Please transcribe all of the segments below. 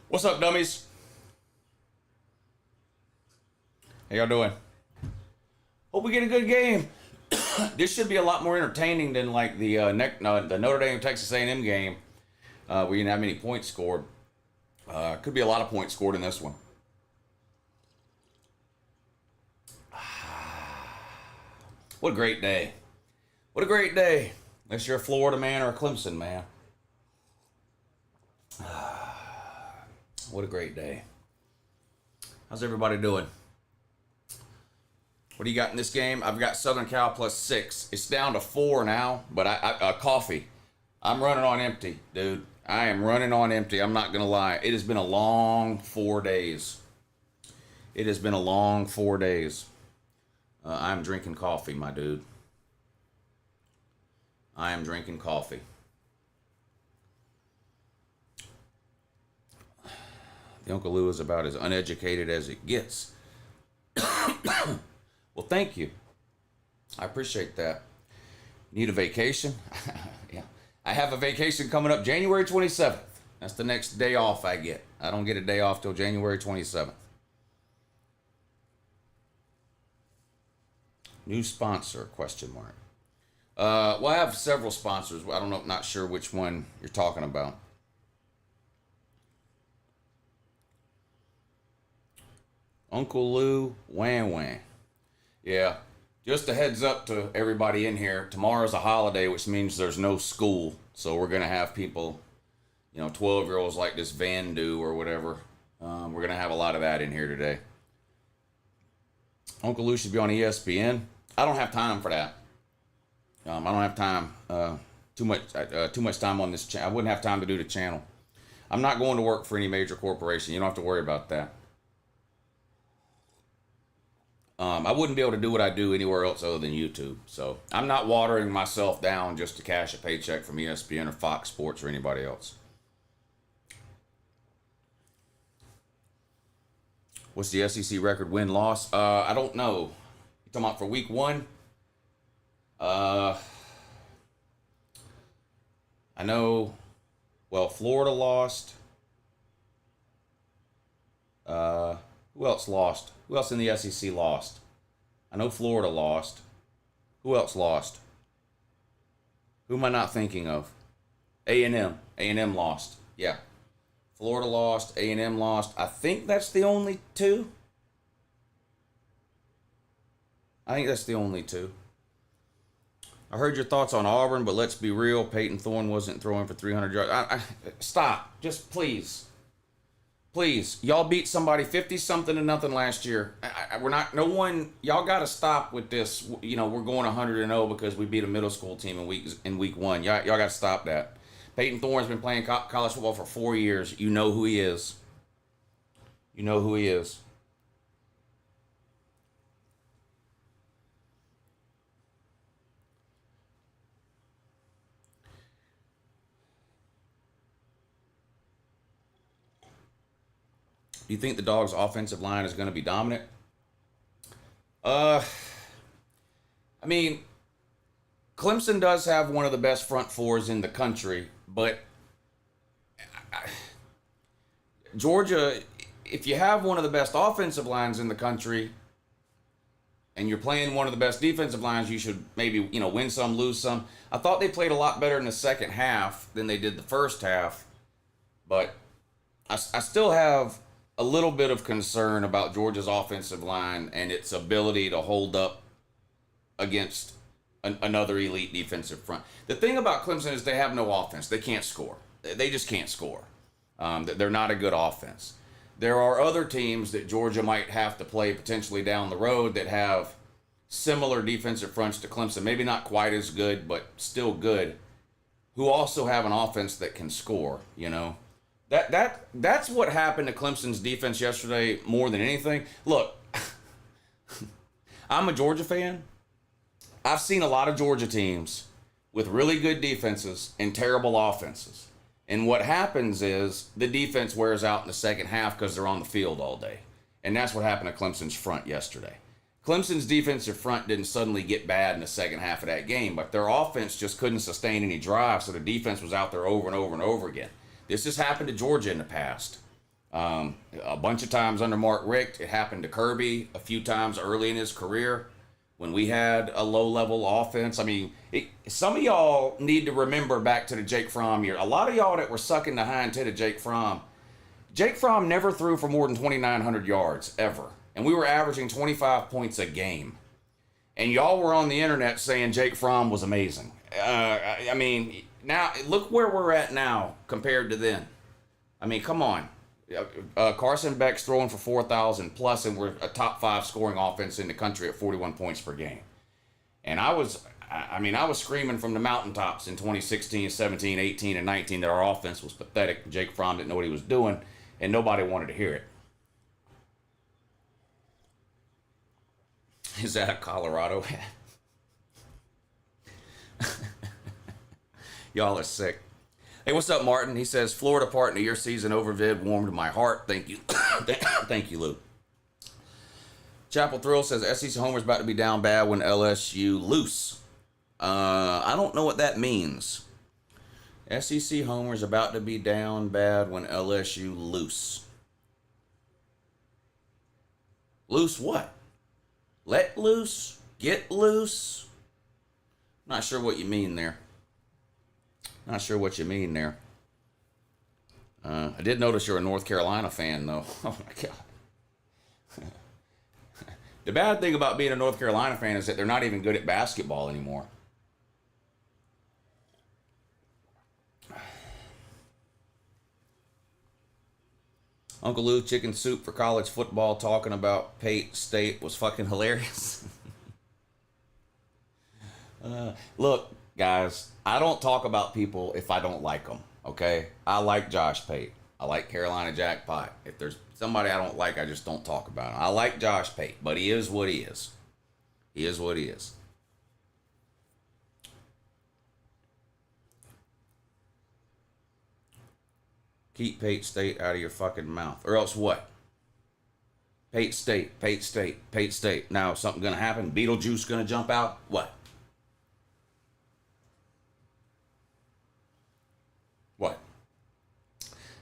What's up, dummies? How y'all doing? Hope we get a good game. This should be a lot more entertaining than like the Notre Dame Texas A&M game. We didn't have many points scored. Could be a lot of points scored in this one. What a great day. What a great day. Unless you're a Florida man or a Clemson man. What a great day. How's everybody doing? What do you got in this game? I've got Southern Cal +6. It's down to 4 now, but coffee. I'm running on empty, dude. I am running on empty. I'm not going to lie. It has been a long 4 days. It has been a long 4 days. I'm drinking coffee, my dude. I am drinking coffee. The Uncle Lou is about as uneducated as it gets. Well, thank you. I appreciate that. Need a vacation? Yeah. I have a vacation coming up January 27th. That's the next day off I get. I don't get a day off till January 27th. New sponsor, question mark. Well, I have several sponsors. I don't know, not sure which one you're talking about. Uncle Lou, wham wham. Yeah, just a heads up to everybody in here. Tomorrow's a holiday, which means there's no school. So we're going to have people, 12-year-olds like this Vandu or whatever. We're going to have a lot of that in here today. Uncle Lou should be on ESPN. I don't have time for that. I don't have time. Too much time on this channel. I wouldn't have time to do the channel. I'm not going to work for any major corporation. You don't have to worry about that. I wouldn't be able to do what I do anywhere else other than YouTube. So I'm not watering myself down just to cash a paycheck from ESPN or Fox Sports or anybody else. What's the SEC record win-loss? I don't know. You talking about for week 1? I know, Florida lost. Who else lost? Who else in the SEC lost? I know Florida lost. Who else lost? Who am I not thinking of? A&M. A&M lost. Yeah. Florida lost. A&M lost. I think that's the only two. I think that's the only two. I heard your thoughts on Auburn, but let's be real. Peyton Thorne wasn't throwing for 300 yards. Stop. Just please. Please, y'all beat somebody 50-something to nothing last year. Y'all got to stop with this. We're going 100-0 because we beat a middle school team in week 1. Y'all got to stop that. Peyton Thorne's been playing college football for 4 years. You know who he is. You know who he is. Do you think the Dogs' offensive line is going to be dominant? Clemson does have one of the best front fours in the country, but Georgia, if you have one of the best offensive lines in the country and you're playing one of the best defensive lines, you should maybe, win some, lose some. I thought they played a lot better in the second half than they did the first half, but I still have a little bit of concern about Georgia's offensive line and its ability to hold up against another elite defensive front. The thing about Clemson is they have no offense. They can't score. They just can't score. They're not a good offense. There are other teams that Georgia might have to play potentially down the road that have similar defensive fronts to Clemson. Maybe not quite as good, but still good, who also have an offense that can score, That's what happened to Clemson's defense yesterday more than anything. Look, I'm a Georgia fan. I've seen a lot of Georgia teams with really good defenses and terrible offenses. And what happens is the defense wears out in the second half because they're on the field all day. And that's what happened to Clemson's front yesterday. Clemson's defensive front didn't suddenly get bad in the second half of that game, but their offense just couldn't sustain any drive, so the defense was out there over and over and over again. This has happened to Georgia in the past. A bunch of times under Mark Richt. It happened to Kirby a few times early in his career when we had a low-level offense. I mean, some of y'all need to remember back to the Jake Fromm year. A lot of y'all that were sucking the hind tit of Jake Fromm never threw for more than 2,900 yards, ever. And we were averaging 25 points a game. And y'all were on the internet saying Jake Fromm was amazing. I mean, now, look where we're at now compared to then. I mean, come on. Carson Beck's throwing for 4,000 plus, and we're a top 5 scoring offense in the country at 41 points per game. And I was screaming from the mountaintops in 2016, 17, 18, and 19 that our offense was pathetic. Jake Fromm didn't know what he was doing, and nobody wanted to hear it. Is that a Colorado hat? Y'all are sick. Hey, what's up, Martin? He says, Florida part in your season overvid warmed my heart. Thank you. Thank you, Lou. Chapel Thrill says, SEC Homer's about to be down bad when LSU loose. I don't know what that means. SEC Homer's about to be down bad when LSU loose. Loose what? Let loose? Get loose? Not sure what you mean there. Not sure what you mean there. I did notice you're a North Carolina fan, though. Oh, my God. The bad thing about being a North Carolina fan is that they're not even good at basketball anymore. Uncle Lou, chicken soup for college football talking about Pate State was fucking hilarious. Look, guys, I don't talk about people if I don't like them, okay? I like Josh Pate. I like Carolina Jackpot. If there's somebody I don't like, I just don't talk about him. I like Josh Pate, but he is what he is. He is what he is. Keep Pate State out of your fucking mouth. Or else what? Pate State, Pate State, Pate State. Now, something gonna happen? Beetlejuice gonna jump out? What? What?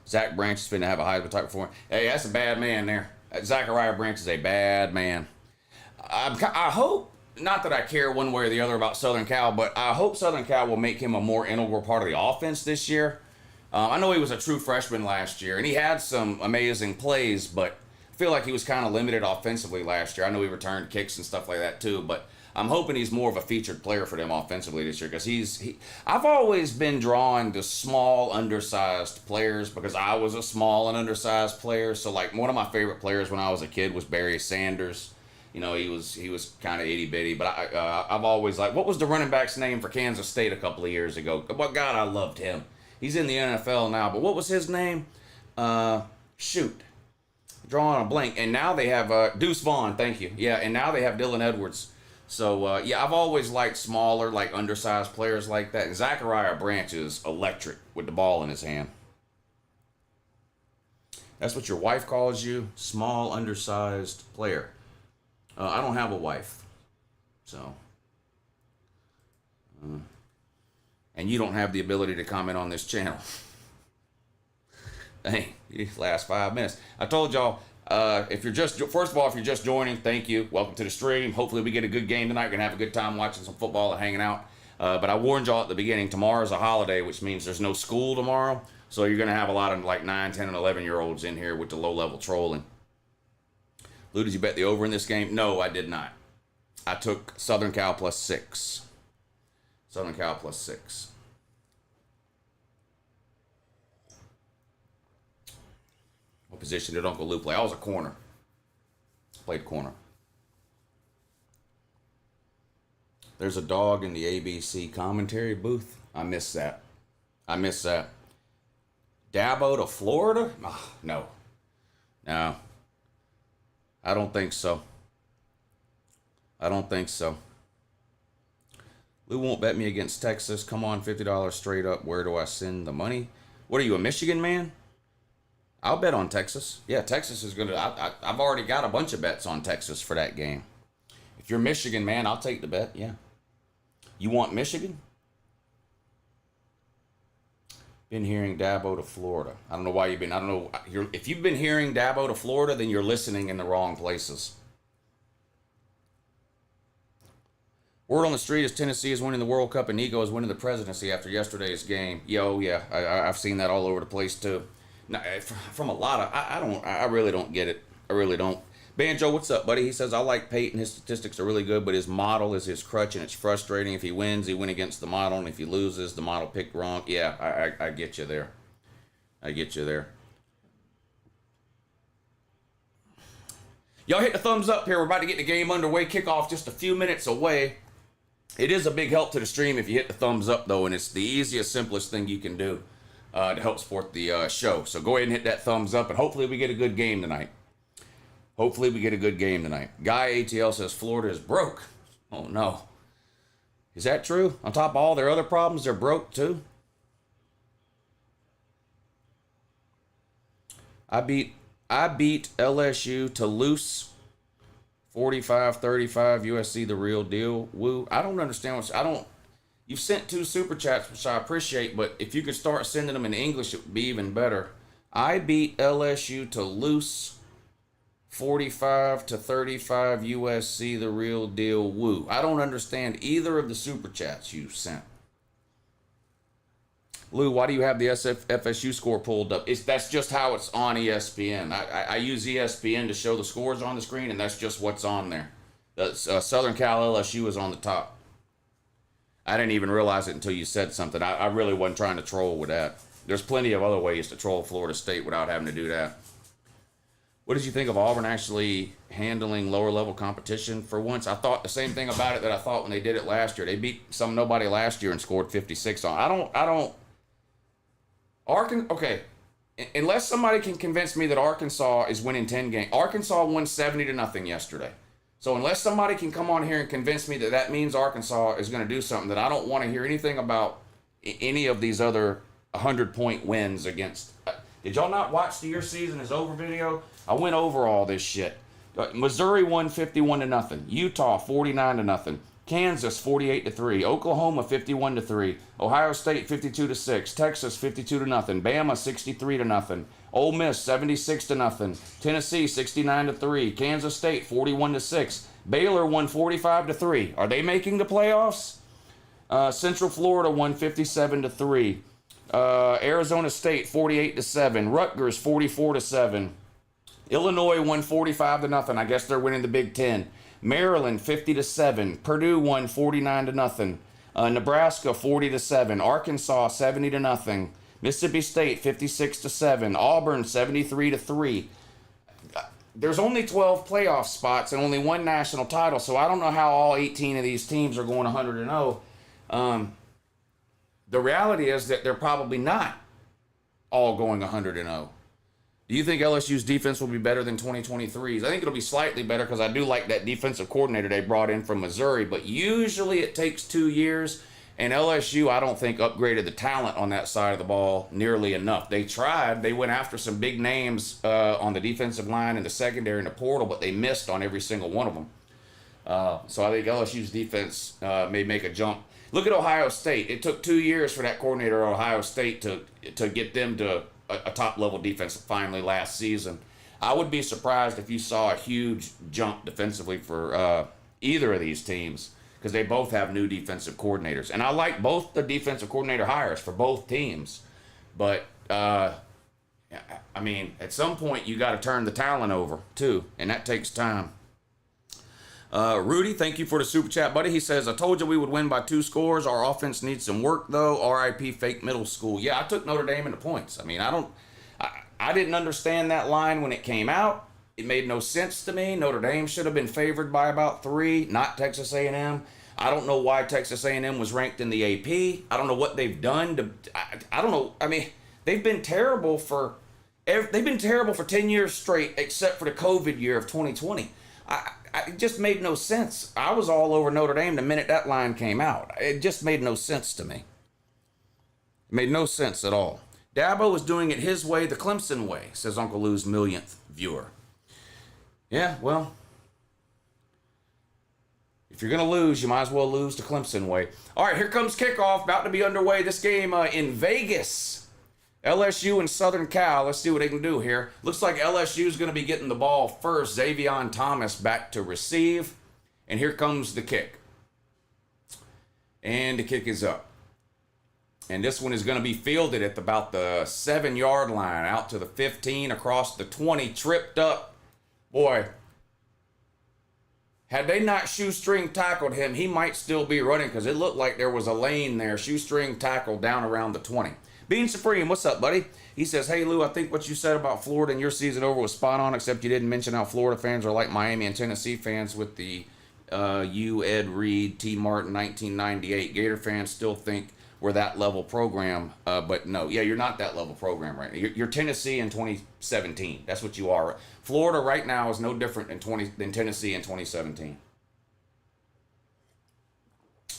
Zach Branch is finna have a Heisman type performance. Hey, that's a bad man there. Zachariah Branch is a bad man. I hope, not that I care one way or the other about Southern Cal, but I hope Southern Cal will make him a more integral part of the offense this year. I know he was a true freshman last year, and he had some amazing plays, but I feel like he was kind of limited offensively last year. I know he returned kicks and stuff like that too, but I'm hoping he's more of a featured player for them offensively this year, because I've always been drawn to small, undersized players because I was a small and undersized player. So, like, one of my favorite players when I was a kid was Barry Sanders. You know, he was kind of itty bitty, but I've always liked, what was the running back's name for Kansas State a couple of years ago? But God, I loved him. He's in the NFL now, but what was his name? Shoot. Drawing a blank. And now they have Deuce Vaughn, thank you. Yeah, and now they have Dylan Edwards. So, yeah, I've always liked smaller, like, undersized players like that. And Zachariah Branch is electric with the ball in his hand. That's what your wife calls you? Small, undersized player. I don't have a wife. So. And you don't have the ability to comment on this channel. Dang, these last 5 minutes. I told y'all, if you're just joining, thank you. Welcome to the stream. Hopefully we get a good game tonight. We're going to have a good time watching some football and hanging out. But I warned y'all at the beginning, tomorrow's a holiday, which means there's no school tomorrow. So you're going to have a lot of like 9, 10, and 11-year-olds in here with the low-level trolling. Lou, did you bet the over in this game? No, I did not. I took Southern Cal plus 6. Southern Cal plus 6. What position did Uncle Lou play? I was a corner. Played corner. There's a dog in the ABC commentary booth. I miss that. Dabo to Florida? Oh, no. No. I don't think so. Lou won't bet me against Texas. Come on, $50 straight up. Where do I send the money? What are you, a Michigan man? I'll bet on Texas. Yeah, Texas is going to... I've already got a bunch of bets on Texas for that game. If you're Michigan, man, I'll take the bet, yeah. You want Michigan? Been hearing Dabo to Florida. I don't know why you've been. I don't know. If you've been hearing Dabo to Florida, then you're listening in the wrong places. Word on the street is Tennessee is winning the World Cup and Nico is winning the presidency after yesterday's game. Yeah, I've seen that all over the place too. Now, from a lot of, I really don't get it. I really don't. Banjo, what's up, buddy? He says, I like Peyton. His statistics are really good, but his model is his crutch, and it's frustrating. If he wins, he win against the model, and if he loses, the model picked wrong. Yeah, I get you there. I get you there. Y'all hit the thumbs up here. We're about to get the game underway. Kickoff just a few minutes away. It is a big help to the stream if you hit the thumbs up, though, and it's the easiest, simplest thing you can do to help support the show. So go ahead and hit that thumbs up, and hopefully we get a good game tonight. Hopefully we get a good game tonight. Guy ATL says Florida is broke. Oh, no. Is that true? On top of all their other problems, they're broke, too? I beat LSU to loose 45-35 USC the real deal. Woo. I don't understand you've sent 2 super chats, which I appreciate, but if you could start sending them in English, it would be even better. I beat LSU to loose 45-35 USC the real deal. Woo. I don't understand either of the super chats you sent. Lou, why do you have the FSU score pulled up? That's just how it's on ESPN. I use ESPN to show the scores on the screen, and that's just what's on there. Southern Cal LSU is on the top. I didn't even realize it until you said something. I really wasn't trying to troll with that. There's plenty of other ways to troll Florida State without having to do that. What did you think of Auburn actually handling lower level competition for once? I thought the same thing about it that I thought when they did it last year. They beat some nobody last year and scored 56 on. Okay, unless somebody can convince me that Arkansas is winning 10 games. Arkansas won 70-0 yesterday. So unless somebody can come on here and convince me that that means Arkansas is going to do something, that I don't want to hear anything about any of these other 100-point wins against. Did y'all not watch the Your Season Is Over video? I went over all this shit. Missouri won 51-0. Utah 49-0. Kansas 48-3, Oklahoma 51-3, Ohio State 52-6, Texas 52-0, Bama 63-0, Ole Miss 76-0, Tennessee 69-3, Kansas State 41-6, Baylor won 45-3. Are they making the playoffs? Central Florida won 57-3, Arizona State 48-7, Rutgers 44-7, Illinois won 45-0. I guess they're winning the Big Ten. Maryland 50-7, Purdue won 49-0, Nebraska 40-7, Arkansas 70-0, Mississippi State 56-7, Auburn 73-3. There's only 12 playoff spots and only one national title, so I don't know how all 18 of these teams are going 100-0. The reality is that they're probably not all going 100-0. Do you think LSU's defense will be better than 2023's? I think it'll be slightly better because I do like that defensive coordinator they brought in from Missouri, but usually it takes 2 years, and LSU, I don't think, upgraded the talent on that side of the ball nearly enough. They tried. They went after some big names on the defensive line and the secondary and the portal, but they missed on every single one of them. So I think LSU's defense may make a jump. Look at Ohio State. It took 2 years for that coordinator at Ohio State to get them to a top-level defense finally last season. I would be surprised if you saw a huge jump defensively for either of these teams because they both have new defensive coordinators. And I like both the defensive coordinator hires for both teams. But, I mean, at some point you got to turn the talent over, too, and that takes time. Rudy, thank you for the super chat, buddy. He says, I told you we would win by 2 scores. Our offense needs some work, though. RIP fake middle school. Yeah, I took Notre Dame in the points. I mean, I didn't understand that line when it came out. It made no sense to me. Notre Dame should have been favored by about 3, not Texas A&M. I don't know why Texas A&M was ranked in the AP. I don't know what they've done to. I don't know. I mean, they've been terrible for 10 years straight, except for the COVID year of 2020. It just made no sense. I was all over Notre Dame the minute that line came out. It just made no sense to me. It made no sense at all. Dabo is doing it his way, the Clemson way, says Uncle Lou's millionth viewer. Yeah, well, if you're going to lose, you might as well lose the Clemson way. All right, here comes kickoff, about to be underway. This game in Vegas. LSU and Southern Cal, let's see what they can do here. Looks like LSU is going to be getting the ball first. Xavion Thomas back to receive. And here comes the kick. And the kick is up. And this one is going to be fielded at about the 7-yard line, out to the 15, across the 20, tripped up. Boy, had they not shoestring tackled him, he might still be running because it looked like there was a lane there. Shoestring tackle down around the 20. Being Supreme, what's up, buddy? He says, hey, Lou, I think what you said about Florida and your season over was spot on, except you didn't mention how Florida fans are like Miami and Tennessee fans with the Ed Reed, T. Martin, 1998. Gator fans still think we're that level program, but no. Yeah, you're not that level program right now. You're Tennessee in 2017. That's what you are. Florida right now is no different than Tennessee in 2017.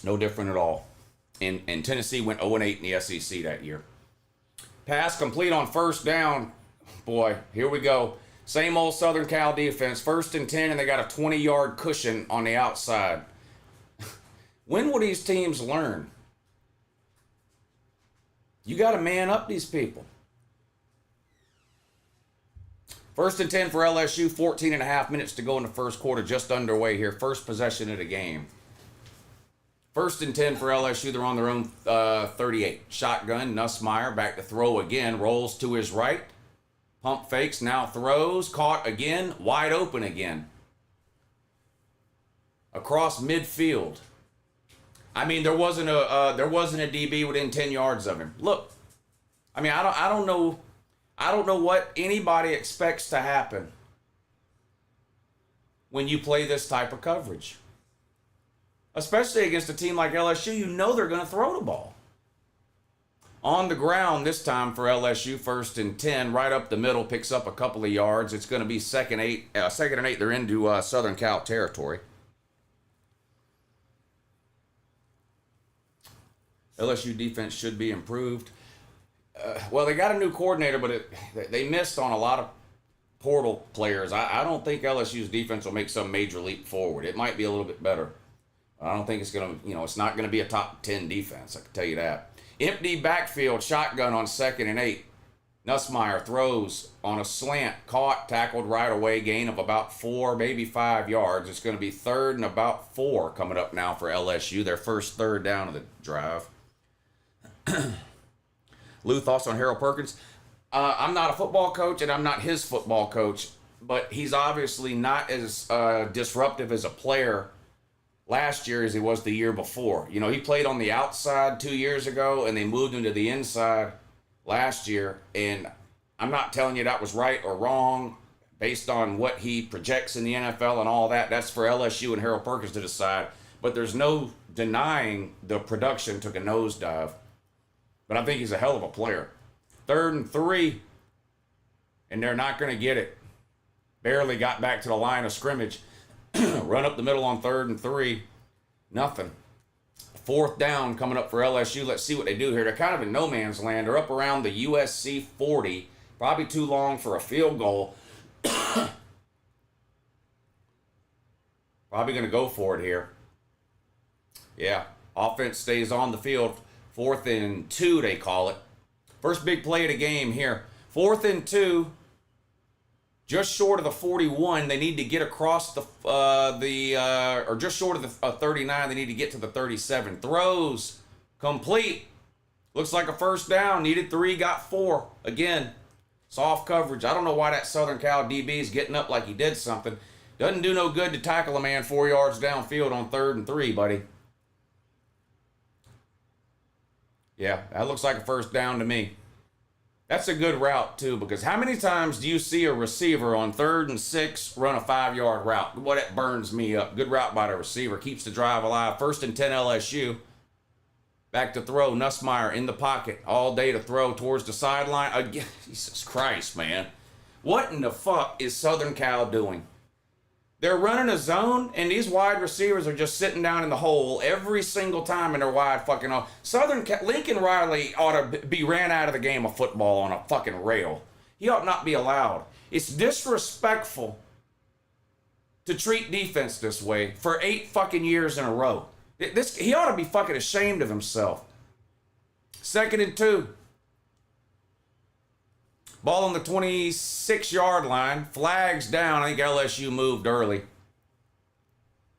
No different at all. And Tennessee went 0-8 in the SEC that year. Pass complete on first down. Boy, here we go. Same old Southern Cal defense. 1st and 10, and they got a 20-yard cushion on the outside. When will these teams learn? You got to man up these people. 1st and 10 for LSU. 14 and a half minutes to go in the first quarter. Just underway here. First possession of the game. 1st and 10 for LSU. They're on their own 38. Shotgun. Nussmeier back to throw again. Rolls to his right. Pump fakes. Now throws. Caught again. Wide open again. Across midfield. I mean, there wasn't a DB within 10 yards of him. Look, I mean, I don't know what anybody expects to happen when you play this type of coverage, especially against a team like LSU. You know they're going to throw the ball on the ground this time for LSU. 1st and 10, right up the middle, picks up a couple of yards. It's going to be 2nd and 8. They're into Southern Cal territory. LSU defense should be improved. Well, they got a new coordinator, but they missed on a lot of portal players. I don't think LSU's defense will make some major leap forward. It might be a little bit better. I don't think it's going to, it's not going to be a top 10 defense, I can tell you that. Empty backfield, shotgun on 2nd and 8. Nussmeier throws on a slant, caught, tackled right away, gain of about 4, maybe 5 yards. It's going to be 3rd and about 4 coming up now for LSU, their first 3rd down of the drive. Lou, thoughts on Harold Perkins? I'm not a football coach, and I'm not his football coach, but he's obviously not as disruptive as a player last year as he was the year before. He played on the outside 2 years ago, and they moved him to the inside last year, and I'm not telling you that was right or wrong based on what he projects in the NFL and all that. That's for LSU and Harold Perkins to decide, but there's no denying the production took a nosedive. But I think he's a hell of a player. 3rd and 3, and they're not going to get it. Barely got back to the line of scrimmage. Run up the middle on 3rd and 3. Nothing. 4th down coming up for LSU. Let's see what they do here. They're kind of in no man's land. They're up around the USC 40. Probably too long for a field goal. Probably going to go for it here. Yeah, offense stays on the field. 4th and 2, they call it. First big play of the game here. 4th and 2, just short of the 41. They need to get across or just short of the 39. They need to get to the 37. Throws complete. Looks like a first down. Needed 3, got 4. Again, soft coverage. I don't know why that Southern Cal DB is getting up like he did something. Doesn't do no good to tackle a man 4 yards downfield on 3rd and 3, buddy. Yeah, that looks like a first down to me. That's a good route, too, because how many times do you see a receiver on 3rd and 6 run a 5-yard route? Boy, that burns me up. Good route by the receiver. Keeps the drive alive. 1st and 10 LSU. Back to throw. Nussmeier in the pocket all day to throw towards the sideline. Again, Jesus Christ, man. What in the fuck is Southern Cal doing? They're running a zone, and these wide receivers are just sitting down in the hole every single time in their wide fucking hole. Lincoln Riley ought to be ran out of the game of football on a fucking rail. He ought not be allowed. It's disrespectful to treat defense this way for 8 fucking years in a row. He ought to be fucking ashamed of himself. 2nd and 2. Ball on the 26-yard line. Flags down. I think LSU moved early.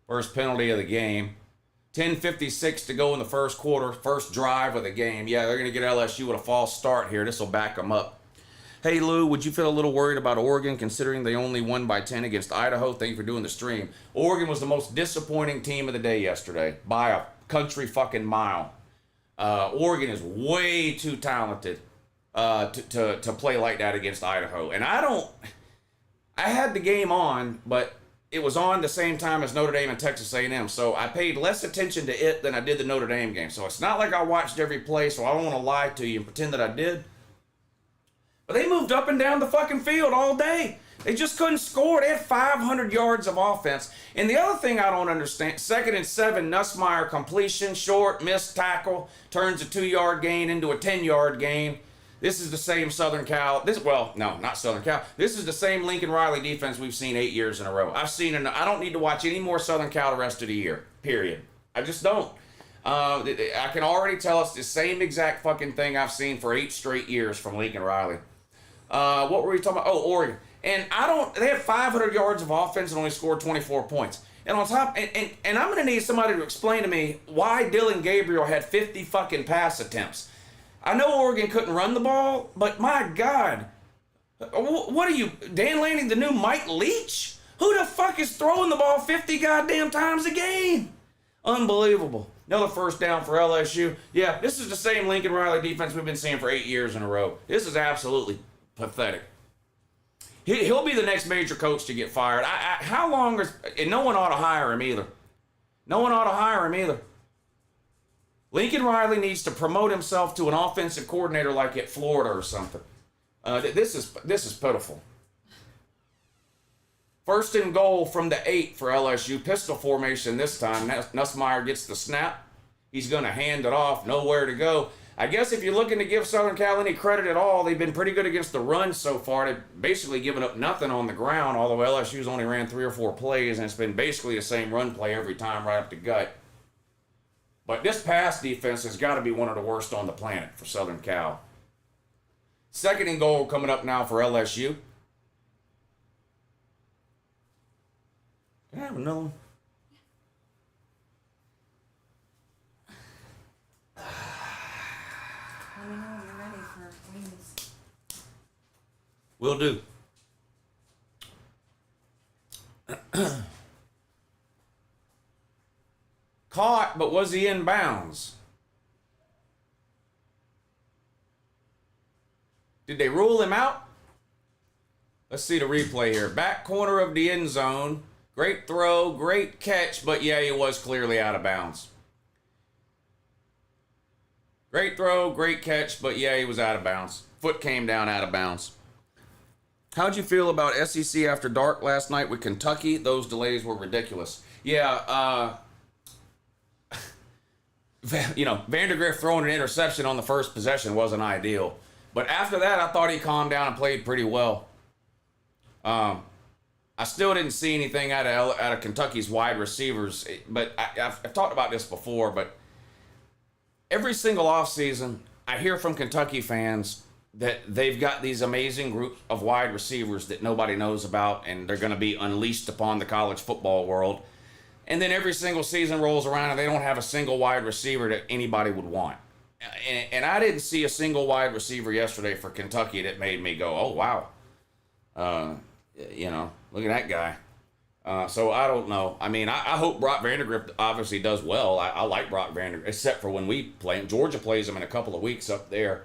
First penalty of the game. 10:56 to go in the first quarter. First drive of the game. Yeah, they're going to get LSU with a false start here. This will back them up. Hey, Lou, would you feel a little worried about Oregon considering they only won by 10 against Idaho? Thank you for doing the stream. Oregon was the most disappointing team of the day yesterday by a country fucking mile. Oregon is way too talented to play like that against Idaho. And I had the game on, but it was on the same time as Notre Dame and Texas A&M. So I paid less attention to it than I did the Notre Dame game. So it's not like I watched every play, so I don't want to lie to you and pretend that I did. But they moved up and down the fucking field all day. They just couldn't score. They had 500 yards of offense. And the other thing I don't understand, 2nd and 7, Nussmeier completion, short, missed tackle, turns a 2-yard gain into a 10-yard gain. This is the same Southern Cal. Not Southern Cal. This is the same Lincoln Riley defense we've seen 8 years in a row. I don't need to watch any more Southern Cal the rest of the year, period. I just don't. I can already tell it's the same exact fucking thing I've seen for 8 straight years from Lincoln Riley. What were we talking about? Oh, Oregon. And they had 500 yards of offense and only scored 24 points. And on top, and I'm going to need somebody to explain to me why Dylan Gabriel had 50 fucking pass attempts. I know Oregon couldn't run the ball, but my God. What are you, Dan Lanning, the new Mike Leach? Who the fuck is throwing the ball 50 goddamn times a game? Unbelievable. Another first down for LSU. Yeah, this is the same Lincoln Riley defense we've been seeing for 8 years in a row. This is absolutely pathetic. He'll be the next major coach to get fired. How long and no one ought to hire him either. Lincoln Riley needs to promote himself to an offensive coordinator like at Florida or something. This is pitiful. First and goal from the 8 for LSU. Pistol formation this time. Nussmeier gets the snap. He's going to hand it off. Nowhere to go. I guess if you're looking to give Southern Cal any credit at all, they've been pretty good against the run so far. They've basically given up nothing on the ground, although LSU's only ran 3 or 4 plays, and it's been basically the same run play every time right up the gut. But this pass defense has got to be one of the worst on the planet for Southern Cal. 2nd and goal coming up now for LSU. Can I have another one? Let me know when you're ready for wings. Will do. Caught, but was he in bounds? Did they rule him out? Let's see the replay here. Back corner of the end zone. Great throw, great catch, but yeah, he was clearly out of bounds. Great throw, great catch, but yeah, he was out of bounds. Foot came down out of bounds. How'd you feel about SEC after dark last night with Kentucky? Those delays were ridiculous. Yeah, Vandergrift throwing an interception on the first possession wasn't ideal. But after that, I thought he calmed down and played pretty well. I still didn't see anything out of Kentucky's wide receivers. But I've talked about this before, but every single offseason, I hear from Kentucky fans that they've got these amazing groups of wide receivers that nobody knows about, and they're going to be unleashed upon the college football world. And then every single season rolls around and they don't have a single wide receiver that anybody would want. And I didn't see a single wide receiver yesterday for Kentucky that made me go, oh, wow. Look at that guy. So I don't know. I mean, I hope Brock Vandergrift obviously does well. I like Brock Vandergrift, except for when we play him. Georgia plays him in a couple of weeks up there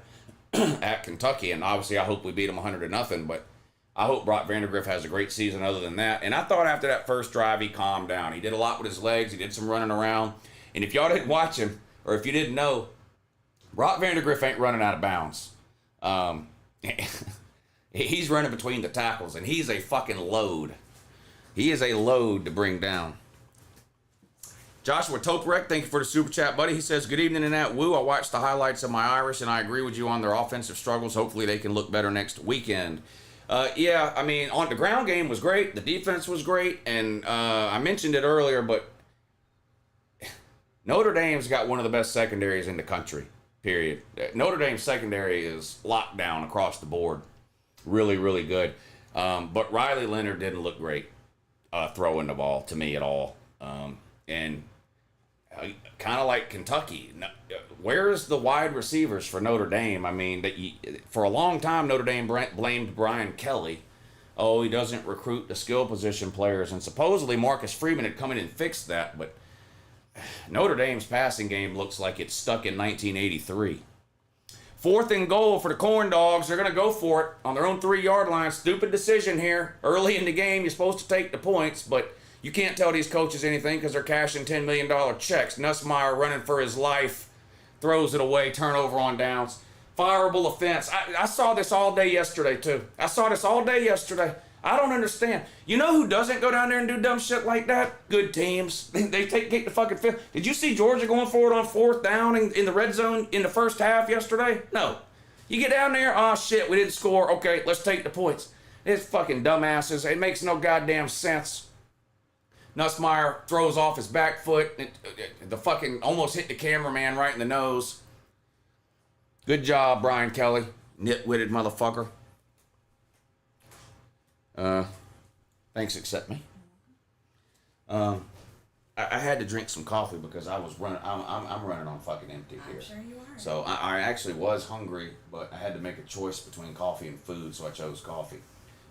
at Kentucky, and obviously I hope we beat him 100-0, but I hope Brock Vandergrift has a great season other than that. And I thought after that first drive, he calmed down. He did a lot with his legs. He did some running around. And if y'all didn't watch him, or if you didn't know, Brock Vandergrift ain't running out of bounds. He's running between the tackles, and he's a fucking load. He is a load to bring down. Joshua Toporek, thank you for the super chat, buddy. He says, good evening in that woo. I watched the highlights of my Irish, and I agree with you on their offensive struggles. Hopefully they can look better next weekend. On the ground game was great. The defense was great, and I mentioned it earlier, but Notre Dame's got one of the best secondaries in the country, period. Notre Dame's secondary is locked down across the board. Really, really good. But Riley Leonard didn't look great throwing the ball to me at all. And kind of like Kentucky, where's the wide receivers for Notre Dame? I mean, for a long time, Notre Dame blamed Brian Kelly. Oh, he doesn't recruit the skill position players. And supposedly Marcus Freeman had come in and fixed that. But Notre Dame's passing game looks like it's stuck in 1983. 4th and goal for the Corn Dogs. They're going to go for it on their own 3-yard line. Stupid decision here. Early in the game, you're supposed to take the points, but you can't tell these coaches anything because they're cashing $10 million checks. Nussmeier running for his life. Throws it away. Turnover on downs. Fireable offense. I saw this all day yesterday, too. I don't understand. You know who doesn't go down there and do dumb shit like that? Good teams. They take the fucking fifth. Did you see Georgia going for it on 4th down in the red zone in the first half yesterday? No. You get down there, oh shit, we didn't score. Okay, let's take the points. It's fucking dumbasses. It makes no goddamn sense. Nussmeier throws off his back foot. The fucking almost hit the cameraman right in the nose. Good job, Brian Kelly. Nitwitted motherfucker. Thanks, accept me. I had to drink some coffee because I was running. I'm running on fucking empty here. I'm sure you are. So I actually was hungry, but I had to make a choice between coffee and food, so I chose coffee.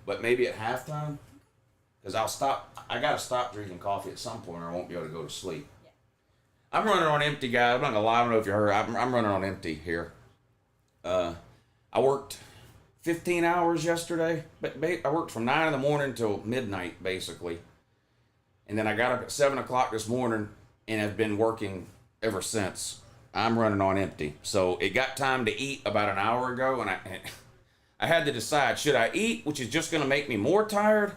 But maybe at halftime, because I gotta stop drinking coffee at some point, or I won't be able to go to sleep. Yeah. I'm running on empty, guys. I'm not gonna lie. I don't know if you heard. I'm running on empty here. I worked 15 hours yesterday, but I worked from 9 in the morning till midnight, basically. And then I got up at 7 o'clock this morning and have been working ever since. I'm running on empty. So it got time to eat about an hour ago, and I had to decide, should I eat, which is just going to make me more tired,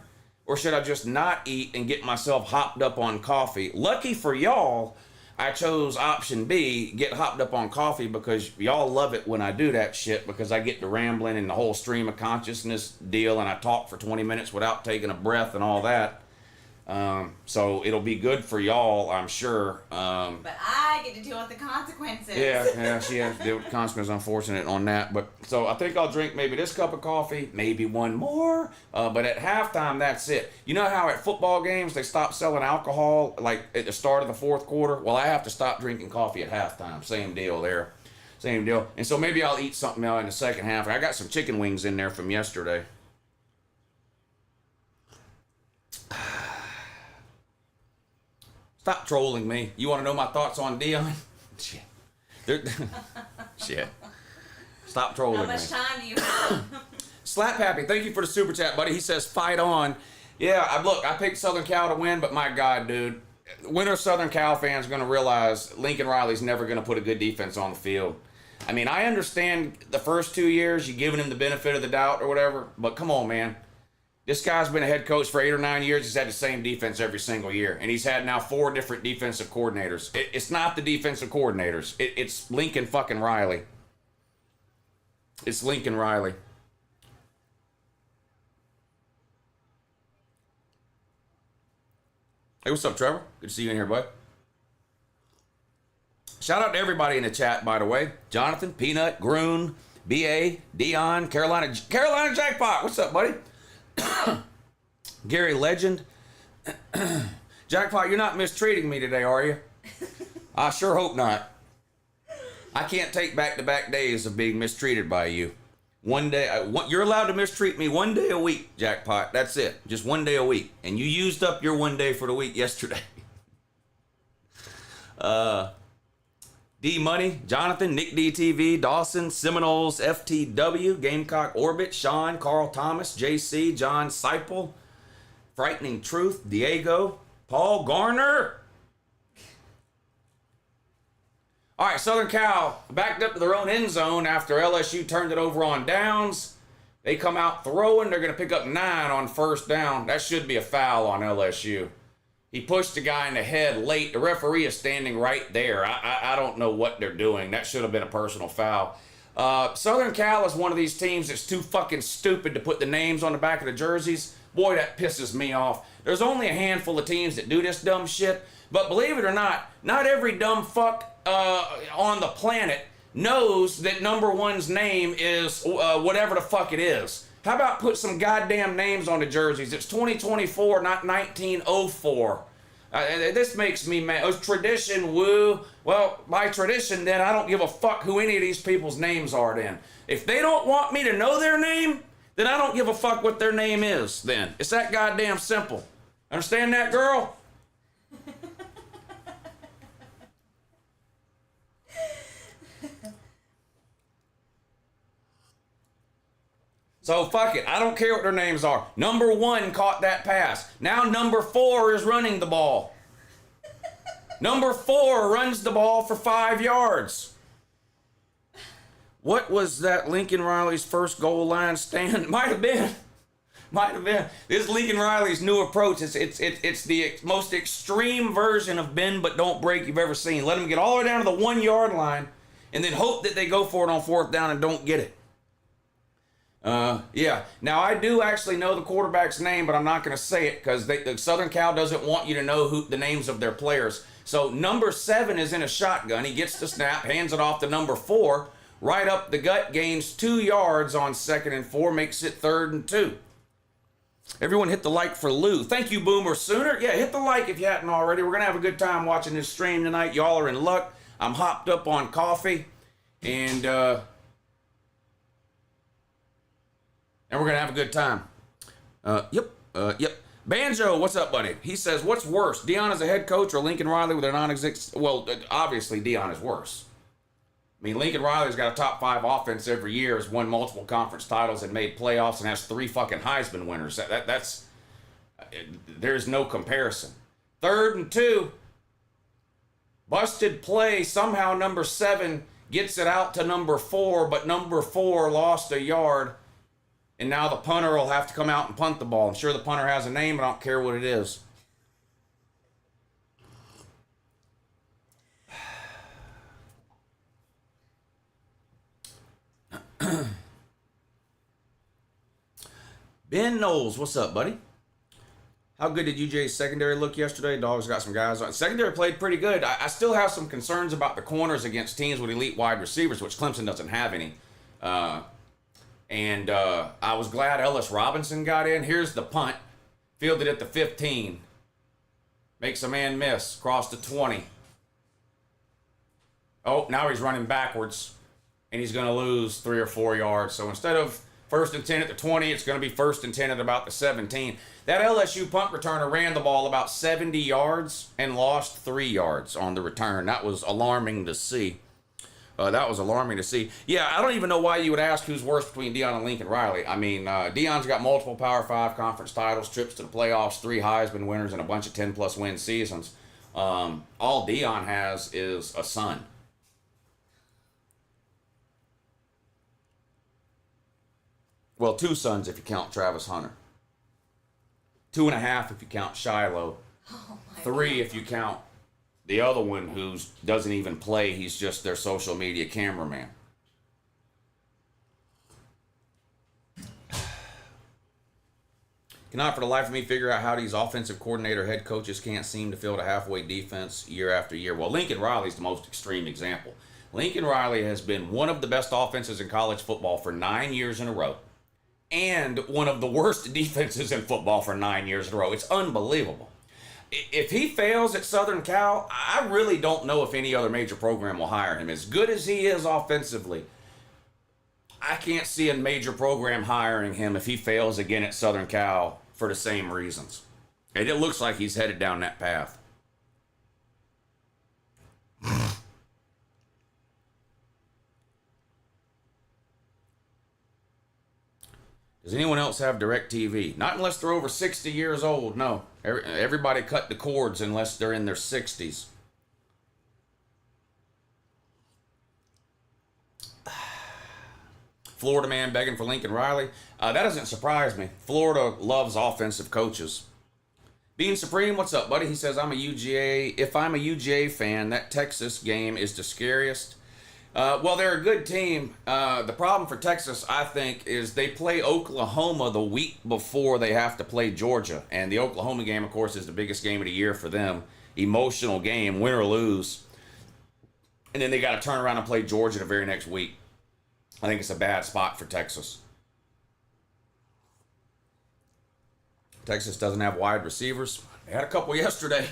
or should I just not eat and get myself hopped up on coffee? Lucky for y'all, I chose option B, get hopped up on coffee, because y'all love it when I do that shit, because I get to rambling and the whole stream of consciousness deal, and I talk for 20 minutes without taking a breath and all that. So it'll be good for y'all, I'm sure. But I get to deal with the consequences. Yeah, she has to deal with the consequences, unfortunate on that. But so I think I'll drink maybe this cup of coffee, maybe one more. But at halftime, that's it. You know how at football games they stop selling alcohol like at the start of the 4th quarter? Well, I have to stop drinking coffee at halftime. Same deal there. Same deal. And so maybe I'll eat something out in the second half. I got some chicken wings in there from yesterday. Stop trolling me. You want to know my thoughts on Dion? Shit. Shit. Stop trolling me. How much time do you have? Slap Happy, thank you for the super chat, buddy. He says, fight on. Yeah, I picked Southern Cal to win, but my God, dude. Winter Southern Cal fans going to realize Lincoln Riley's never going to put a good defense on the field. I mean, I understand the first 2 years, you're giving him the benefit of the doubt or whatever, but come on, man. This guy's been a head coach for 8 or 9 years. He's had the same defense every single year. And he's had now 4 different defensive coordinators. It's not the defensive coordinators. It's Lincoln fucking Riley. It's Lincoln Riley. Hey, what's up, Trevor? Good to see you in here, bud. Shout out to everybody in the chat, by the way. Jonathan, Peanut, Groon, B.A., Dion, Carolina Jackpot. What's up, buddy? Gary Legend. Jackpot, you're not mistreating me today, are you? I sure hope not. I can't take back-to-back days of being mistreated by you. One day, you're allowed to mistreat me 1 day a week, Jackpot. That's it. Just 1 day a week. And you used up your 1 day for the week yesterday. D Money, Jonathan, Nick DTV, Dawson, Seminoles, FTW, Gamecock Orbit, Sean, Carl Thomas, JC, John Seipel, Frightening Truth, Diego, Paul Garner. All right, Southern Cal backed up to their own end zone after LSU turned it over on downs. They come out throwing. They're going to pick up 9 on 1st down. That should be a foul on LSU. He pushed the guy in the head late. The referee is standing right there. I don't know what they're doing. That should have been a personal foul. Southern Cal is one of these teams that's too fucking stupid to put the names on the back of the jerseys. Boy, that pisses me off. There's only a handful of teams that do this dumb shit. But believe it or not every dumb fuck on the planet knows that number 1's name is whatever the fuck it is. How about put some goddamn names on the jerseys? It's 2024, not 1904. This makes me mad. Oh, tradition, woo. Well, by tradition, then, I don't give a fuck who any of these people's names are, then. If they don't want me to know their name, then I don't give a fuck what their name is, then. It's that goddamn simple. Understand that, girl? So fuck it. I don't care what their names are. Number 1 caught that pass. Now number 4 is running the ball. Number 4 runs the ball for 5 yards. What was that Lincoln Riley's first goal line stand? Might have been. This is Lincoln Riley's new approach. It's the most extreme version of bend but don't break you've ever seen. Let them get all the way down to the 1 yard line and then hope that they go for it on 4th down and don't get it. Yeah. Now, I do actually know the quarterback's name, but I'm not going to say it because the Southern Cal doesn't want you to know the names of their players. So number 7 is in a shotgun. He gets the snap, hands it off to number 4, right up the gut, gains 2 yards on 2nd and 4, makes it 3rd and 2. Everyone hit the like for Lou. Thank you, Boomer Sooner. Yeah, hit the like if you hadn't already. We're going to have a good time watching this stream tonight. Y'all are in luck. I'm hopped up on coffee, and we're going to have a good time. Yep. Banjo, what's up, buddy? He says, what's worse, Deion as a head coach or Lincoln Riley with a non-existent... Well, obviously, Deion is worse. I mean, Lincoln Riley's got a top 5 offense every year, has won multiple conference titles and made playoffs and has 3 fucking Heisman winners. That's... There's no comparison. 3rd and 2. Busted play. Somehow number 7 gets it out to number 4, but number 4 lost a yard. And now the punter will have to come out and punt the ball. I'm sure the punter has a name, but I don't care what it is. Ben Knowles, what's up, buddy? How good did UJ's secondary look yesterday? Dogs got some guys on. Secondary played pretty good. I still have some concerns about the corners against teams with elite wide receivers, which Clemson doesn't have any. And I was glad Ellis Robinson got in. Here's the punt. Fielded at the 15. Makes a man miss. Cross the 20. Oh, now he's running backwards. And he's going to lose 3 or 4 yards. So instead of 1st and 10 at the 20, it's going to be 1st and 10 at about the 17. That LSU punt returner ran the ball about 70 yards and lost 3 yards on the return. That was alarming to see. Yeah, I don't even know why you would ask who's worse between Deion and Lincoln Riley. I mean, Deion's got multiple Power 5 conference titles, trips to the playoffs, 3 Heisman winners, and a bunch of 10-plus win seasons. All Deion has is a son. Well, 2 sons if you count Travis Hunter. 2.5 if you count Shiloh. 3 if you count the other one who doesn't even play. He's just their social media cameraman. Cannot for the life of me figure out how these offensive coordinator head coaches can't seem to field a halfway defense year after year. Well, Lincoln Riley's the most extreme example. Lincoln Riley has been one of the best offenses in college football for 9 years in a row. And one of the worst defenses in football for 9 years in a row. It's unbelievable. If he fails at Southern Cal, I really don't know if any other major program will hire him. As good as he is offensively, I can't see a major program hiring him if he fails again at Southern Cal for the same reasons. And it looks like he's headed down that path. Does anyone else have DirecTV? Not unless they're over 60 years old, no. Everybody cut the cords unless they're in their 60s. Florida man begging for Lincoln Riley. That doesn't surprise me. Florida loves offensive coaches. Being Supreme, what's up, buddy? He says, if I'm a UGA fan, that Texas game is the scariest. Well, they're a good team. The problem for Texas, I think, is they play Oklahoma the week before they have to play Georgia. And the Oklahoma game, of course, is the biggest game of the year for them. Emotional game, win or lose. And then they got to turn around and play Georgia the very next week. I think it's a bad spot for Texas. Texas doesn't have wide receivers. They had a couple yesterday.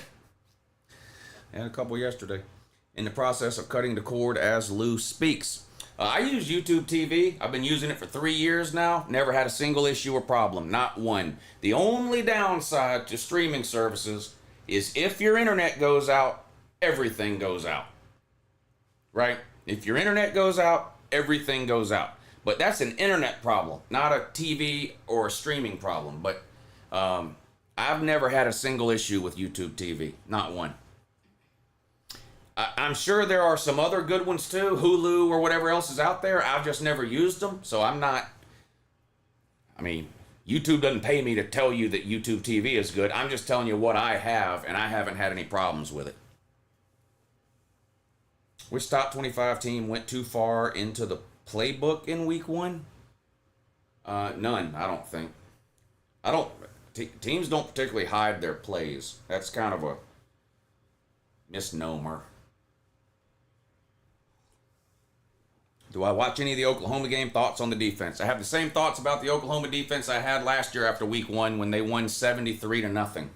In the process of cutting the cord as Lou speaks. I use YouTube TV. I've been using it for 3 years now. Never had a single issue or problem. Not one. The only downside to streaming services is if your internet goes out, everything goes out. Right? If your internet goes out, everything goes out. But that's an internet problem, not a TV or a streaming problem. But I've never had a single issue with YouTube TV. Not one. I'm sure there are some other good ones too, Hulu or whatever else is out there. I've just never used them, so I'm not. I mean, YouTube doesn't pay me to tell you that YouTube TV is good. I'm just telling you what I have, and I haven't had any problems with it. Which top 25 team went too far into the playbook in week 1? None, I don't think. Teams don't particularly hide their plays. That's kind of a misnomer. Do I watch any of the Oklahoma game? Thoughts on the defense? I have the same thoughts about the Oklahoma defense I had last year after week 1 when they won 73-0.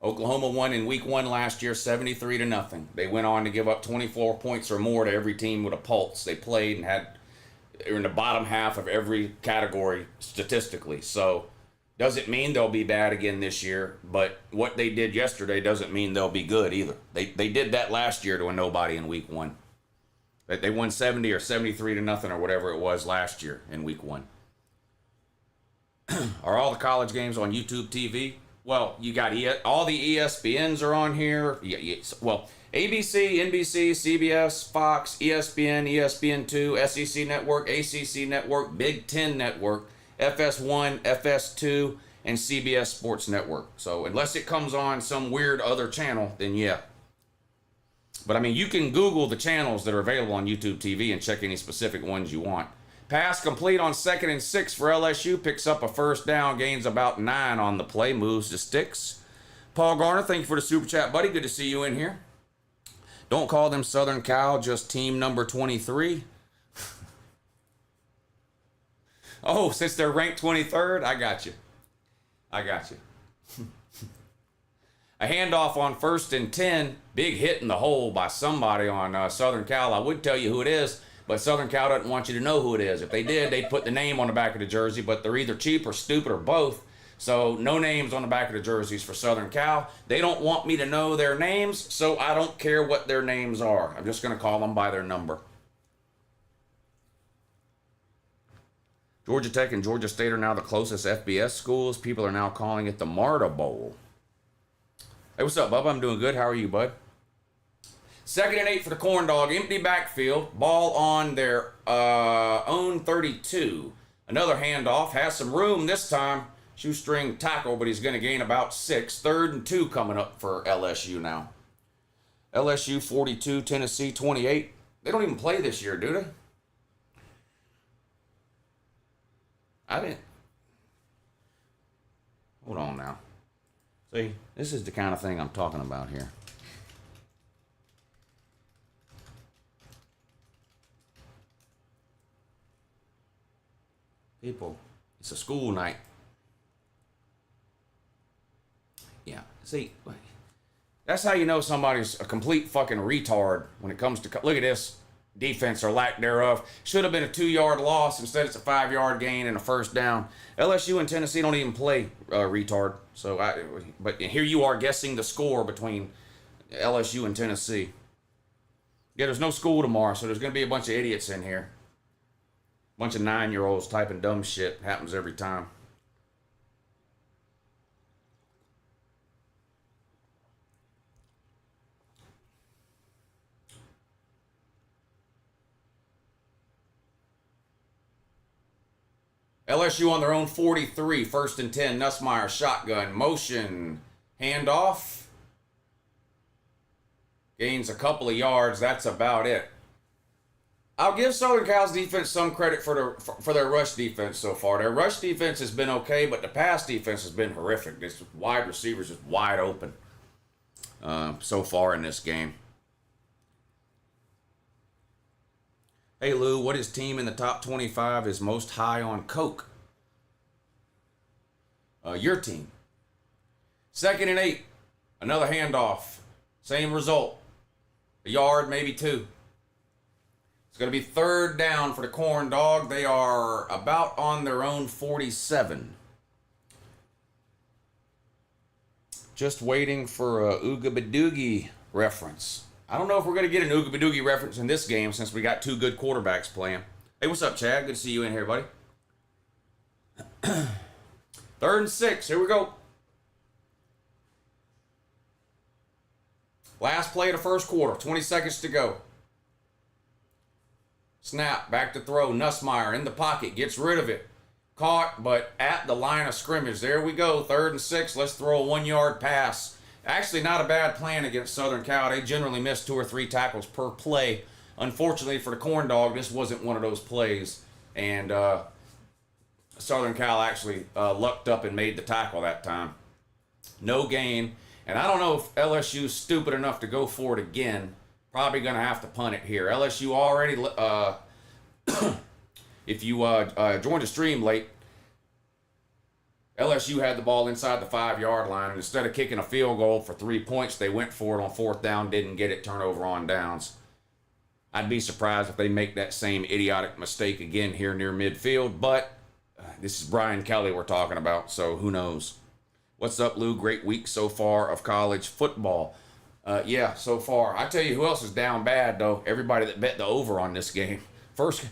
Oklahoma won in week 1 last year 73-0. They went on to give up 24 points or more to every team with a pulse. They played and they were in the bottom half of every category statistically. So doesn't mean they'll be bad again this year, but what they did yesterday doesn't mean they'll be good either. They did that last year to a nobody in week 1. They won 70 or 73-0 or whatever it was last year in week 1. Are all the college games on YouTube TV? Well, you got all the ESPNs are on here. Well, ABC, NBC, CBS, Fox, ESPN, ESPN2, SEC Network, ACC Network, Big Ten Network, FS1, FS2, and CBS Sports Network. So unless it comes on some weird other channel, then yeah. But I mean, you can Google the channels that are available on YouTube TV and check any specific ones you want. Pass complete on 2nd and 6 for LSU. Picks up a first down. Gains about 9 on the play. Moves to sticks. Paul Garner, thank you for the super chat, buddy. Good to see you in here. Don't call them Southern Cal, just team number 23. Oh, since they're ranked 23rd? I got you. A handoff on 1st and 10. Big hit in the hole by somebody on Southern Cal. I would tell you who it is, but Southern Cal doesn't want you to know who it is. If they did, they'd put the name on the back of the jersey, but they're either cheap or stupid or both. So no names on the back of the jerseys for Southern Cal. They don't want me to know their names, so I don't care what their names are. I'm just going to call them by their number. Georgia Tech and Georgia State are now the closest FBS schools. People are now calling it the MARTA Bowl. Hey, what's up, Bubba? I'm doing good. How are you, bud? 2nd and 8 for the Corn Dog. Empty backfield. Ball on their own 32. Another handoff. Has some room this time. Shoestring tackle, but he's going to gain about 6. 3rd and 2 coming up for LSU now. LSU 42, Tennessee 28. They don't even play this year, do they? I didn't. Hold on now. See, this is the kind of thing I'm talking about here. People, it's a school night. Yeah, see, that's how you know somebody's a complete fucking retard when it comes to, look at this defense or lack thereof. Should have been a 2-yard loss. Instead, it's a 5-yard gain and a first down. LSU and Tennessee don't even play retard. So, but here you are guessing the score between LSU and Tennessee. Yeah, there's no school tomorrow, so there's going to be a bunch of idiots in here. Bunch of 9-year-olds typing dumb shit. Happens every time. LSU on their own 43, 1st and 10. Nussmeier shotgun, motion, handoff. Gains a couple of yards. That's about it. I'll give Southern Cal's defense some credit for their rush defense so far. Their rush defense has been okay, but the pass defense has been horrific. This wide receivers is wide open so far in this game. Hey Lou, what is team in the top 25 is most high on coke? your team. 2nd and 8. Another handoff. Same result. A yard, maybe 2. It's going to be 3rd down for the Corn Dog. They are about on their own 47. Just waiting for a Ooga Badoogie reference. I don't know if we're going to get an Ooga Badoogie reference in this game since we got 2 good quarterbacks playing. Hey, what's up, Chad? Good to see you in here, buddy. 3rd and 6. Here we go. Last play of the first quarter. 20 seconds to go. Snap. Back to throw. Nussmeier in the pocket. Gets rid of it. Caught, but at the line of scrimmage. There we go. 3rd and 6. Let's throw a 1-yard pass. Actually, not a bad plan against Southern Cal. They generally miss 2 or 3 tackles per play. Unfortunately for the Corn Dog, this wasn't one of those plays. And Southern Cal actually lucked up and made the tackle that time. No gain. And I don't know if LSU's stupid enough to go for it again. Probably going to have to punt it here. LSU already, if you joined the stream late, LSU had the ball inside the 5-yard line, and instead of kicking a field goal for 3 points, they went for it on 4th down, didn't get it, turnover on downs. I'd be surprised if they make that same idiotic mistake again here near midfield, but this is Brian Kelly we're talking about, so who knows. What's up, Lou? Great week so far of college football. Yeah, so far. I tell you who else is down bad, though. Everybody that bet the over on this game. First,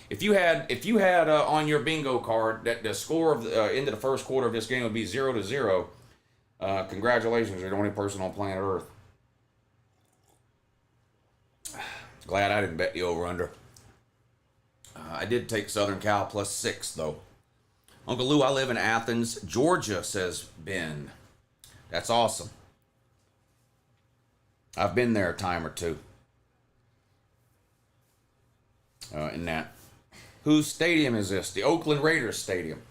if you had on your bingo card that the score of the end of the first quarter of this game would be 0-0, congratulations, you're the only person on planet Earth. Glad I didn't bet the over under. I did take Southern Cal plus 6 though. Uncle Lou, I live in Athens, Georgia, says Ben. That's awesome. I've been there a time or two. In that. Whose stadium is this? The Oakland Raiders stadium.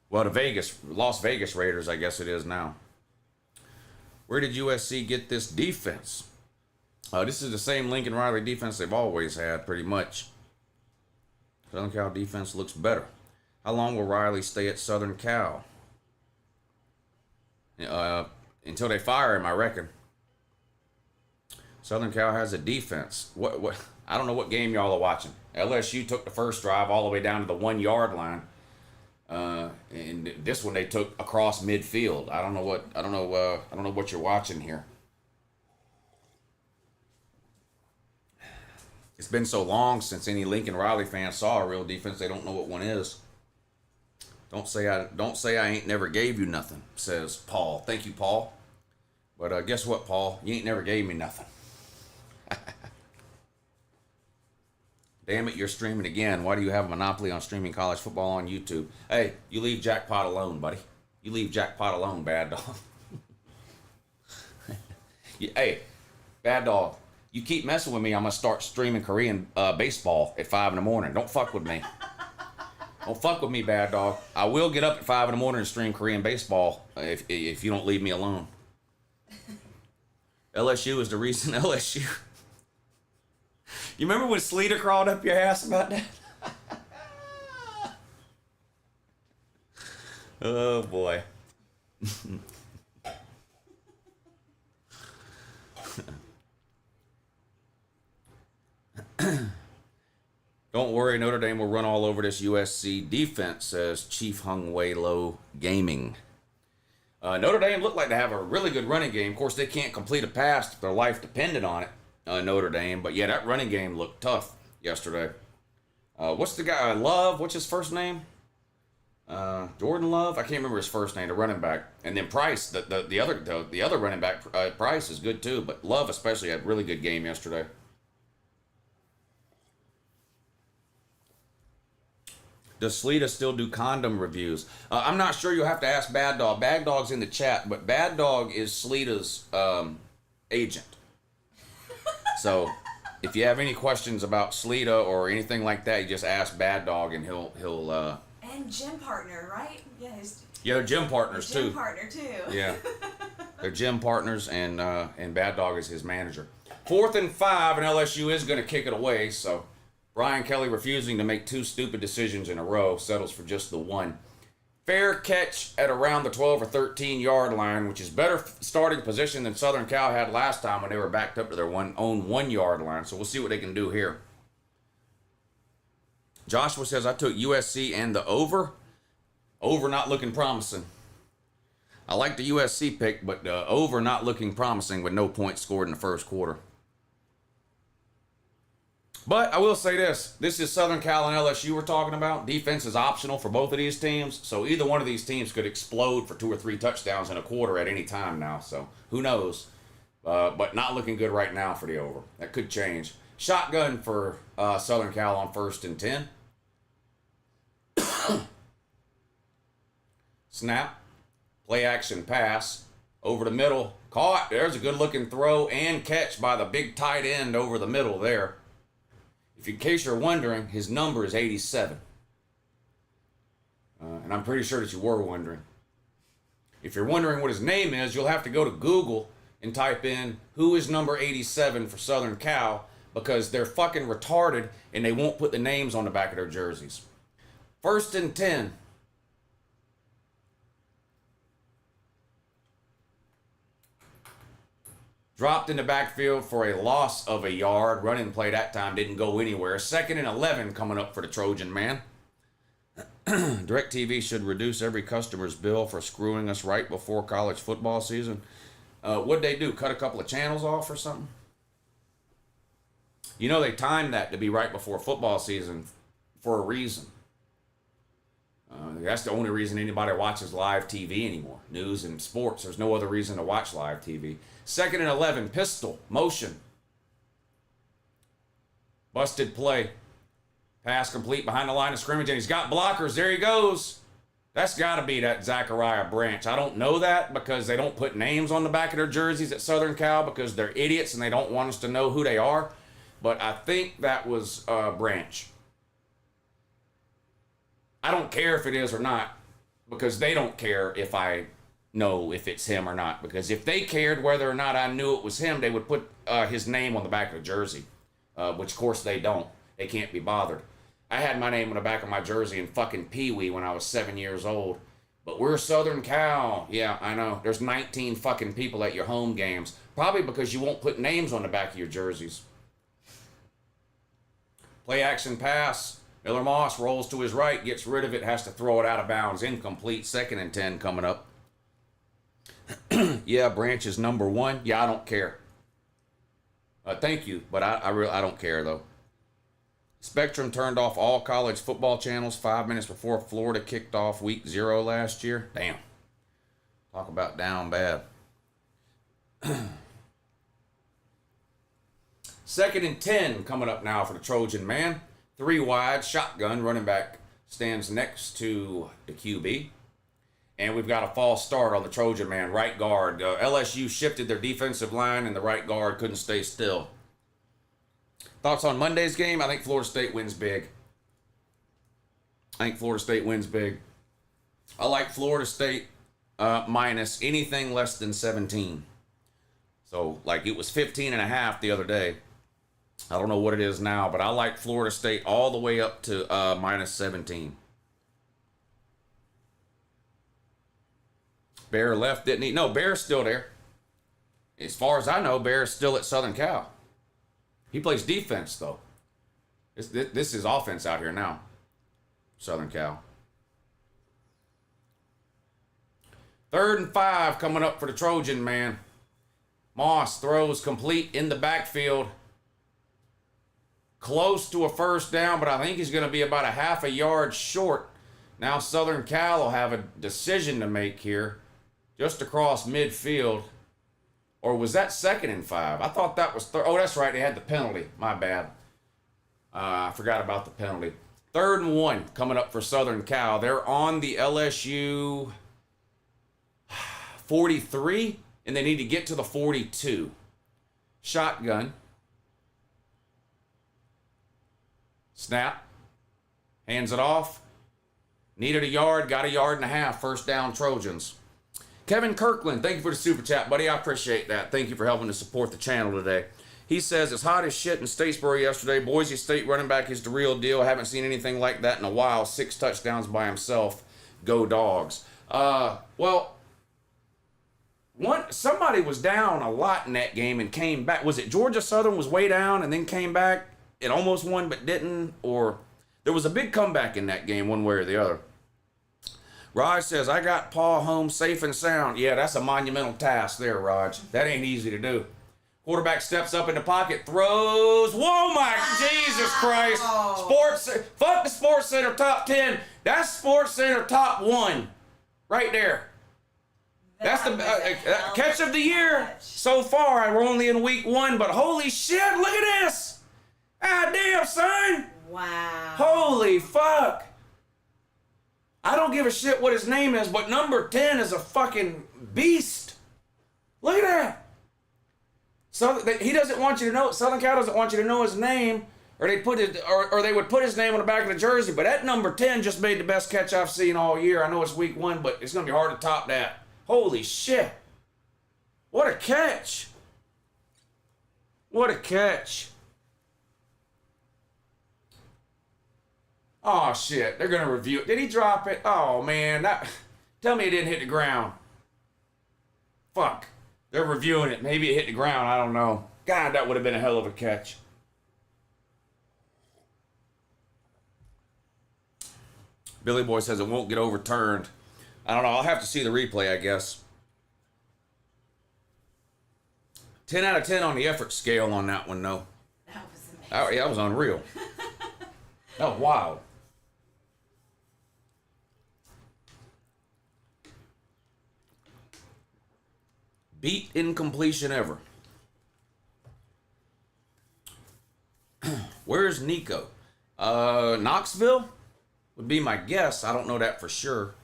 Well, the Las Vegas Raiders, I guess it is now. Where did USC get this defense? This is the same Lincoln Riley defense they've always had, pretty much. Southern Cal defense looks better. How long will Riley stay at Southern Cal? Until they fire him, I reckon. Southern Cal has a defense. What? I don't know what game y'all are watching. LSU took the first drive all the way down to the 1-yard line, and this one they took across midfield. I don't know what you're watching here. It's been so long since any Lincoln Riley fan saw a real defense, they don't know what one is. Don't say I ain't never gave you nothing, says Paul. Thank you, Paul. But guess what, Paul? You ain't never gave me nothing. Damn it, you're streaming again. Why do you have a monopoly on streaming college football on YouTube? Hey, you leave Jackpot alone, buddy. You leave Jackpot alone, bad dog. Hey, bad dog. You keep messing with me, I'm going to start streaming Korean baseball at 5 in the morning. Don't fuck with me. Don't fuck with me, bad dog. I will get up at 5 in the morning and stream Korean baseball if you don't leave me alone. LSU is the reason LSU... You remember when Sleater crawled up your ass about that? Oh, boy. Don't worry, Notre Dame will run all over this USC defense, says Chief Hung Wei Lo Gaming. Notre Dame looked like they have a really good running game. Of course, they can't complete a pass if their life depended on it. Notre Dame, but yeah, that running game looked tough yesterday. What's the guy? Love? What's his first name? Jordan Love? I can't remember his first name. The running back, and then Price, the other running back, Price is good too, but Love especially had a really good game yesterday. Does Sleeta still do condom reviews? I'm not sure. You'll have to ask Bad Dog. Bad Dog's in the chat, but Bad Dog is Sleeta's agent. So, if you have any questions about Sleeta or anything like that, you just ask Bad Dog, and he'll. And gym partner, right? Yeah, they're gym partners too. Gym partner too. Yeah, they're gym partners, and Bad Dog is his manager. 4th and 5, and LSU is going to kick it away. So, Brian Kelly refusing to make 2 stupid decisions in a row, settles for just the one. Fair catch at around the 12 or 13 yard line, which is better starting position than Southern Cal had last time when they were backed up to their own 1 yard line. So we'll see what they can do here. Joshua says, I took USC and the over. Over not looking promising. I like the USC pick, but over not looking promising with no points scored in the first quarter. But I will say this. This is Southern Cal and LSU we're talking about. Defense is optional for both of these teams. So either one of these teams could explode for 2 or 3 touchdowns in a quarter at any time now. So who knows? But not looking good right now for the over. That could change. Shotgun for Southern Cal on 1st and 10. Snap. Play action pass. Over the middle. Caught. There's a good looking throw and catch by the big tight end over the middle there. If in case you're wondering, his number is 87. And I'm pretty sure that you were wondering. If you're wondering what his name is, you'll have to go to Google and type in who is number 87 for Southern Cal, because they're fucking retarded and they won't put the names on the back of their jerseys. 1st and 10. Dropped in the backfield for a loss of a yard. Running play that time didn't go anywhere. 2nd and 11 coming up for the Trojan man. DirecTV should reduce every customer's bill for screwing us right before college football season. What'd they do? Cut a couple of channels off or something? You know they timed that to be right before football season for a reason. That's the only reason anybody watches live TV anymore. News and sports. There's no other reason to watch live TV. 2nd and 11, pistol, motion. Busted play. Pass complete behind the line of scrimmage, and he's got blockers. There he goes. That's got to be that Zachariah Branch. I don't know that because they don't put names on the back of their jerseys at Southern Cal because they're idiots and they don't want us to know who they are. But I think that was Branch. I don't care if it is or not because they don't care if I know if it's him or not. Because if they cared whether or not I knew it was him, they would put his name on the back of the jersey, which of course they don't. They can't be bothered. I had my name on the back of my jersey in fucking Pee Wee when I was 7 years old. But we're Southern Cal. Yeah, I know. There's 19 fucking people at your home games. Probably because you won't put names on the back of your jerseys. Play action pass. Miller Moss rolls to his right, gets rid of it, has to throw it out of bounds. Incomplete. 2nd and 10 coming up. Yeah, Branch is number 1. Yeah, I don't care. Thank you, but I don't care though. Spectrum turned off all college football channels 5 minutes before Florida kicked off week 0 last year. Damn. Talk about down bad. 2nd and 10 coming up now for the Trojan man. 3 wide, shotgun, running back stands next to the QB. And we've got a false start on the Trojan man, right guard. LSU shifted their defensive line and the right guard couldn't stay still. Thoughts on Monday's game? I think Florida State wins big. I like Florida State minus anything less than 17. So, like, it was 15.5 the other day. I don't know what it is now, but I like Florida State all the way up to minus 17. Bear left, didn't he? No, Bear's still there. As far as I know, Bear's still at Southern Cal. He plays defense, though. This is offense out here now. Southern Cal. 3rd and 5 coming up for the Trojan man. Moss throws complete in the backfield. Close to a first down, but I think he's going to be about a half a yard short. Now Southern Cal will have a decision to make here. Just across midfield. Or was that 2nd and 5? I thought that was third. Oh, that's right. They had the penalty. My bad. I forgot about the penalty. 3rd and 1 coming up for Southern Cal. They're on the LSU 43, and they need to get to the 42. Shotgun. Snap. Hands it off. Needed a yard. Got a yard and a half. First down, Trojans. Kevin Kirkland, thank you for the super chat, buddy. I appreciate that. Thank you for helping to support the channel today. He says, it's hot as shit in Statesboro yesterday. Boise State running back is the real deal. I haven't seen anything like that in a while. 6 touchdowns by himself. Go Dogs. Well, somebody was down a lot in that game and came back. Was it Georgia Southern was way down and then came back? It almost won but didn't? Or there was a big comeback in that game one way or the other. Raj says, I got Pa home safe and sound. Yeah, that's a monumental task there, Raj. That ain't easy to do. Quarterback steps up in the pocket, throws. Whoa, my Jesus Christ. Fuck the Sports Center top 10. That's Sports Center top 1 right there. That's the catch of the year so far. We're only in week 1, but holy shit, look at this. God damn, son. Wow. Holy fuck. I don't give a shit what his name is, but number 10 is a fucking beast. Look at that. So he doesn't want you to know, Southern Cal doesn't want you to know his name, or they would put his name on the back of the jersey, but that number 10 just made the best catch I've seen all year. I know it's week 1, but it's going to be hard to top that. Holy shit. What a catch. What a catch. Oh, shit. They're going to review it. Did he drop it? Oh, man. Tell me it didn't hit the ground. Fuck. They're reviewing it. Maybe it hit the ground. I don't know. God, that would have been a hell of a catch. Billy Boy says it won't get overturned. I don't know. I'll have to see the replay, I guess. 10 out of 10 on the effort scale on that one, though. That was amazing. Yeah, that was unreal. That was wild. Beat incompletion ever. Where's Nico? Knoxville would be my guess. I don't know that for sure.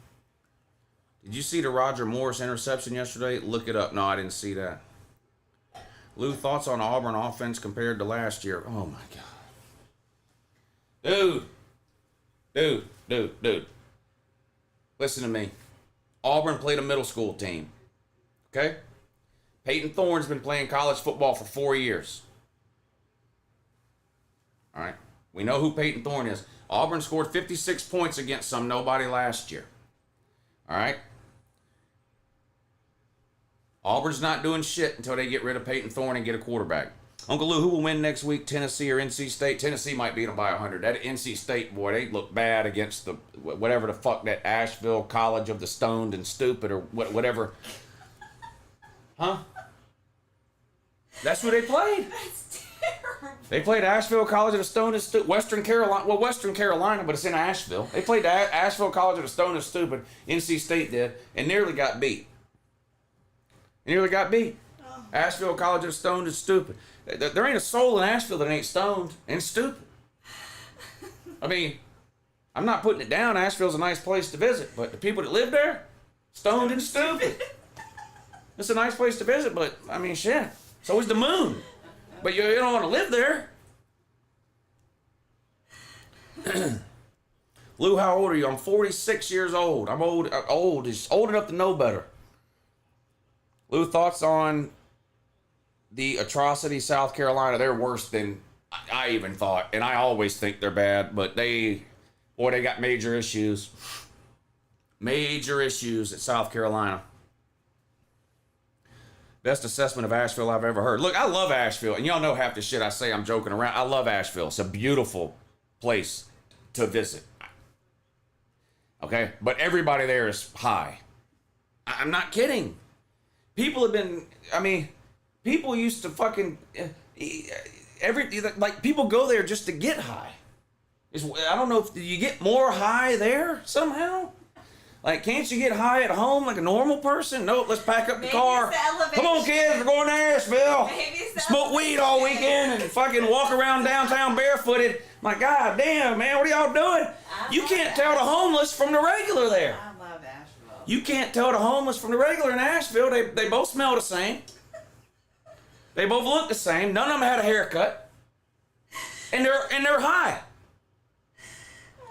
Did you see the Roger Morris interception yesterday? Look it up. No, I didn't see that. Lou, thoughts on Auburn offense compared to last year? Oh my God. Dude. Listen to me. Auburn played a middle school team. Okay? Peyton Thorne's been playing college football for 4 years. All right? We know who Peyton Thorne is. Auburn scored 56 points against some nobody last year. All right? Auburn's not doing shit until they get rid of Peyton Thorne and get a quarterback. Uncle Lou, who will win next week, Tennessee or NC State? Tennessee might beat them by 100. That NC State, boy, they look bad against the whatever the fuck that Asheville College of the Stoned and Stupid or whatever. Huh? That's who they played. That's terrible. They played Asheville College of the Stoned and Stupid. Western Carolina, but it's in Asheville. They played Asheville College of the Stoned and Stupid. NC State did, and nearly got beat. Asheville College of the Stoned and Stupid. There ain't a soul in Asheville that ain't stoned and stupid. I mean, I'm not putting it down. Asheville's a nice place to visit, but the people that live there, stoned and stupid. It's a nice place to visit, but I mean, shit. So is the moon. But you don't want to live there. Lou, how old are you? I'm 46 years old. I'm old is old enough to know better. Lou, thoughts on the atrocity South Carolina? They're worse than I even thought, and I always think they're bad, but they got major issues. Major issues at South Carolina. Best assessment of Asheville I've ever heard. Look, I love Asheville, and y'all know half the shit I say. I'm joking around. I love Asheville. It's a beautiful place to visit. Okay? But everybody there is high. I'm not kidding. People have been, people used to fucking, people go there just to get high. I don't know if you get more high there somehow. Like, can't you get high at home like a normal person? Nope, let's pack up the car. Come on, kids, we're going to Asheville. Smoke weed all weekend and fucking walk around downtown barefooted. My God damn, man, what are y'all doing? You can't tell the homeless from the regular there. I love Asheville. You can't tell the homeless from the regular in Asheville. They both smell the same. They both look the same. None of them had a haircut. And they're high.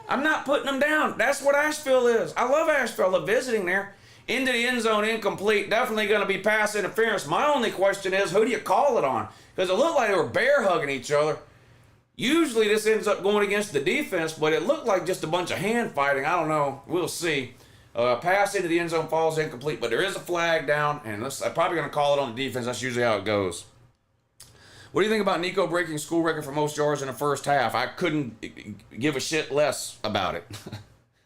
I'm not putting them down. That's what Asheville is. I love Asheville. I love visiting there. Into the end zone, incomplete. Definitely going to be pass interference. My only question is, who do you call it on? Because it looked like they were bear hugging each other. Usually this ends up going against the defense, but it looked like just a bunch of hand fighting. I don't know. We'll see. Pass into the end zone falls incomplete, but there is a flag down, and I'm probably going to call it on the defense. That's usually how it goes. What do you think about Nico breaking school record for most yards in the first half? I couldn't give a shit less about it.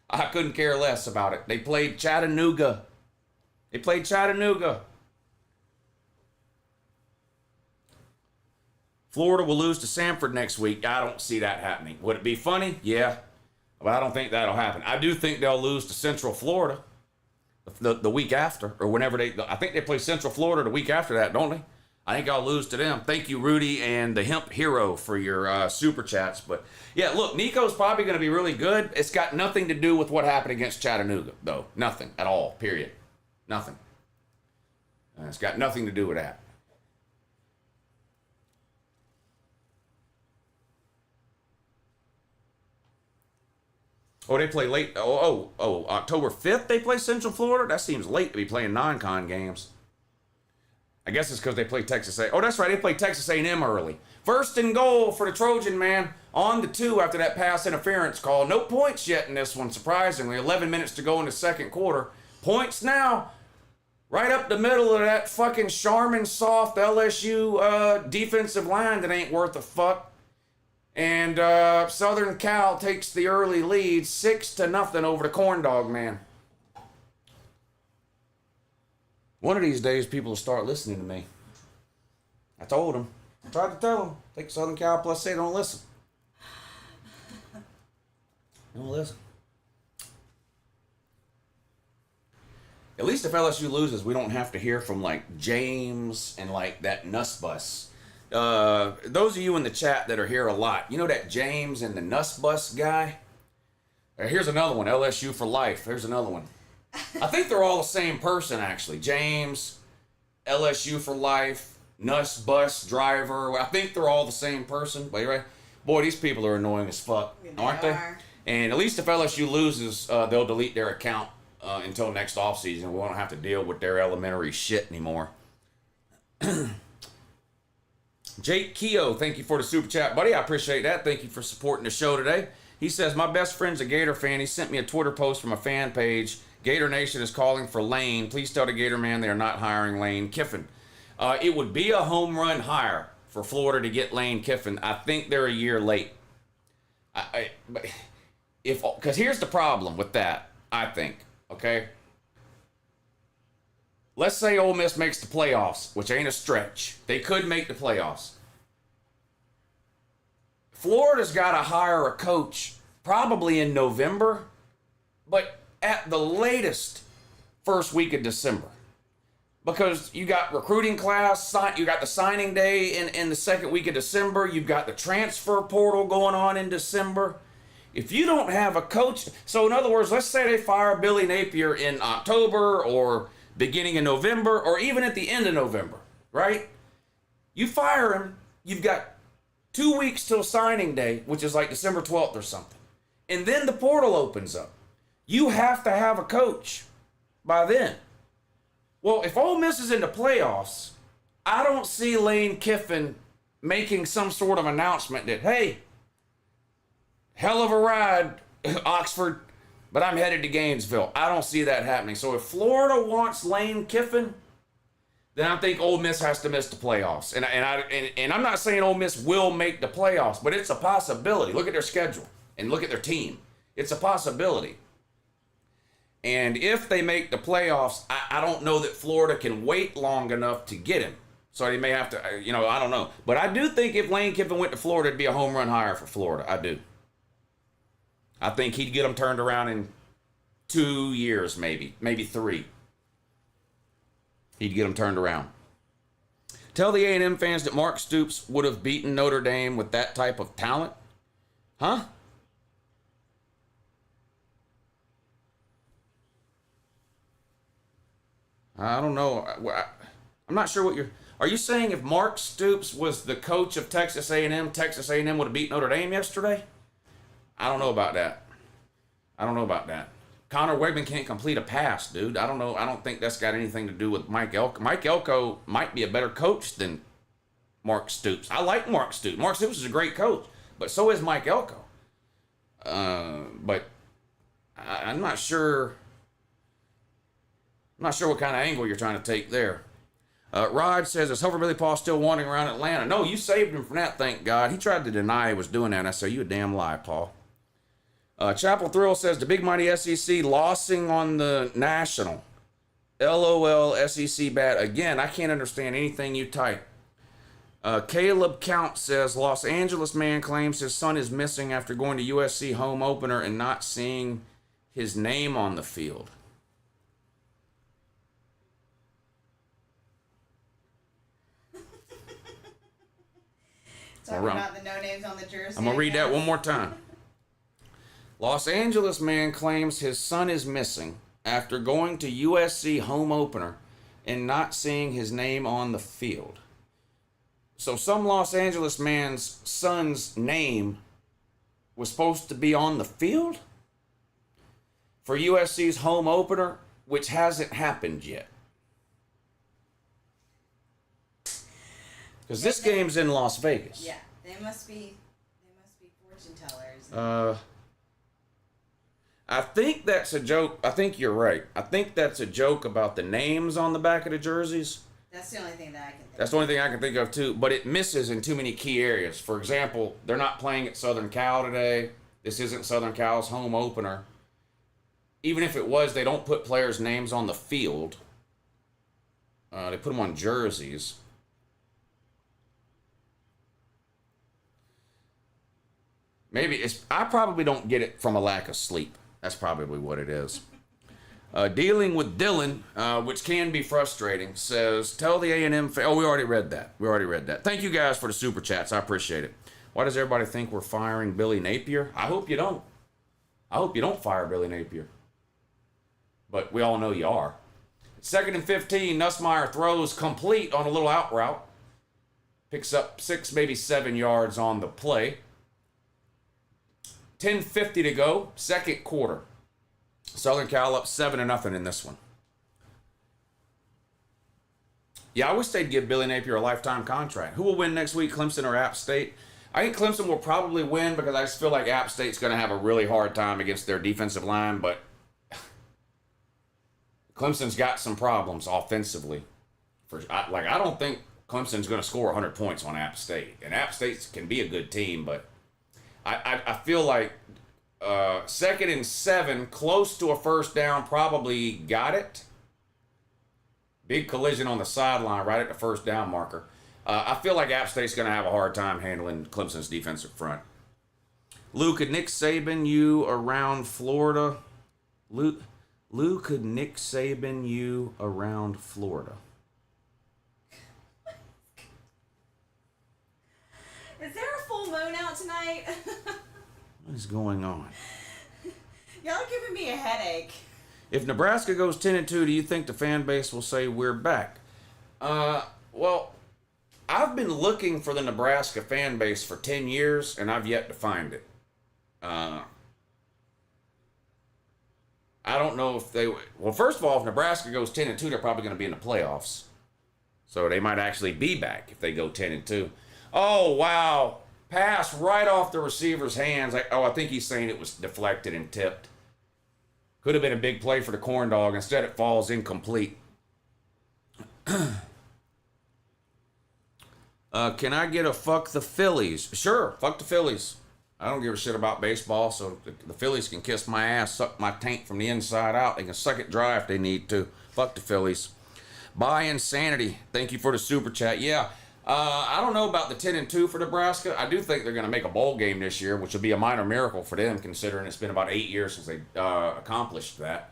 I couldn't care less about it. They played Chattanooga. Florida will lose to Samford next week. I don't see that happening. Would it be funny? Yeah. But I don't think that'll happen. I do think they'll lose to Central Florida the week after, or whenever I think they play Central Florida the week after that, don't they? I think I'll lose to them. Thank you, Rudy and the Hemp Hero, for your super chats. But yeah, look, Nico's probably going to be really good. It's got nothing to do with what happened against Chattanooga, though. Nothing at all, period. Nothing. It's got nothing to do with that. Oh, they play late. October 5th they play Central Florida? That seems late to be playing non-con games. I guess it's because they play Texas A. Oh, that's right. They play Texas A&M early. First and goal for the Trojan, man. On the 2 after that pass interference call. No points yet in this one, surprisingly. 11 minutes to go in the second quarter. Points now. Right up the middle of that fucking Charmin soft LSU defensive line that ain't worth a fuck. And Southern Cal takes the early lead 6-0 over the Corn Dog, man. One of these days, people will start listening to me. I told them. I tried to tell them. Take Southern Cal plus 8, don't listen. Don't listen. At least if LSU loses, we don't have to hear from, like, James and, like, that Nuss Bus. Those of you in the chat that are here a lot, you know that James and the Nuss Bus guy? Here's another one, LSU for life. Here's another one. I think they're all the same person, actually. James, LSU for life, Nuss Bus driver. I think they're all the same person. But you're right. Boy, these people are annoying as fuck, aren't they? And at least if LSU loses, they'll delete their account until next offseason. We won't have to deal with their elementary shit anymore. Jake Keogh, thank you for the super chat, buddy. I appreciate that. Thank you for supporting the show today. He says, my best friend's a Gator fan. He sent me a Twitter post from a fan page. Gator Nation is calling for Lane. Please tell the Gator man they are not hiring Lane Kiffin. It would be a home run hire for Florida to get Lane Kiffin. I think they're a year late. Because here's the problem with that, I think, okay? Let's say Ole Miss makes the playoffs, which ain't a stretch. They could make the playoffs. Florida's got to hire a coach probably in November, but at the latest first week of December. Because you got recruiting class, you got the signing day in the second week of December, you've got the transfer portal going on in December. If you don't have a coach, so in other words, let's say they fire Billy Napier in October or beginning of November, or even at the end of November, right? You fire him, you've got 2 weeks till signing day, which is like December 12th or something. And then the portal opens up. You have to have a coach by then. Well, if Ole Miss is in the playoffs, I don't see Lane Kiffin making some sort of announcement that, hey, hell of a ride, Oxford, but I'm headed to Gainesville. I don't see that happening. So if Florida wants Lane Kiffin, then I think Ole Miss has to miss the playoffs. And I'm not saying Ole Miss will make the playoffs, but it's a possibility. Look at their schedule and look at their team. It's a possibility. And if they make the playoffs, I don't know that Florida can wait long enough to get him. So they may have to, I don't know. But I do think if Lane Kiffin went to Florida, it'd be a home run hire for Florida. I do. I think he'd get them turned around in 2 years, maybe 3. He'd get them turned around. Tell the A&M fans that Mark Stoops would have beaten Notre Dame with that type of talent. Huh? I don't know. I'm not sure what you're... Are you saying if Mark Stoops was the coach of Texas A&M would have beat Notre Dame yesterday? I don't know about that. Connor Wegman can't complete a pass, dude. I don't know. I don't think that's got anything to do with Mike Elko. Mike Elko might be a better coach than Mark Stoops. I like Mark Stoops. Mark Stoops is a great coach, but so is Mike Elko. But I'm not sure. not sure what kind of angle you're trying to take there. Rod says, is Hover Billy Paul still wandering around Atlanta? No, you saved him from that, thank God. He tried to deny he was doing that, and I said, you a damn lie, Paul. Chapel Thrill says, the big mighty SEC lossing on the National. LOL, SEC bad. Again, I can't understand anything you type. Caleb Count says, Los Angeles man claims his son is missing after going to USC home opener and not seeing his name on the field. Talking about the no names on the jersey. I'm going to read that one more time. Los Angeles man claims his son is missing after going to USC home opener and not seeing his name on the field. So some Los Angeles man's son's name was supposed to be on the field for USC's home opener, which hasn't happened yet. Because this game's in Las Vegas. Yeah, they must be fortune tellers. I think that's a joke. I think you're right. I think that's a joke about the names on the back of the jerseys. That's the only thing that I can think of. That's the only thing I can think of too, but it misses in too many key areas. For example, they're not playing at Southern Cal today. This isn't Southern Cal's home opener. Even if it was, they don't put players' names on the field. They put them on jerseys. Maybe it's. I probably don't get it from a lack of sleep. That's probably what it is. Dealing with Dylan, which can be frustrating, says, tell the A&M... Oh, we already read that. Thank you guys for the super chats. I appreciate it. Why does everybody think we're firing Billy Napier? I hope you don't. I hope you don't fire Billy Napier. But we all know you are. 2nd and 15, Nussmeier throws complete on a little out route. Picks up 6, maybe 7 yards on the play. 10:50 to go, second quarter. Southern Cal up 7-0 in this one. Yeah, I wish they'd give Billy Napier a lifetime contract. Who will win next week, Clemson or App State? I think Clemson will probably win because I just feel like App State's going to have a really hard time against their defensive line, but Clemson's got some problems offensively. I don't think Clemson's going to score 100 points on App State. And App State can be a good team, but I feel like 2nd and 7, close to a first down, probably got it. Big collision on the sideline right at the first down marker. I feel like App State's going to have a hard time handling Clemson's defensive front. Lou, could Nick Saban you around Florida? Lou, could Nick Saban you around Florida? Is there a full moon out tonight? What is going on? Y'all are giving me a headache. If Nebraska goes 10-2, do you think the fan base will say we're back? Well, I've been looking for the Nebraska fan base for 10 years, and I've yet to find it. I don't know if they... Well, first of all, if Nebraska goes 10-2, they're probably going to be in the playoffs. So they might actually be back if they go 10-2. Oh, wow. Pass right off the receiver's hands. I think he's saying it was deflected and tipped. Could have been a big play for the corn dog. Instead, it falls incomplete. Can I get a fuck the Phillies? Sure, fuck the Phillies. I don't give a shit about baseball, so the Phillies can kiss my ass, suck my taint from the inside out. They can suck it dry if they need to. Fuck the Phillies. Bye, Insanity. Thank you for the super chat. Yeah, I don't know about the 10-2 for Nebraska. I do think they're going to make a bowl game this year, which will be a minor miracle for them, considering it's been about 8 years since they accomplished that.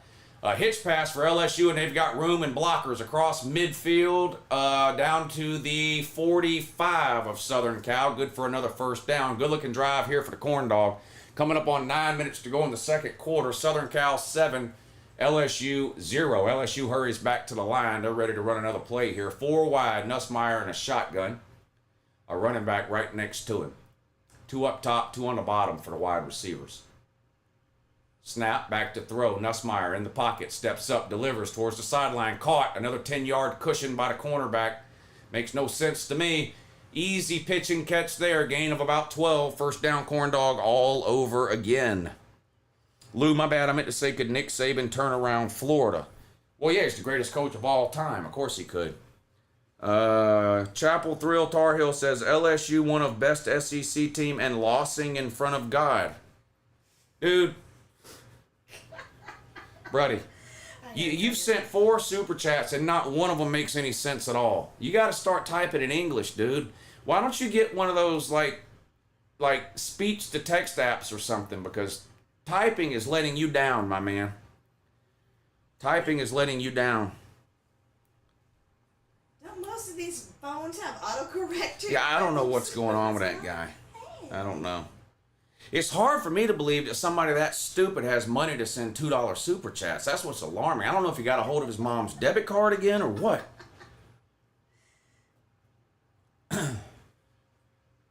Hitch pass for LSU, and they've got room and blockers across midfield down to the 45 of Southern Cal. Good for another first down. Good-looking drive here for the corn dog. Coming up on 9 minutes to go in the second quarter. Southern Cal 7, LSU 0. LSU hurries back to the line. They're ready to run another play here. 4 wide, Nussmeier and a shotgun. A running back right next to him. 2 up top, 2 on the bottom for the wide receivers. Snap, back to throw. Nussmeier in the pocket, steps up, delivers towards the sideline. Caught, another 10-yard cushion by the cornerback. Makes no sense to me. Easy pitch and catch there. Gain of about 12. First down, corn dog all over again. Lou, my bad. I meant to say, could Nick Saban turn around Florida? Well, yeah, he's the greatest coach of all time. Of course he could. Chapel Thrill Tar Heel says LSU one of best SEC team and lossing in front of God. Dude, buddy, you've sent 4 super chats and not one of them makes any sense at all. You got to start typing in English, dude. Why don't you get one of those like speech to text apps or something? Because typing is letting you down, my man. Typing is letting you down. Don't most of these phones have autocorrect? Yeah, I don't know what's going on with that guy. I don't know. It's hard for me to believe that somebody that stupid has money to send $2 super chats. That's what's alarming. I don't know if he got a hold of his mom's debit card again or what.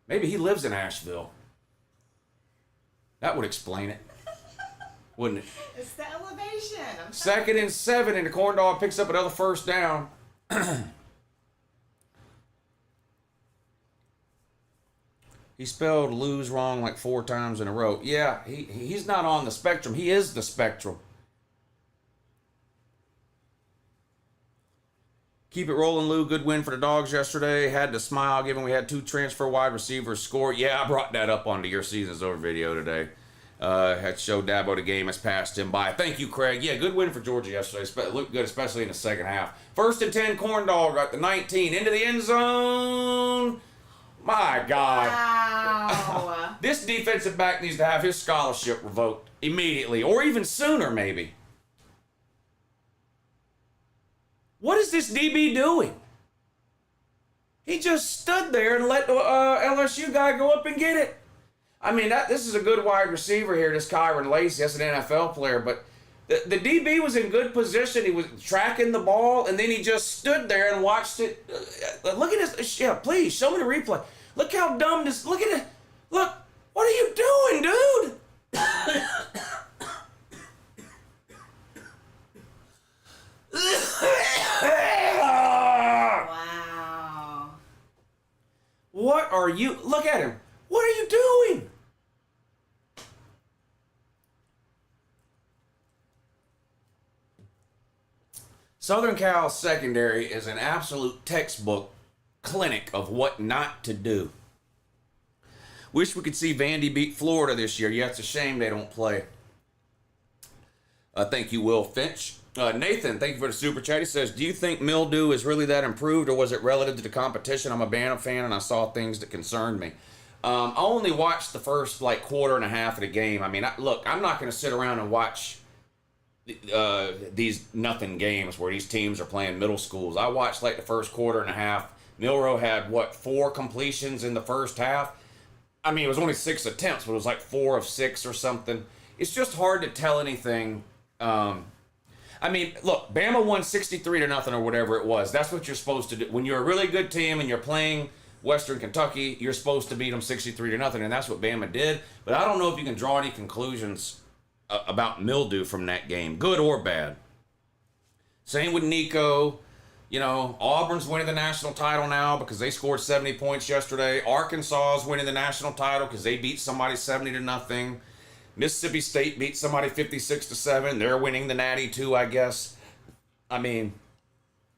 Maybe he lives in Asheville. That would explain it. Wouldn't it? It's the elevation. I'm 2nd and 7, and the corn dog picks up another first down. He spelled lose wrong like 4 times in a row. Yeah, he's not on the spectrum. He is the spectrum. Keep it rolling, Lou. Good win for the Dogs yesterday. Had to smile given we had 2 transfer wide receivers score. Yeah, I brought that up onto your Seasons Over video today. Had showed Dabo the game has passed him by. Thank you, Craig. Yeah, good win for Georgia yesterday. Looked good, especially in the second half. 1st and 10, corn dog at the 19. Into the end zone. My God. Wow. This defensive back needs to have his scholarship revoked immediately, or even sooner, maybe. What is this DB doing? He just stood there and let the LSU guy go up and get it. I mean, this is a good wide receiver here, this Kyron Lacey. That's an NFL player, but the DB was in good position. He was tracking the ball, and then he just stood there and watched it. Look at this. Yeah, please, show me the replay. Look how dumb this... Look at it. Look. What are you doing, dude? Wow. What are you... Look at him. What are you doing? Southern Cal secondary is an absolute textbook clinic of what not to do. Wish we could see Vandy beat Florida this year. Yeah, it's a shame they don't play. Thank you, Will Finch. Nathan, thank you for the super chat. He says, do you think mildew is really that improved, or was it relative to the competition? I'm a Bantam fan, and I saw things that concerned me. I only watched the first quarter and a half of the game. I mean, look, I'm not going to sit around and watch these nothing games where these teams are playing middle schools. I watched the first quarter and a half. Milroe had 4 completions in the first half. I mean, it was only 6 attempts, but it was 4 of 6 or something. It's just hard to tell anything. I mean, look, Bama won 63-0 or whatever it was. That's what you're supposed to do. When you're a really good team and you're playing Western Kentucky, you're supposed to beat them 63-0, and that's what Bama did. But I don't know if you can draw any conclusions about mildew from that game, good or bad. Same with Nico. You know, Auburn's winning the national title now because they scored 70 points yesterday. Arkansas is winning the national title because they beat somebody 70-0. Mississippi State beat somebody 56-7. They're winning the Natty too, I guess. I mean,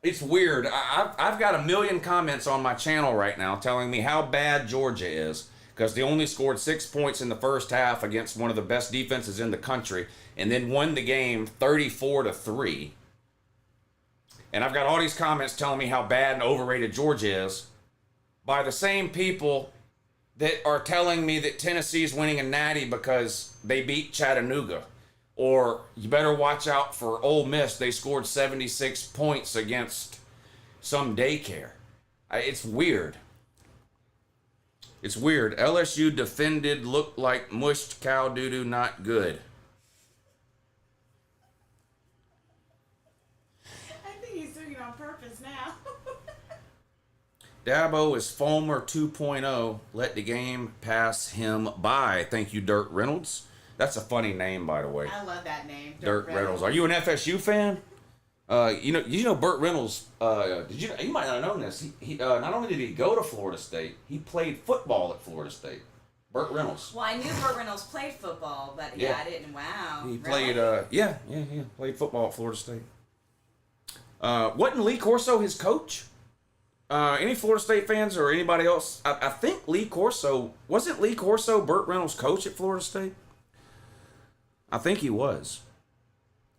it's weird. I've got a million comments on my channel right now telling me how bad Georgia is because they only scored 6 points in the first half against one of the best defenses in the country and then won the game 34-3. And I've got all these comments telling me how bad and overrated Georgia is by the same people that are telling me that Tennessee's winning a natty because they beat Chattanooga. Or you better watch out for Ole Miss. They scored 76 points against some daycare. It's weird. It's weird. LSU defended, looked like mushed cow doo-doo, not good. On purpose now. Dabo is Fulmer 2.0. Let the game pass him by. Thank you, Dirt Reynolds. That's a funny name, by the way. I love that name. Dirt Reynolds. Are you an FSU fan? You know Burt Reynolds. You might not have known this. He not only did he go to Florida State, he played football at Florida State. Burt Reynolds. Well, I knew Burt Reynolds played football, but yeah, I didn't. Wow. He played. Really? Yeah. Played football at Florida State. Wasn't Lee Corso his coach? Any Florida State fans or anybody else? I think Lee Corso, wasn't Lee Corso Burt Reynolds' coach at Florida State? I think he was.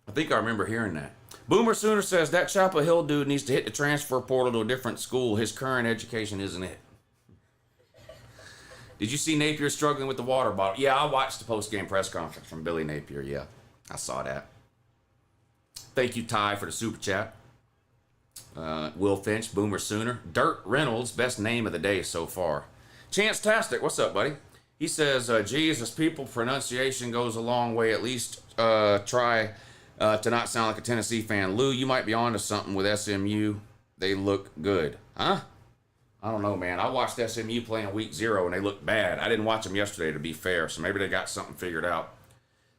I think I remember hearing that. Boomer Sooner says that Chapel Hill dude needs to hit the transfer portal to a different school. His current education isn't it. Did you see Napier struggling with the water bottle? Yeah, I watched the post-game press conference from Billy Napier. Yeah, I saw that. Thank you, Ty, for the super chat. Will Finch, Boomer Sooner. Dirt Reynolds, best name of the day so far. Chance Tastic, what's up, buddy? He says, Jesus, people, pronunciation goes a long way. At least try to not sound like a Tennessee fan. Lou, you might be onto something with SMU. They look good. Huh? I don't know, man. I watched SMU play in week 0, and they looked bad. I didn't watch them yesterday, to be fair, so maybe they got something figured out.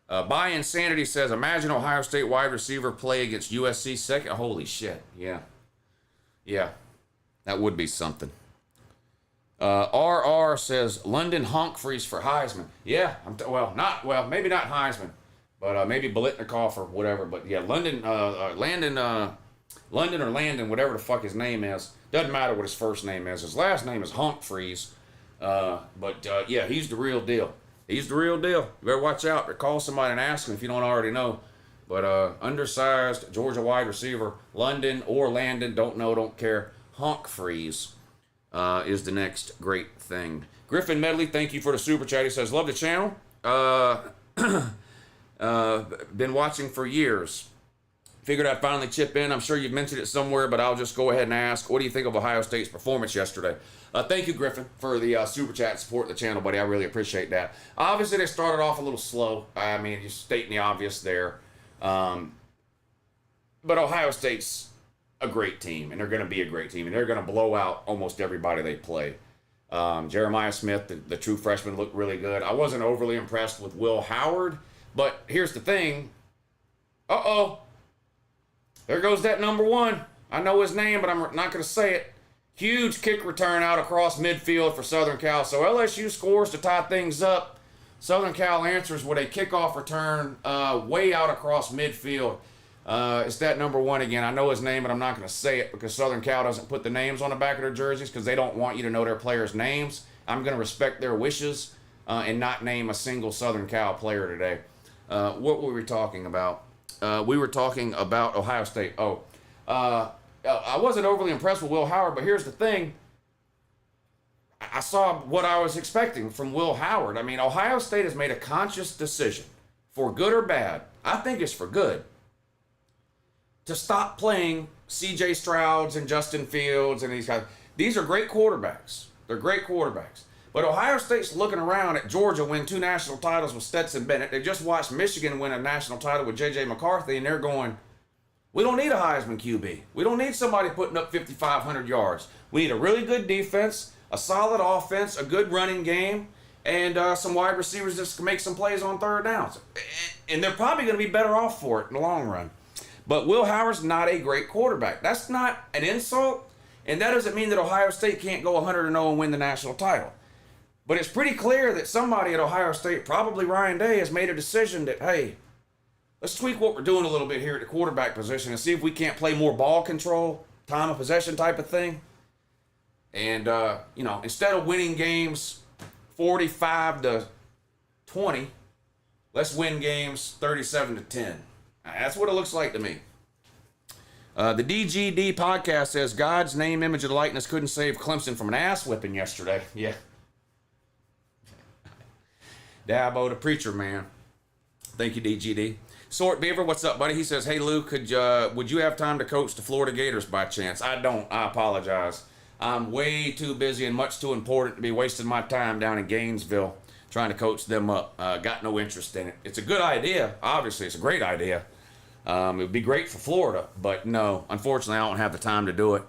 By Insanity says, imagine Ohio State wide receiver play against USC second. Holy shit. Yeah. That would be something. RR says, London Humphreys for Heisman. Yeah. Maybe not Heisman, but maybe Biletnikoff or whatever. But yeah, London, whatever the fuck his name is. Doesn't matter what his first name is. His last name is Humphreys. Yeah, he's the real deal. He's the real deal. You better watch out. Or call somebody and ask him if you don't already know. But undersized Georgia wide receiver, London or Landon, don't know, don't care. Humphreys is the next great thing. Griffin Medley, thank you for the super chat. He says, love the channel. Been watching for years. Figured I'd finally chip in. I'm sure you've mentioned it somewhere, but I'll just go ahead and ask, what do you think of Ohio State's performance yesterday? Thank you, Griffin, for the super chat and support the channel, buddy. I really appreciate that. Obviously, they started off a little slow. I mean, you're stating the obvious there. But Ohio State's a great team, and they're going to be a great team, and they're going to blow out almost everybody they play. Jeremiah Smith, the true freshman, looked really good. I wasn't overly impressed with Will Howard, but here's the thing. There goes that number 1. I know his name, but I'm not going to say it. Huge kick return out across midfield for Southern Cal. So LSU scores to tie things up. Southern Cal answers with a kickoff return way out across midfield. It's that number 1 again. I know his name, but I'm not going to say it because Southern Cal doesn't put the names on the back of their jerseys because they don't want you to know their players' names. I'm going to respect their wishes and not name a single Southern Cal player today. What were we talking about? We were talking about Ohio State. I wasn't overly impressed with Will Howard, but here's the thing. I saw what I was expecting from Will Howard. I mean, Ohio State has made a conscious decision, for good or bad, I think it's for good, to stop playing C.J. Strouds and Justin Fields and these guys. These are great quarterbacks. They're great quarterbacks. But Ohio State's looking around at Georgia win 2 national titles with Stetson Bennett. They just watched Michigan win a national title with J.J. McCarthy, and they're going, we don't need a Heisman QB. We don't need somebody putting up 5,500 yards. We need a really good defense, a solid offense, a good running game, and some wide receivers that can make some plays on third downs. And they're probably going to be better off for it in the long run. But Will Howard's not a great quarterback. That's not an insult, and that doesn't mean that Ohio State can't go 100-0 and win the national title. But it's pretty clear that somebody at Ohio State, probably Ryan Day, has made a decision that, hey, let's tweak what we're doing a little bit here at the quarterback position and see if we can't play more ball control, time of possession type of thing. And, instead of winning games 45-20, let's win games 37-10. That's what it looks like to me. The DGD podcast says, God's name, image, and likeness couldn't save Clemson from an ass whipping yesterday. Yeah. Dabo, the preacher, man. Thank you, DGD. Sort Beaver, what's up, buddy? He says, hey, Lou, would you have time to coach the Florida Gators by chance? I don't. I apologize. I'm way too busy and much too important to be wasting my time down in Gainesville trying to coach them up. Got no interest in it. It's a good idea. Obviously, it's a great idea. It would be great for Florida, but no, unfortunately, I don't have the time to do it.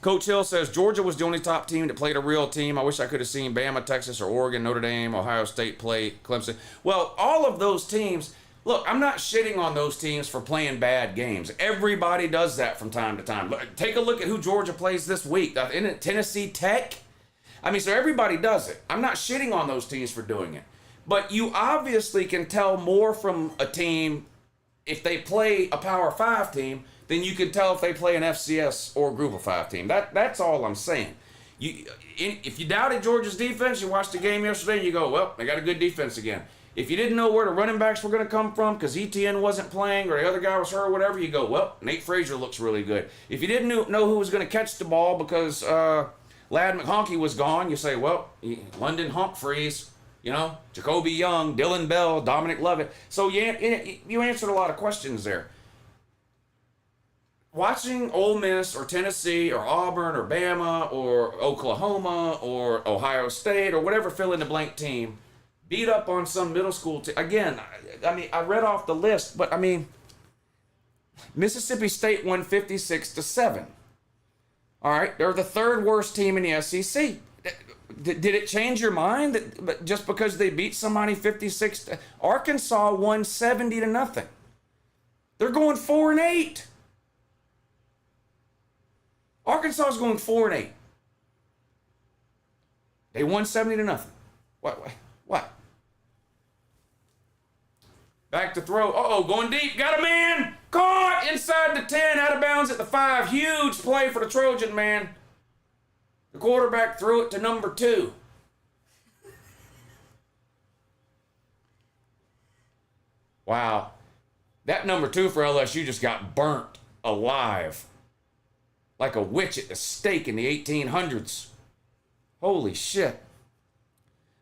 Coach Hill says, Georgia was the only top team that played a real team. I wish I could have seen Bama, Texas, or Oregon, Notre Dame, Ohio State play Clemson. Well, all of those teams, look, I'm not shitting on those teams for playing bad games. Everybody does that from time to time. Take a look at who Georgia plays this week. Isn't it Tennessee Tech? I mean, so everybody does it. I'm not shitting on those teams for doing it. But you obviously can tell more from a team if they play a Power 5 team, then you can tell if they play an FCS or a Group of 5 team. That's all I'm saying. If you doubted Georgia's defense, you watched the game yesterday and you go, well, they got a good defense again. If you didn't know where the running backs were going to come from because ETN wasn't playing or the other guy was hurt or whatever, you go, well, Nate Frazier looks really good. If you didn't know who was going to catch the ball because Lad McHonky was gone, you say, well, London Humphreys, Jacoby Young, Dylan Bell, Dominic Lovett. So you answered a lot of questions there. Watching Ole Miss or Tennessee or Auburn or Bama or Oklahoma or Ohio State or whatever fill-in-the-blank team beat up on some middle school team. Again, I read off the list, but Mississippi State won 56-7. All right, they're the third worst team in the SEC. Did it change your mind that just because they beat somebody 56? Arkansas won 70-0. They're going 4-8. Arkansas is going 4-8. They won 70-0. What? Back to throw. Going deep. Got a man. Caught inside the 10, out of bounds at the 5. Huge play for the Trojan man. The quarterback threw it to number 2. Wow. That number 2 for LSU just got burnt alive. Like a witch at the stake in the 1800s. Holy shit.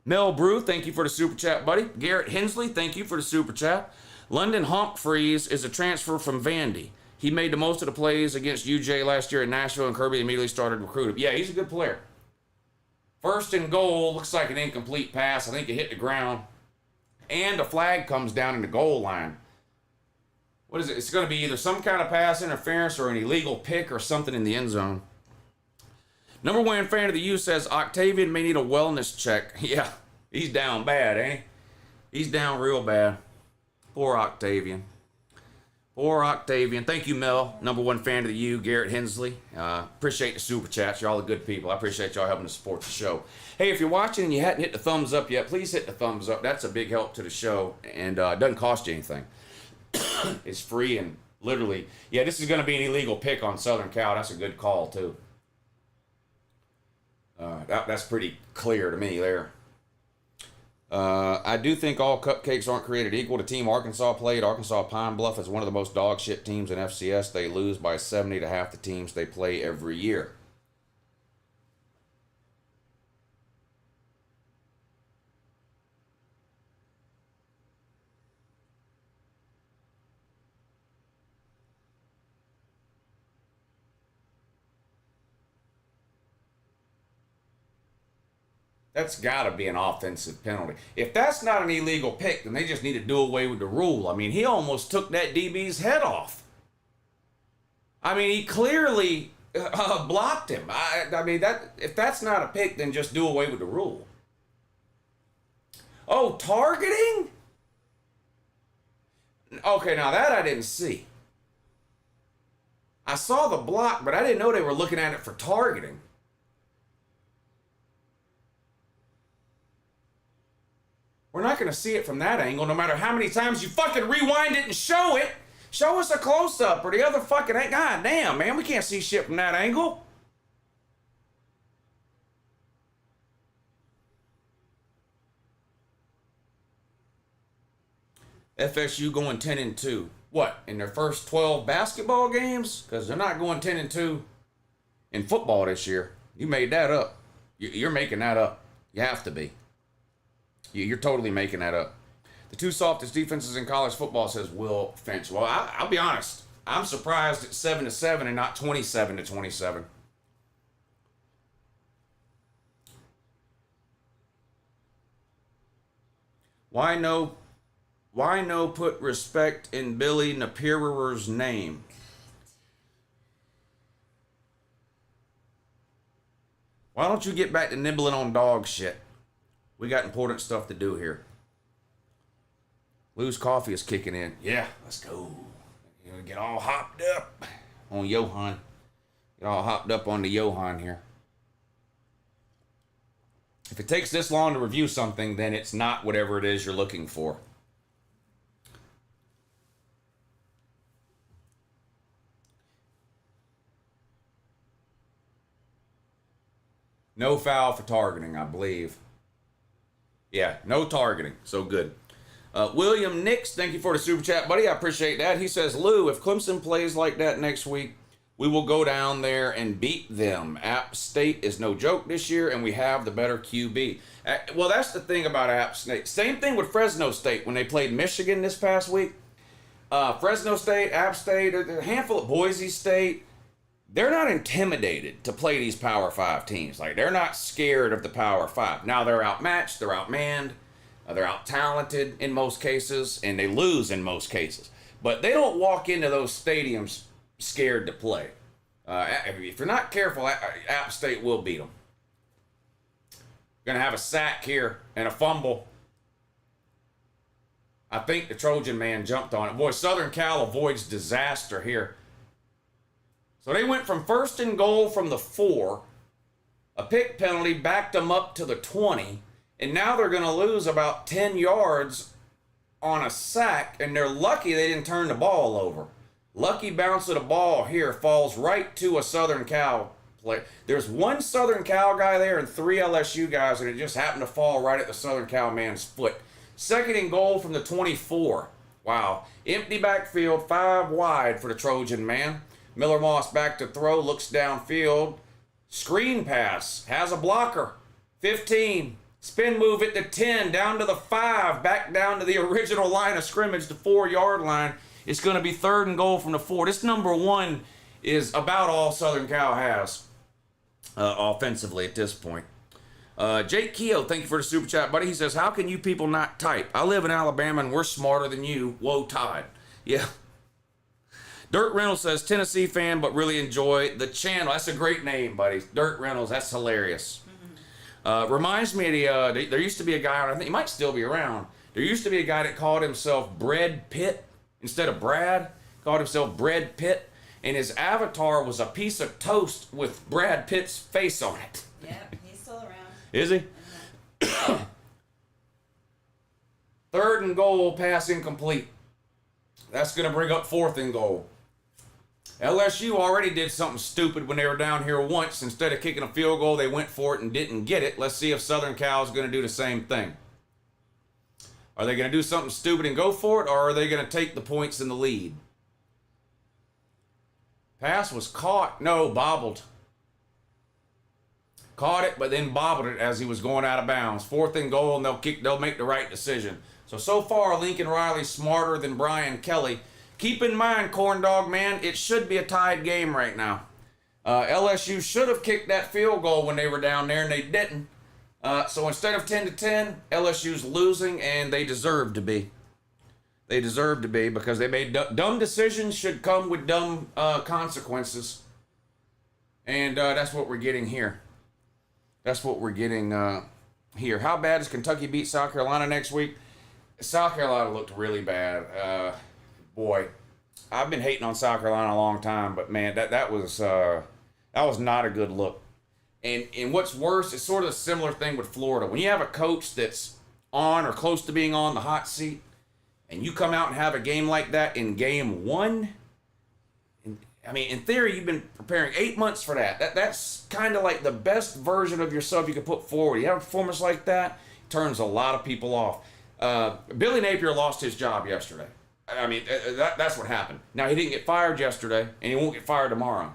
Mel Brew, thank you for the super chat, buddy. Garrett Hensley, thank you for the super chat. London Humphreys is a transfer from Vandy. He made the most of the plays against UJ last year in Nashville, and Kirby immediately started recruiting. Yeah, he's a good player. First and goal, looks like an incomplete pass. I think it hit the ground. And a flag comes down in the goal line. What is it? It's going to be either some kind of pass interference or an illegal pick or something in the end zone. Number 1 fan of the U says Octavian may need a wellness check. Yeah, he's down bad, ain't he? He's down real bad. Poor Octavian. Poor Octavian. Thank you, Mel. Number 1 fan of the U, Garrett Hensley. Appreciate the super chats. You're all the good people. I appreciate y'all helping to support the show. Hey, if you're watching and you hadn't hit the thumbs up yet, please hit the thumbs up. That's a big help to the show, and it doesn't cost you anything. It's free and literally, yeah, this is going to be an illegal pick on Southern Cal. That's a good call, too. That's pretty clear to me there. I do think all cupcakes aren't created equal. The team Arkansas played, Arkansas Pine Bluff, is one of the most dog shit teams in FCS. They lose by 70 to half the teams they play every year. That's got to be an offensive penalty. If that's not an illegal pick, then they just need to do away with the rule. I mean, he almost took that DB's head off. I mean, he clearly blocked him. I mean, if that's not a pick, then just do away with the rule. Oh, targeting? Okay, now that I didn't see. I saw the block, but I didn't know they were looking at it for targeting. We're not going to see it from that angle, no matter how many times you fucking rewind it and show it. Show us a close-up or the other fucking... God damn, man, we can't see shit from that angle. FSU going 10-2. What, in their first 12 basketball games? Because they're not going 10-2 in football this year. You made that up. You're making that up. You have to be. You're totally making that up. The 2 softest defenses in college football, says Will Finch. Well, I'll be honest. I'm surprised at 7-7 and not 27-27. Why no put respect in Billy Napierer's name? Why don't you get back to nibbling on dog shit? We got important stuff to do here. Lou's coffee is kicking in. Yeah, let's go. Get all hopped up on Johan. Get all hopped up on the Johan here. If it takes this long to review something, then it's not whatever it is you're looking for. No foul for targeting, I believe. Yeah, no targeting. So good. William Nix, thank you for the super chat, buddy. I appreciate that. He says, Lou, if Clemson plays like that next week, we will go down there and beat them. App State is no joke this year, and we have the better QB. Well, that's the thing about App State. Same thing with Fresno State when they played Michigan this past week. Fresno State, App State, a handful of Boise State. They're not intimidated to play these Power 5 teams. Like, they're not scared of the Power 5. Now, they're outmatched, they're outmanned, they're out-talented in most cases, and they lose in most cases. But they don't walk into those stadiums scared to play. If you're not careful, App State will beat them. Going to have a sack here and a fumble. I think the Trojan man jumped on it. Boy, Southern Cal avoids disaster here. So they went from 1st and goal from the 4. A pick penalty backed them up to the 20. And now they're going to lose about 10 yards on a sack. And they're lucky they didn't turn the ball over. Lucky bounce of the ball here falls right to a Southern Cal play. There's one Southern Cal guy there and 3 LSU guys, and it just happened to fall right at the Southern Cal man's foot. 2nd and goal from the 24. Wow. Empty backfield, 5 wide for the Trojan man. Miller Moss back to throw, looks downfield. Screen pass, has a blocker. 15. Spin move at the 10, down to the 5, back down to the original line of scrimmage, the 4-yard line. It's going to be 3rd and goal from the 4. This number 1 is about all Southern Cal has offensively at this point. Jake Keogh, thank you for the super chat, buddy. He says, how can you people not type? I live in Alabama and we're smarter than you. Whoa, Todd. Yeah. Dirt Reynolds says, Tennessee fan, but really enjoy the channel. That's a great name, buddy. Dirt Reynolds, that's hilarious. Reminds me of there used to be a guy, I think he might still be around. There used to be a guy that called himself Bread Pitt instead of Brad. Called himself Bread Pitt. And his avatar was a piece of toast with Brad Pitt's face on it. Yep, he's still around. Is he? 3rd and goal, pass incomplete. That's going to bring up 4th and goal. LSU already did something stupid when they were down here once. Instead of kicking a field goal, they went for it and didn't get it. Let's see if Southern Cal is going to do the same thing. Are they going to do something stupid and go for it, or are they going to take the points in the lead? Pass was caught. No, bobbled. Caught it, but then bobbled it as he was going out of bounds. 4th and goal, and they'll make the right decision. So far, Lincoln Riley's smarter than Brian Kelly. Keep in mind, Corn Dog Man, it should be a tied game right now. LSU should have kicked that field goal when they were down there, and they didn't. So instead of 10-10, LSU's losing, and they deserve to be. They deserve to be because they made dumb decisions should come with dumb consequences. And that's what we're getting here. That's what we're getting here. How bad does Kentucky beat South Carolina next week? South Carolina looked really bad. Boy, I've been hating on South Carolina a long time, but man, that was not a good look. And what's worse, it's sort of a similar thing with Florida. When you have a coach that's on or close to being on the hot seat, and you come out and have a game like that in game 1, in theory, you've been preparing 8 months for that. That's kind of like the best version of yourself you could put forward. You have a performance like that, turns a lot of people off. Billy Napier lost his job yesterday. That's what happened. Now, he didn't get fired yesterday, and he won't get fired tomorrow.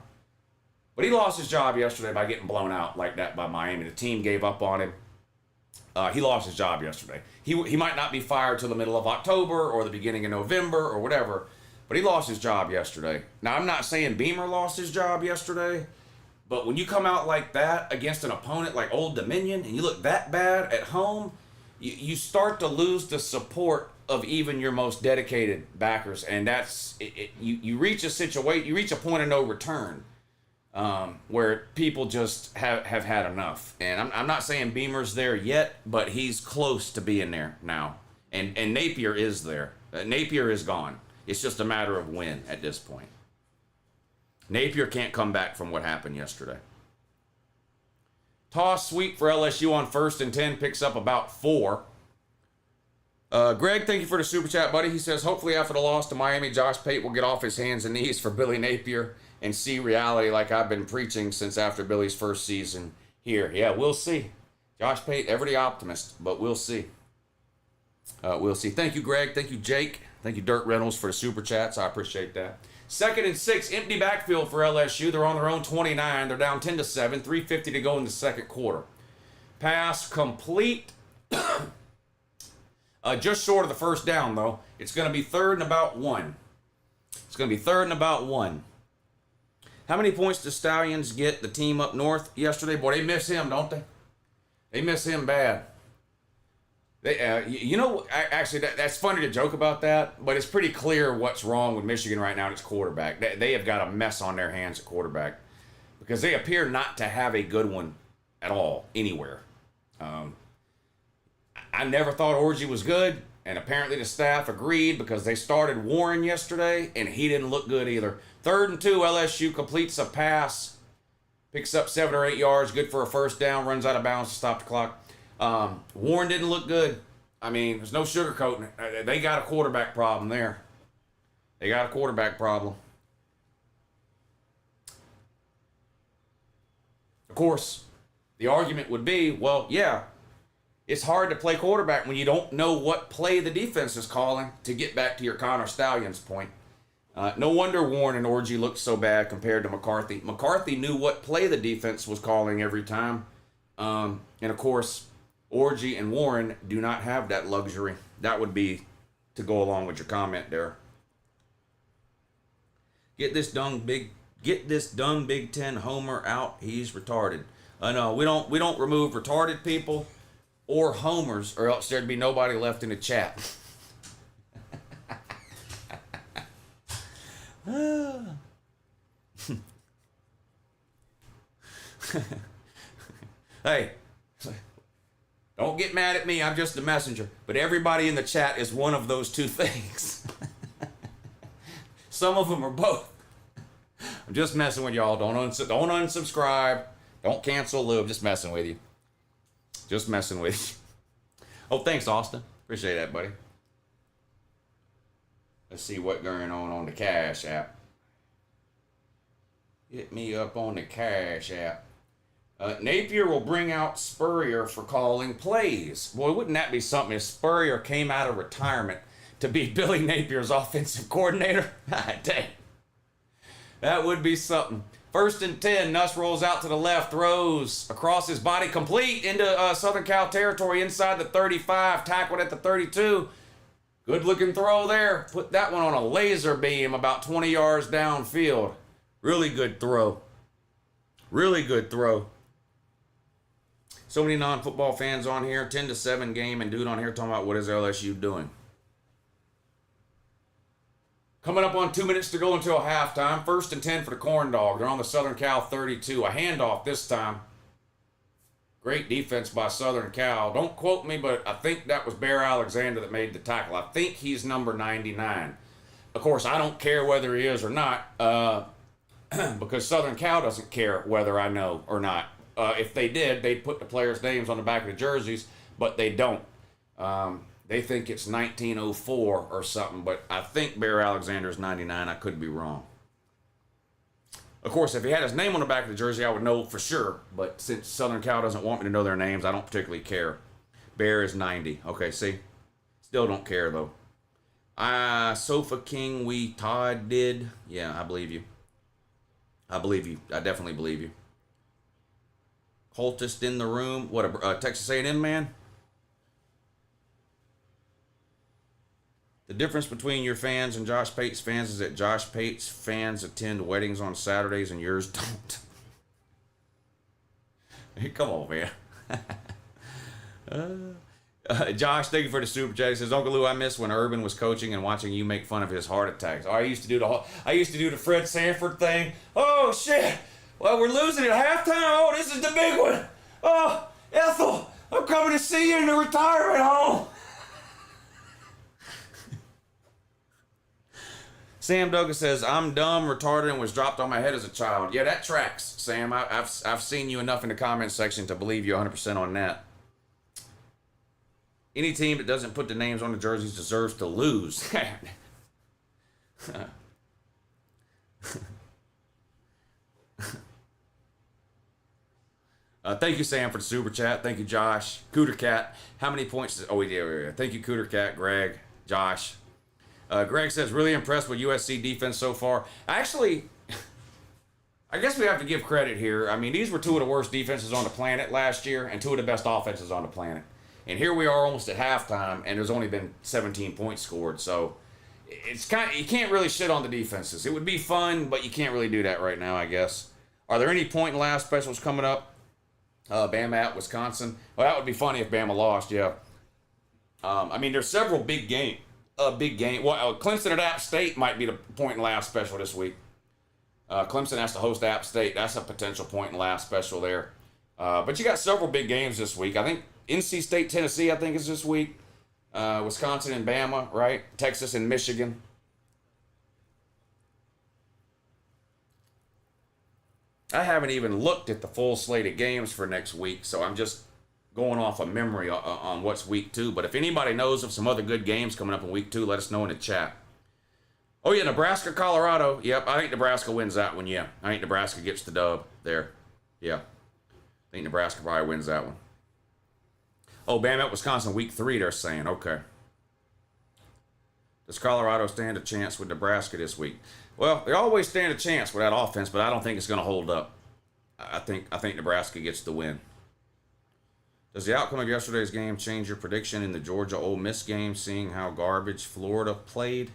But he lost his job yesterday by getting blown out like that by Miami. The team gave up on him. He lost his job yesterday. He might not be fired till the middle of October or the beginning of November or whatever, but he lost his job yesterday. Now, I'm not saying Beamer lost his job yesterday, but when you come out like that against an opponent like Old Dominion and you look that bad at home, you start to lose the support of even your most dedicated backers, and that's you reach a situation, you reach a point of no return where people just have had enough. And I'm not saying Beamer's there yet, but he's close to being there now, and Napier is there. Napier is gone. It's just a matter of when at this point. Napier can't come back from what happened yesterday. Toss sweep for LSU on 1st and 10, picks up about 4. Greg, thank you for the super chat, buddy. He says, hopefully after the loss to Miami, Josh Pate will get off his hands and knees for Billy Napier and see reality like I've been preaching since after Billy's first season here. Yeah, we'll see. Josh Pate, ever the optimist, but we'll see. We'll see. Thank you, Greg. Thank you, Jake. Thank you, Dirk Reynolds, for the super chats. I appreciate that. 2nd and 6, empty backfield for LSU. They're on their own 29. They're down 10-7. 3:50 to go in the second quarter. Pass complete. Just short of the first down, though. It's going to be 3rd and about 1. It's going to be 3rd and about 1. How many points do Stallions get, the team up north, yesterday? Boy, they miss him, don't they? They miss him bad. They, actually, that's funny to joke about that, but it's pretty clear what's wrong with Michigan right now. It's quarterback. They have got a mess on their hands at quarterback because they appear not to have a good one at all anywhere. I never thought Orgy was good, and apparently the staff agreed because they started Warren yesterday, and he didn't look good either. 3rd and 2, LSU completes a pass, picks up 7 or 8 yards, good for a first down, runs out of bounds to stop the clock. Warren didn't look good. I mean, there's no sugarcoating it. They got a quarterback problem there. They got a quarterback problem. Of course, the argument would be, well, yeah, it's hard to play quarterback when you don't know what play the defense is calling, to get back to your Connor Stallions point. No wonder Warren and Orgy looked so bad compared to McCarthy. McCarthy knew what play the defense was calling every time. And of course, Orgy and Warren do not have that luxury. That would be to go along with your comment there. Get this dumb Big Ten homer out. He's retarded. No, we don't remove retarded people or homers, or else there'd be nobody left in the chat. Hey, don't get mad at me. I'm just the messenger. But everybody in the chat is one of those two things. Some of them are both. I'm just messing with y'all. Don't unsubscribe. Don't cancel Lou. I'm just messing with you. Just messing with you. Oh, thanks, Austin. Appreciate that, buddy. Let's see what's going on the Cash App. Hit me up on the Cash App. Napier will bring out Spurrier for calling plays. Boy, wouldn't that be something if Spurrier came out of retirement to be Billy Napier's offensive coordinator? Dang. That would be something. 1st and 10, Nuss rolls out to the left, throws across his body, complete into Southern Cal territory inside the 35, tackled at the 32. Good looking throw there. Put that one on a laser beam about 20 yards downfield. Really good throw. Really good throw. So many non-football fans on here. 10-7 game, and dude on here talking about what is LSU doing. Coming up on 2 minutes to go until halftime. 1st and 10 for the Corn Dog. They're on the Southern Cal 32. A handoff this time. Great defense by Southern Cal. Don't quote me, but I think that was Bear Alexander that made the tackle. I think he's number 99. Of course, I don't care whether he is or not, because Southern Cal doesn't care whether I know or not. If they did, they'd put the players' names on the back of the jerseys, but they don't. They think it's 1904 or something, but I think Bear Alexander's 99. I could be wrong. Of course, if he had his name on the back of the jersey, I would know for sure. But since Southern Cal doesn't want me to know their names, I don't particularly care. Bear is 90. Okay, see? Still don't care, though. Sofa King, we Todd did. Yeah, I believe you. I believe you. I definitely believe you. Holtist in the room. What, a Texas A&M man? The difference between your fans and Josh Pate's fans is that Josh Pate's fans attend weddings on Saturdays and yours don't. Hey, come on, man. Josh, thank you for the super chat. He says, Uncle Lou, I miss when Urban was coaching and watching you make fun of his heart attacks. Oh, I used to do the Fred Sanford thing. Oh shit! Well, we're losing at halftime. Oh, this is the big one. Oh, Ethel, I'm coming to see you in the retirement home. Sam Douglas says, I'm dumb, retarded, and was dropped on my head as a child. Yeah, that tracks, Sam. I've seen you enough in the comment section to believe you 100% on that. Any team that doesn't put the names on the jerseys deserves to lose. Thank you, Sam, for the super chat. Thank you, Josh. Cooter Cat. How many points? Oh, we did. Thank you, Cooter Cat, Greg, Josh. Greg says, really impressed with USC defense so far. Actually, I guess we have to give credit here. I mean, these were two of the worst defenses on the planet last year and two of the best offenses on the planet. And here we are almost at halftime, and there's only been 17 points scored. So it's you can't really shit on the defenses. It would be fun, but you can't really do that right now, I guess. Are there any point and last specials coming up? Bama at Wisconsin. Well, that would be funny if Bama lost, yeah. I mean, there's several big games. Well, Clemson at App State might be the point and last special this week. Clemson has to host App State. That's a potential point and last special there. But you got several big games this week. I think NC State, Tennessee, I think is this week. Wisconsin and Bama, right? Texas and Michigan. I haven't even looked at the full slate of games for next week, so I'm just going off of memory on what's week 2. But if anybody knows of some other good games coming up in week 2, let us know in the chat. Oh, yeah, Nebraska, Colorado. Yep, I think Nebraska wins that one, yeah. I think Nebraska gets the dub there. Yeah. I think Nebraska probably wins that one. Oh, Bama at Wisconsin, week 3, they're saying. Okay. Does Colorado stand a chance with Nebraska this week? Well, they always stand a chance with that offense, but I don't think it's going to hold up. I think Nebraska gets the win. Does the outcome of yesterday's game change your prediction in the Georgia Ole Miss game, seeing how garbage Florida played?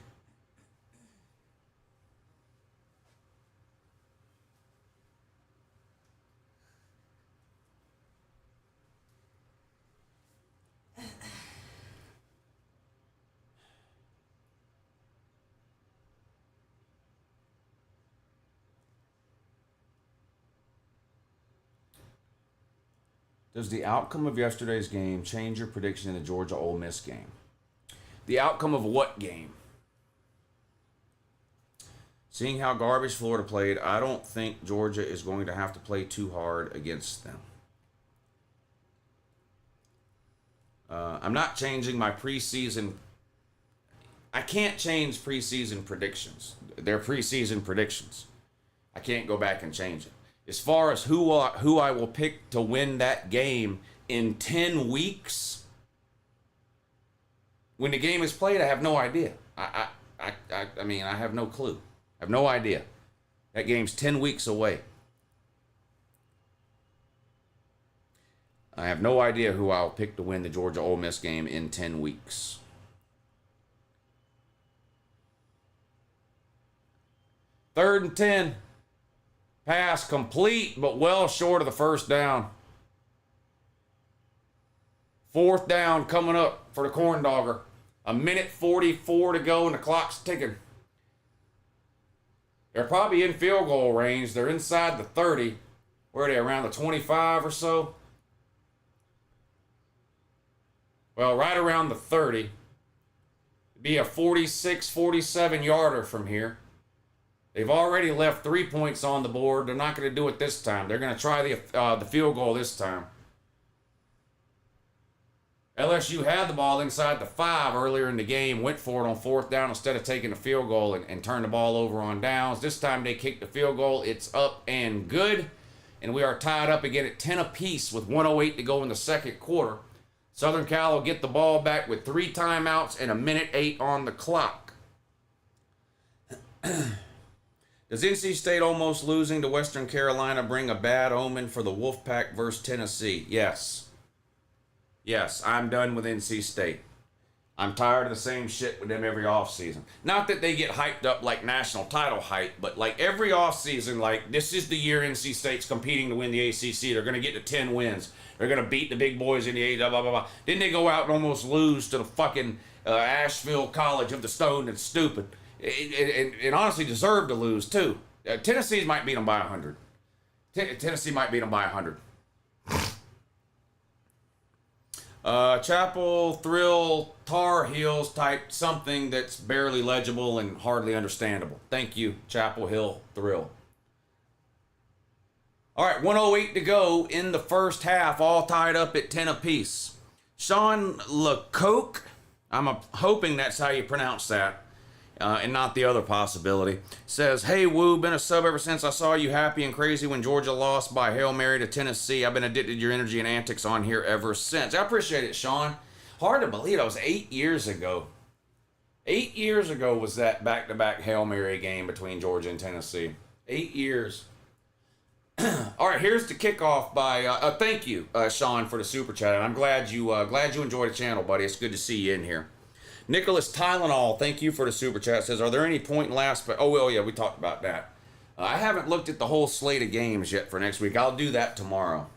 Does the outcome of yesterday's game change your prediction in the Georgia Ole Miss game? The outcome of what game? Seeing how garbage Florida played, I don't think Georgia is going to have to play too hard against them. I'm not changing my preseason. I can't change preseason predictions. They're preseason predictions. I can't go back and change it. As far as who I will pick to win that game in 10 weeks, when the game is played, I have no idea. I mean, I have no clue. I have no idea. That game's 10 weeks away. I have no idea who I'll pick to win the Georgia Ole Miss game in 10 weeks. Third and 10. Pass complete, but well short of the first down. Fourth down coming up for the Corn Dogger. 1:44 to go and the clock's ticking. They're probably in field goal range. They're inside the 30. Where are they, around the 25 or so? Well, right around the 30. It'd be a 46, 47 yarder from here. They've already left 3 points on the board. They're not going to do it this time. They're going to try the field goal this time. LSU had the ball inside the 5 earlier in the game, went for it on fourth down instead of taking the field goal and turned the ball over on downs. This time they kicked the field goal. It's up and good. And we are tied up again at 10 apiece with 1:08 to go in the second quarter. Southern Cal will get the ball back with 3 timeouts and 1:08 on the clock. Does NC State almost losing to Western Carolina bring a bad omen for the Wolfpack versus Tennessee? Yes. Yes, I'm done with NC State. I'm tired of the same shit with them every offseason. Not that they get hyped up like national title hype, but like every offseason, like this is the year NC State's competing to win the ACC. They're going to get to 10 wins. They're going to beat the big boys in the A, blah, blah, blah. Didn't they go out and almost lose to the fucking Asheville College of the Stoned and Stupid? And honestly deserved to lose, too. Tennessee might beat them by 100. Tennessee might beat them by 100. Chapel Thrill Tar Heels type something that's barely legible and hardly understandable. Thank you, Chapel Hill Thrill. All right, 1:08 to go in the first half, all tied up at 10 apiece. Sean Lecoq, I'm hoping that's how you pronounce that. and not the other possibility. Says, hey, Woo, been a sub ever since I saw you happy and crazy when Georgia lost by Hail Mary to Tennessee. I've been addicted to your energy and antics on here ever since. I appreciate it, Sean. Hard to believe that was 8 years ago. 8 years ago was that back-to-back Hail Mary game between Georgia and Tennessee. 8 years. All right, here's the kickoff by. Thank you, Sean, for the super chat. And I'm glad you enjoyed the channel, buddy. It's good to see you in here. Nicholas Tylenol, thank you for the super chat. Says, are there any point in last? Oh well, yeah, we talked about that. I haven't looked at the whole slate of games yet for next week. I'll do that tomorrow.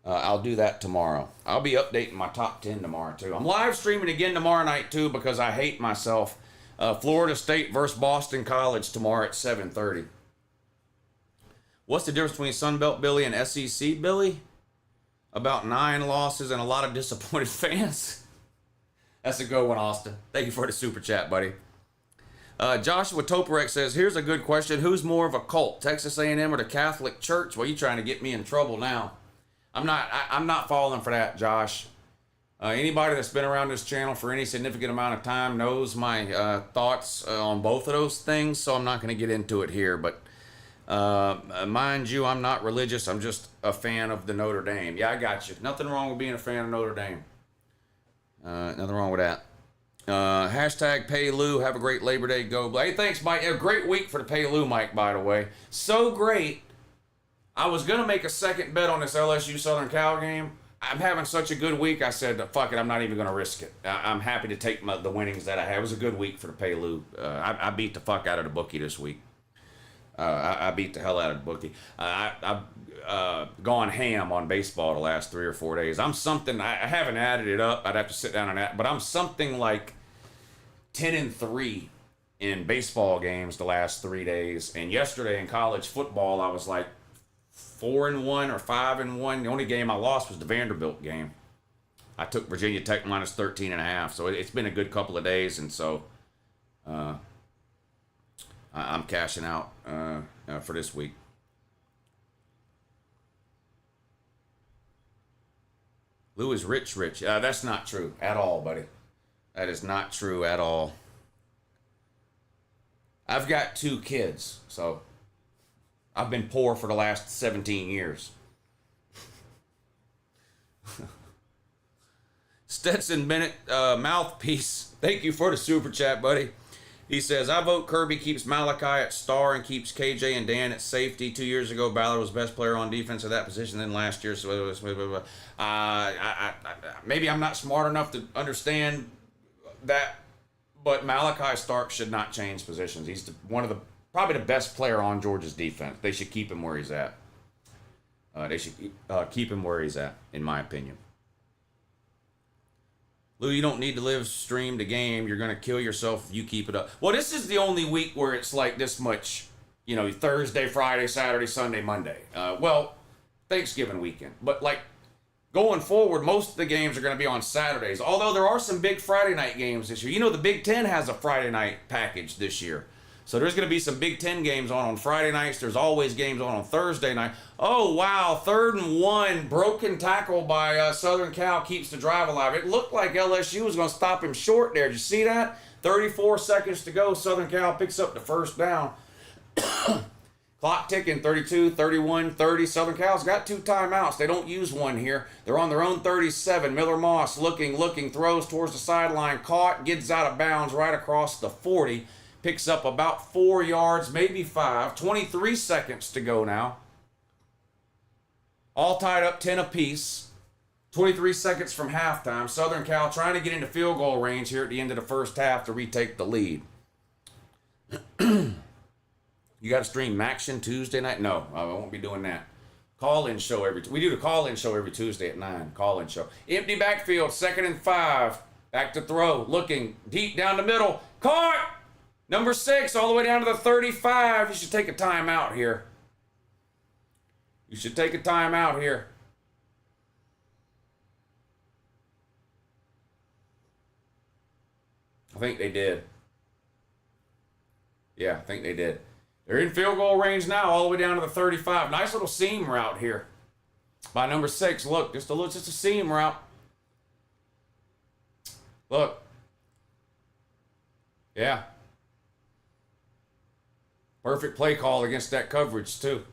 I'll be updating my top 10 tomorrow too. I'm live streaming again tomorrow night too because I hate myself. Florida State versus Boston College tomorrow at 7:30. What's the difference between Sunbelt Billy and SEC Billy? About 9 losses and a lot of disappointed fans. That's a good one, Austin. Thank you for the super chat, buddy. Joshua Toporek says, here's a good question. Who's more of a cult, Texas A&M or the Catholic Church? Well, you're trying to get me in trouble now. I'm not falling for that, Josh. Anybody that's been around this channel for any significant amount of time knows my thoughts on both of those things, so I'm not going to get into it here. But mind you, I'm not religious. I'm just a fan of the Notre Dame. Yeah, I got you. Nothing wrong with being a fan of Notre Dame. Nothing wrong with that. Hashtag Pay Lou. Have a great Labor Day. Go. Hey, thanks, Mike. A great week for the Pay Lou, Mike, by the way. So great. I was going to make a second bet on this LSU Southern Cal game. I'm having such a good week, I said, fuck it, I'm not even going to risk it. I'm happy to take the winnings that I had. It was a good week for the Pay Lou. I beat the fuck out of the bookie this week. I beat the hell out of the bookie. I've gone ham on baseball the last 3 or 4 days. I haven't added it up. I'd have to sit down and add, but I'm something like 10-3 in baseball games the last 3 days. And yesterday in college football, I was like 4-1 or 5-1. The only game I lost was the Vanderbilt game. I took Virginia Tech minus 13.5. So it's been a good couple of days, and so I'm cashing out for this week. Lou is rich. That's not true at all, buddy. That is not true at all. I've got 2 kids, so I've been poor for the last 17 years. Stetson Bennett, mouthpiece. Thank you for the super chat, buddy. He says, I vote Kirby keeps Malachi at star and keeps KJ and Dan at safety. 2 years ago, Ballard was best player on defense at that position. Then last year, maybe I'm not smart enough to understand that, but Malachi Starks should not change positions. He's probably the best player on Georgia's defense. They should keep him where he's at. They should keep him where he's at, in my opinion. Lou, you don't need to live stream the game. You're going to kill yourself if you keep it up. Well, this is the only week where it's like this much, Thursday, Friday, Saturday, Sunday, Monday. Thanksgiving weekend. But like going forward, most of the games are going to be on Saturdays. Although there are some big Friday night games this year. The Big Ten has a Friday night package this year. So there's going to be some Big Ten games on Friday nights. There's always games on Thursday night. Oh, wow. 3rd and 1. Broken tackle by Southern Cal keeps the drive alive. It looked like LSU was going to stop him short there. Did you see that? 34 seconds to go. Southern Cal picks up the first down. Clock ticking. 32, 31, 30. Southern Cal's got 2 timeouts. They don't use one here. They're on their own 37. Miller Moss looking, throws towards the sideline. Caught, gets out of bounds right across the 40. Picks up about 4 yards, maybe 5. 23 seconds to go now. All tied up 10 apiece. 23 seconds from halftime. Southern Cal trying to get into field goal range here at the end of the first half to retake the lead. You got to stream Maction Tuesday night? No, I won't be doing that. Call-in show we do the call-in show every Tuesday at 9. Call-in show. Empty backfield, 2nd and 5. Back to throw. Looking deep down the middle. Caught! Number 6, all the way down to the 35. You should take a timeout here. I think they did. Yeah, I think they did. They're in field goal range now, all the way down to the 35. Nice little seam route here by number 6. Look, just a seam route. Look. Yeah. Perfect play call against that coverage, too.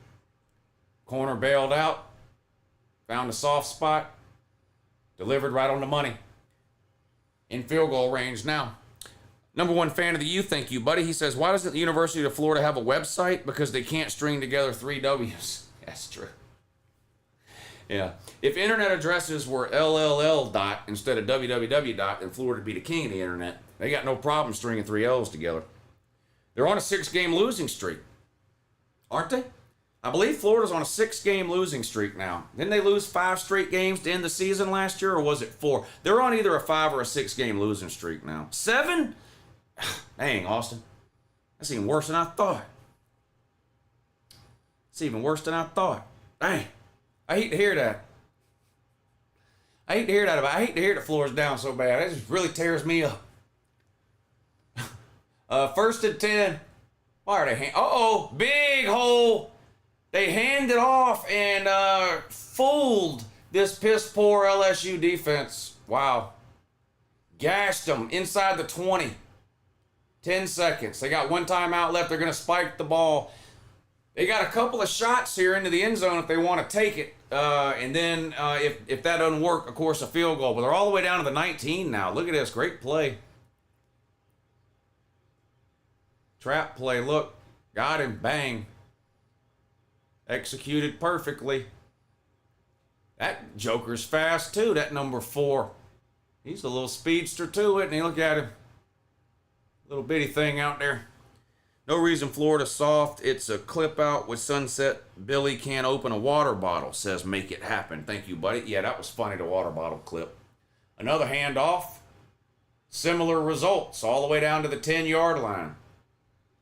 Corner bailed out, found a soft spot, delivered right on the money. In field goal range now. Number one fan of the youth, thank you, buddy. He says, why doesn't the University of Florida have a website? Because they can't string together 3 W's. That's true. Yeah. If internet addresses were LLL dot instead of www dot, then Florida would be the king of the internet. They got no problem stringing 3 L's together. They're on a 6-game losing streak, aren't they? I believe Florida's on a 6-game losing streak now. Didn't they lose 5 straight games to end the season last year, or was it 4? They're on either a 5 or a 6-game losing streak now. 7? Dang, Austin. That's even worse than I thought. It's even worse than I thought. Dang. I hate to hear that. I hate to hear that. I hate to hear that Florida's down so bad. It just really tears me up. First and 10. Why are they uh-oh, big hole. They hand it off and fooled this piss poor LSU defense. Wow. Gashed them inside the 20. 10 seconds. They got 1 timeout left. They're going to spike the ball. They got a couple of shots here into the end zone if they want to take it. And then if that doesn't work, of course, a field goal. But they're all the way down to the 19 now. Look at this. Great play. Trap play. Look. Got him. Bang. Executed perfectly. That joker's fast, too. That number 4. He's a little speedster, too, isn't he? Look at him. Little bitty thing out there. No reason Florida's soft. It's a clip out with Sunset. Billy can't open a water bottle, says make it happen. Thank you, buddy. Yeah, that was funny, the water bottle clip. Another handoff. Similar results all the way down to the 10-yard line.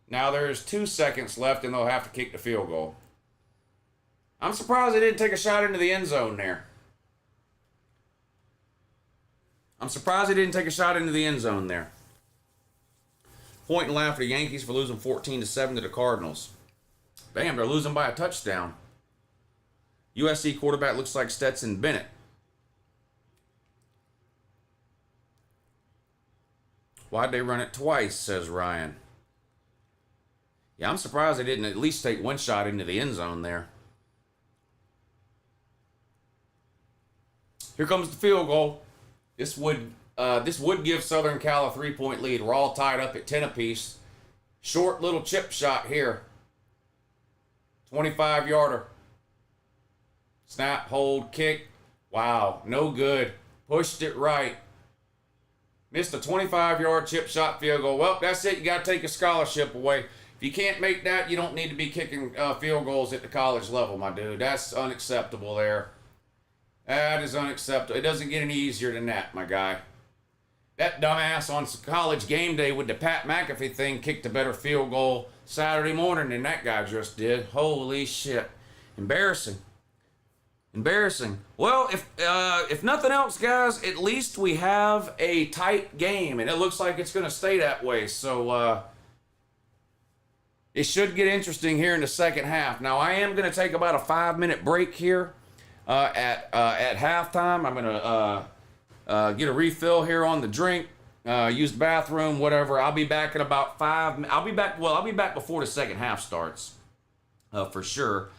Now there's 2 seconds left and they'll have to kick the field goal. I'm surprised they didn't take a shot into the end zone there. I'm surprised they didn't take a shot into the end zone there. Point and laugh at the Yankees for losing 14-7 to the Cardinals. Bam, they're losing by a touchdown. USC quarterback looks like Stetson Bennett. Why'd they run it twice, says Ryan. Yeah, I'm surprised they didn't at least take 1 shot into the end zone there. Here comes the field goal. This would give Southern Cal a 3-point lead. We're all tied up at 10 apiece. Short little chip shot here. 25-yarder. Snap, hold, kick. Wow, no good. Pushed it right. Missed a 25-yard chip shot field goal. Well, that's it. You got to take a scholarship away. If you can't make that, you don't need to be kicking field goals at the college level, my dude. That's unacceptable there. That is unacceptable. It doesn't get any easier than that, my guy. That dumbass on college game day with the Pat McAfee thing kicked a better field goal Saturday morning than that guy just did. Holy shit. Embarrassing. Embarrassing. Well, if nothing else, guys, at least we have a tight game, and it looks like it's going to stay that way. So, it should get interesting here in the second half. Now, I am going to take about a 5-minute break here at halftime. I'm going to get a refill here on the drink, use the bathroom, whatever. I'll be back in about 5 minutes. I'll be back before the second half starts, for sure.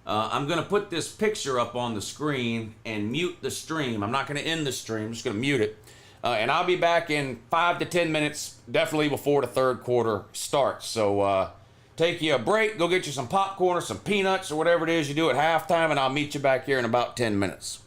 I'm going to put this picture up on the screen and mute the stream. I'm not going to end the stream. I'm just going to mute it. And I'll be back in 5 to 10 minutes, definitely before the third quarter starts. So take you a break, go get you some popcorn or some peanuts or whatever it is you do at halftime, and I'll meet you back here in about 10 minutes.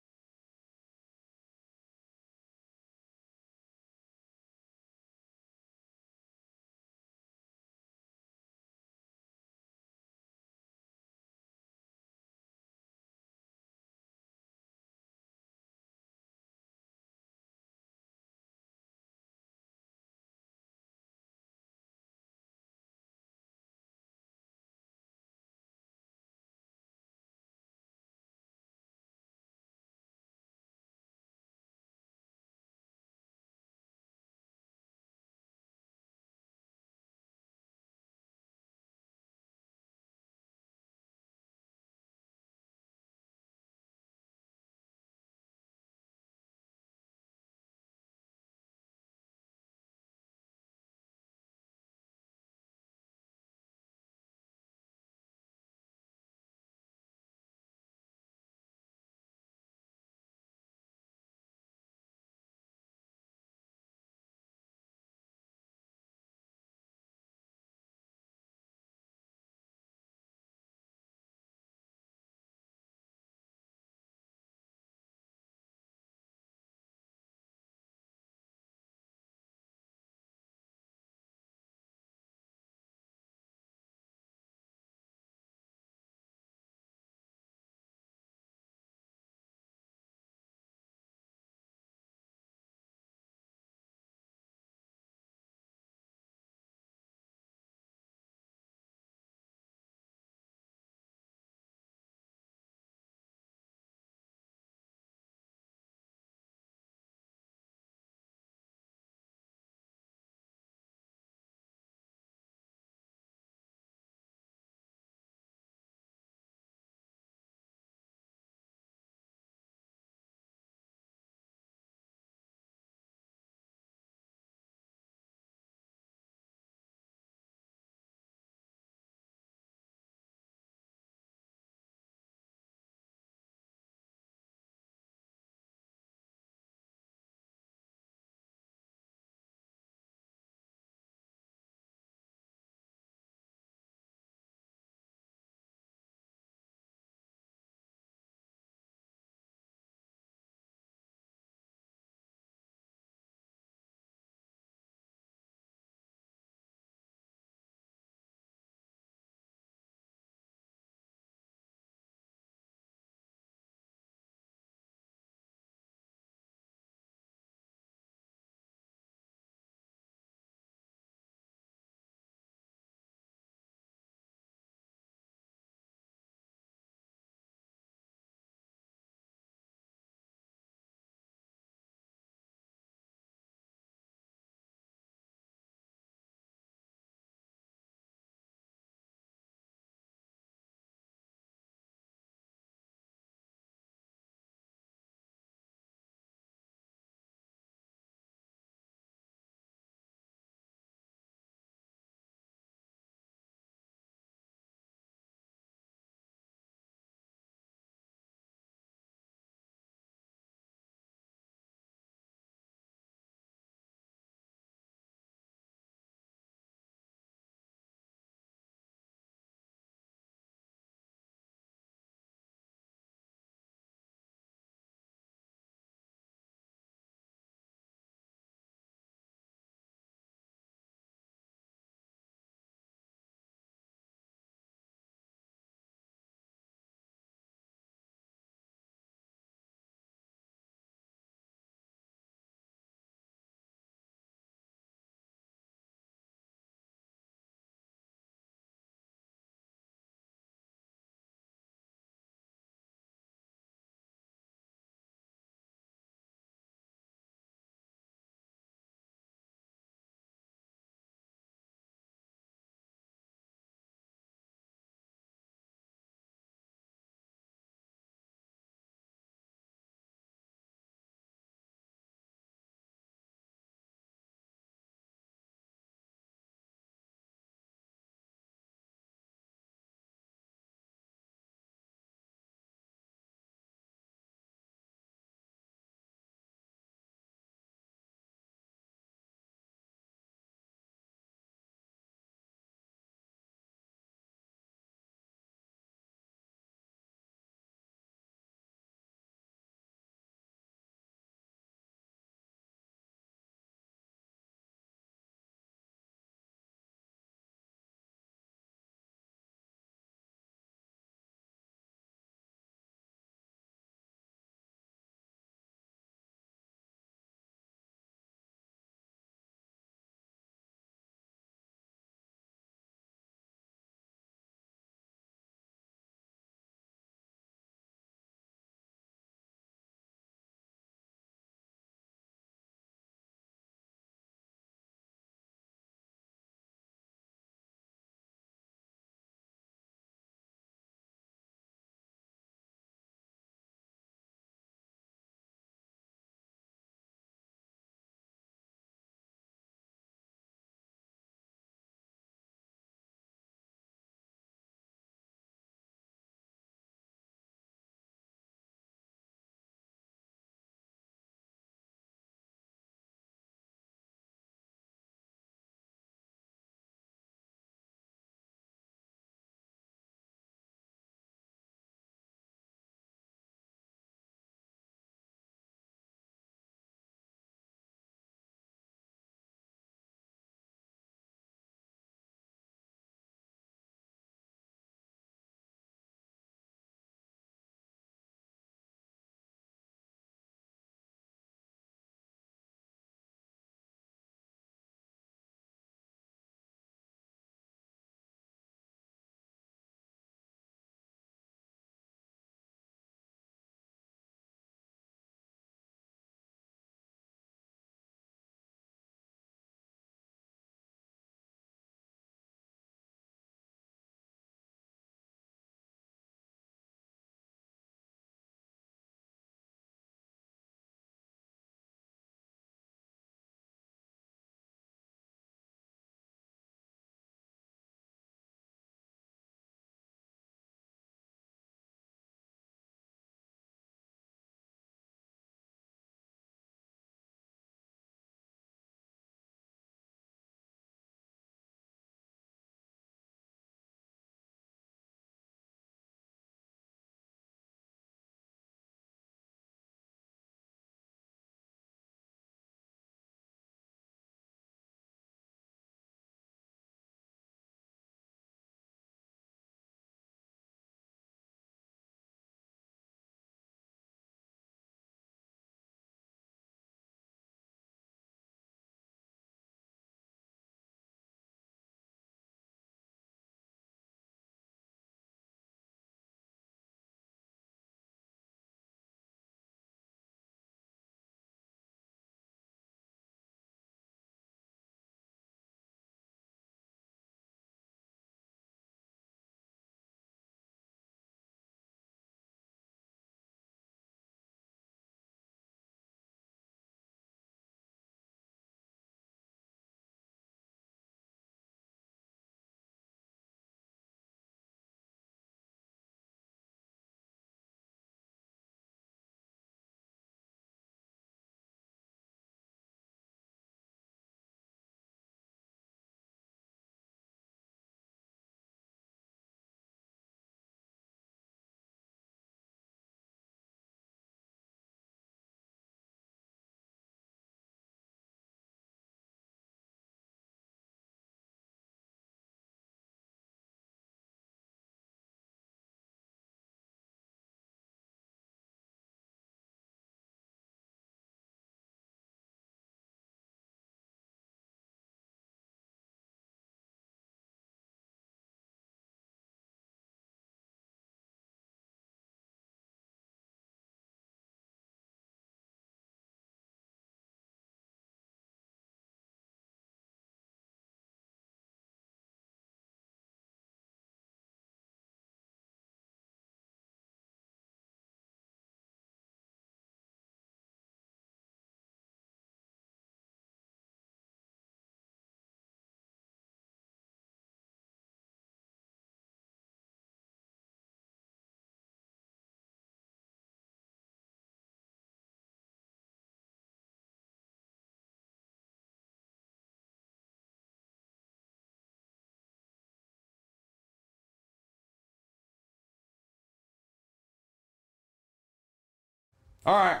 All right.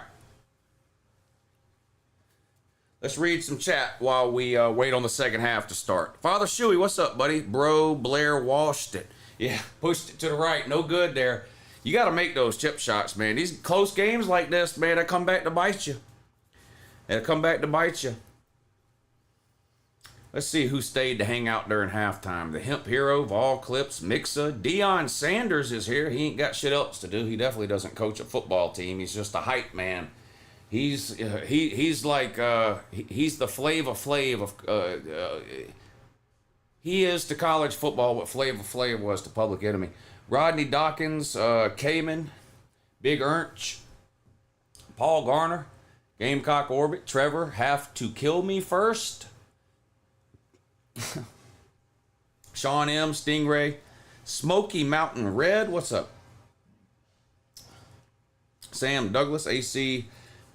Let's read some chat while we wait on the second half to start. Father Shuey, what's up, buddy? Bro, Blair washed it. Yeah, pushed it to the right. No good there. You got to make those chip shots, man. These close games like this, man, they come back to bite you. They'll come back to bite you. Let's see who stayed to hang out during halftime. The Hemp Hero, Vol Clips, Mixa. Deion Sanders is here. He ain't got shit else to do. He definitely doesn't coach a football team. He's just a hype man. He's like he's the Flavor Flav of he is to college football what Flavor Flav was to Public Enemy. Rodney Dawkins, Cayman, Big Ernch, Paul Garner, Gamecock Orbit, Trevor, Have to Kill Me First, Sean M, Stingray, Smoky Mountain Red, what's up? Sam Douglas, AC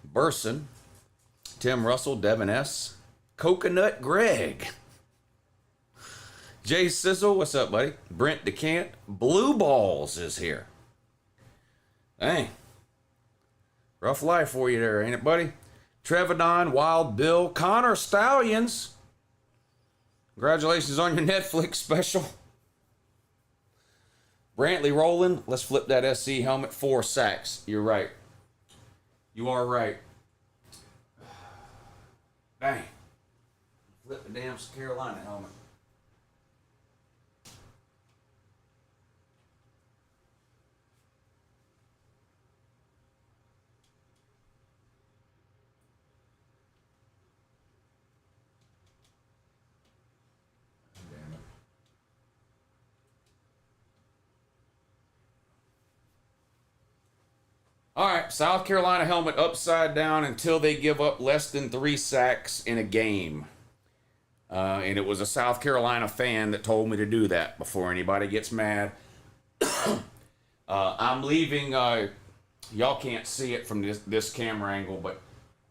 Burson, Tim Russell, Devin S, Coconut Greg, Jay Sizzle, what's up, buddy? Brent DeCant, Blue Balls is here. Dang. Rough life for you there, ain't it, buddy? Trevodon, Wild Bill, Connor Stallions. Congratulations on your Netflix special. Brantley Rowland, let's flip that SC helmet. 4 sacks. You're right. You are right. Bang. Flip the damn Carolina helmet. All right, South Carolina helmet upside down until they give up less than 3 sacks in a game. And it was a South Carolina fan that told me to do that before anybody gets mad. I'm leaving, y'all can't see it from this camera angle, but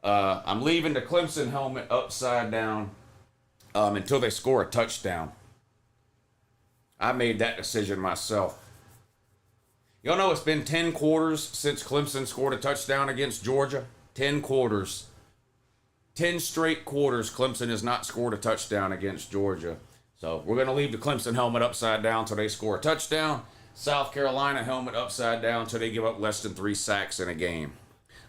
I'm leaving the Clemson helmet upside down until they score a touchdown. I made that decision myself. Y'all know it's been 10 quarters since Clemson scored a touchdown against Georgia. 10 quarters. 10 straight quarters Clemson has not scored a touchdown against Georgia. So we're going to leave the Clemson helmet upside down until they score a touchdown. South Carolina helmet upside down until they give up less than 3 sacks in a game.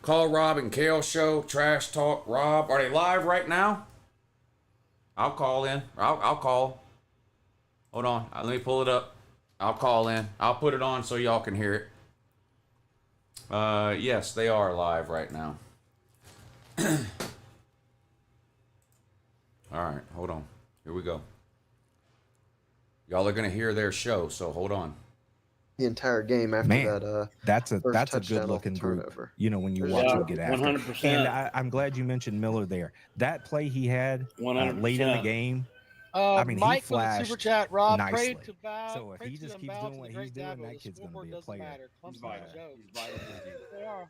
Call Rob and Kale show. Trash talk. Rob, are they live right now? I'll call in. I'll call. Hold on. Let me pull it up. I'll call in. I'll put it on so y'all can hear it. Yes, they are live right now. All right, hold on. Here we go. Y'all are gonna hear their show, so hold on. The entire game after that. That's a good looking group. You know, when you watch them get after. 100%. And I'm glad you mentioned Miller there. That play he had late in the game. I mean, Mike he flashed super chat. Rob nicely. prayed to bow. So if he just keeps doing what he's doing, that kid's going to be a player.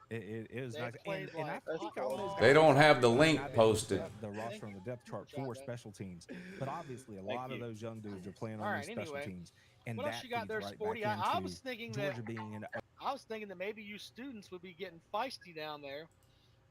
It is nice. And I think all those guys, They don't have the link posted. The roster on the depth chart for special teams, but obviously a lot of those young dudes are playing on these special teams. And what else you got there, Sporty? I was thinking that maybe you students would be getting feisty down there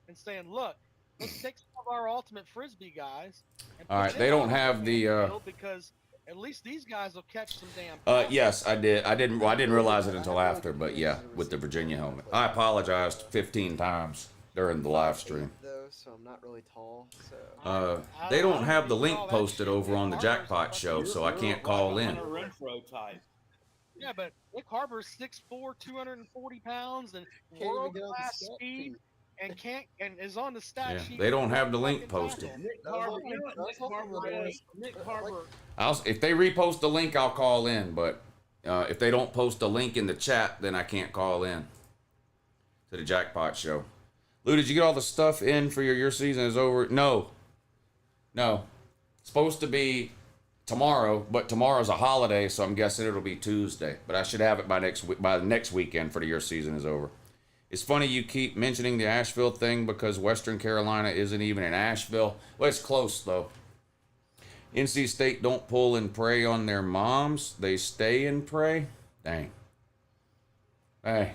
and saying, "Look, let's take some of our ultimate frisbee guys." All right, they don't have the. Because at least these guys will catch some damn. Yes, I did. I didn't realize it until after, but yeah, with the Virginia helmet. I apologized 15 times during the live stream. Though, so I'm not really tall. So. They don't have the link posted over on the Jackpot show, so I can't call in. Yeah, but Nick Harbor's 6'4", 240 pounds, and world-class speed. And is on the stat sheet. They don't have the link posted. Nick Harbour. If they repost the link, I'll call in. But if they don't post a link in the chat, then I can't call in to the Jackpot show. Lou, did you get all the stuff in for your season is over? No. It's supposed to be tomorrow, but tomorrow's a holiday, so I'm guessing it'll be Tuesday. But I should have it by the next weekend for the your season is over. It's funny you keep mentioning the Asheville thing because Western Carolina isn't even in Asheville. Well, it's close, though. NC State don't pull and prey on their moms. They stay and pray. Dang. Hey.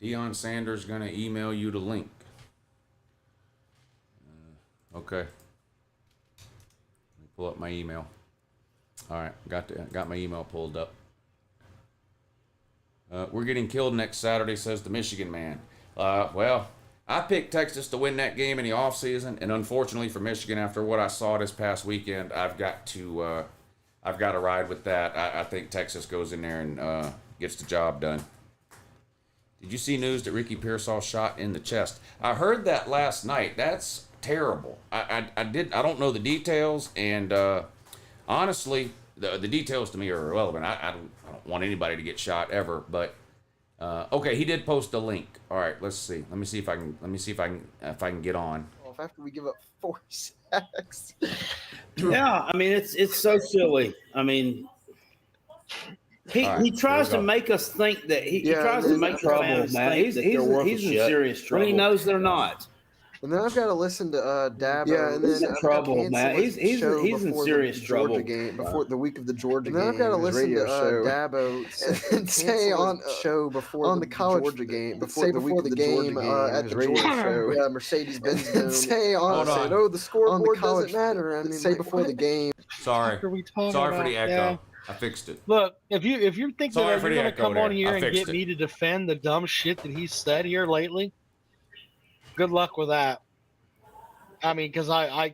Deion Sanders gonna email you the link. Okay. Let me pull up my email. All right, got my email pulled up. We're getting killed next Saturday, says the Michigan man. Well, I picked Texas to win that game in the offseason, and unfortunately for Michigan, after what I saw this past weekend, I've got to ride with that. I think Texas goes in there and gets the job done. Did you see news that Ricky Pearsall shot in the chest? I heard that last night. That's terrible. I don't know the details, and honestly, the details to me are irrelevant. I don't want anybody to get shot ever, but okay, he did post a link. All right, let's see. Let me see if I can get on. Well, after we give up 4 sacks. Yeah, I mean it's so silly. I mean, he tries to make us think that he tries to make trouble, man. He's in serious trouble. When he knows they're not. And then I've got to listen to Dabo. Yeah, and then trouble, man. He's in serious trouble. Before the week of the Georgia game. And then I've got to listen to Dabo and say on show before on the college Georgia game before the week of the game at the radio show. Mercedes-Benz Dome. Say on the scoreboard doesn't matter. I mean, say before the game. Sorry for the echo. Yeah. I fixed it. Look, if you think that you're going to come on here and get me to defend the dumb shit that he's said here lately, good luck with that. I mean, because I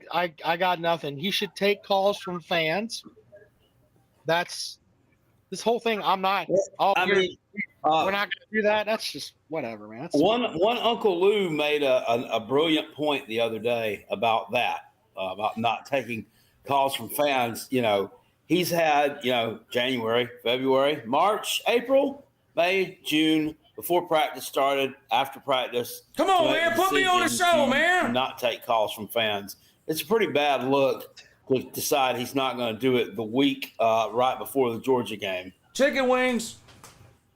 got nothing. He should take calls from fans. That's this whole thing. I'm not. We're not going to do that. That's just whatever, man. That's one Uncle Lou made a brilliant point the other day about that, about not taking calls from fans. You know, he's had January, February, March, April, May, June. Before practice started, after practice. Come on, man. Put me on the show, man. Not take calls from fans. It's a pretty bad look to decide he's not going to do it the week right before the Georgia game. Chicken wings.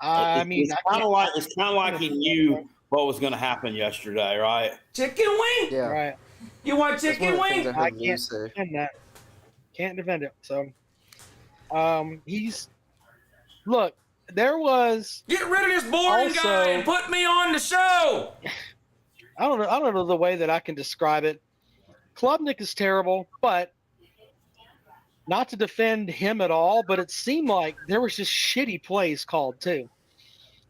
It's kind of like he knew what was going to happen yesterday, right? Chicken wing. Yeah. right. You want chicken wing? I can't defend that. Can't defend it. So, look. There was. Get rid of this boring guy and put me on the show. I don't know the way that I can describe it. Klubnik is terrible, but not to defend him at all. But it seemed like there was just shitty plays called too.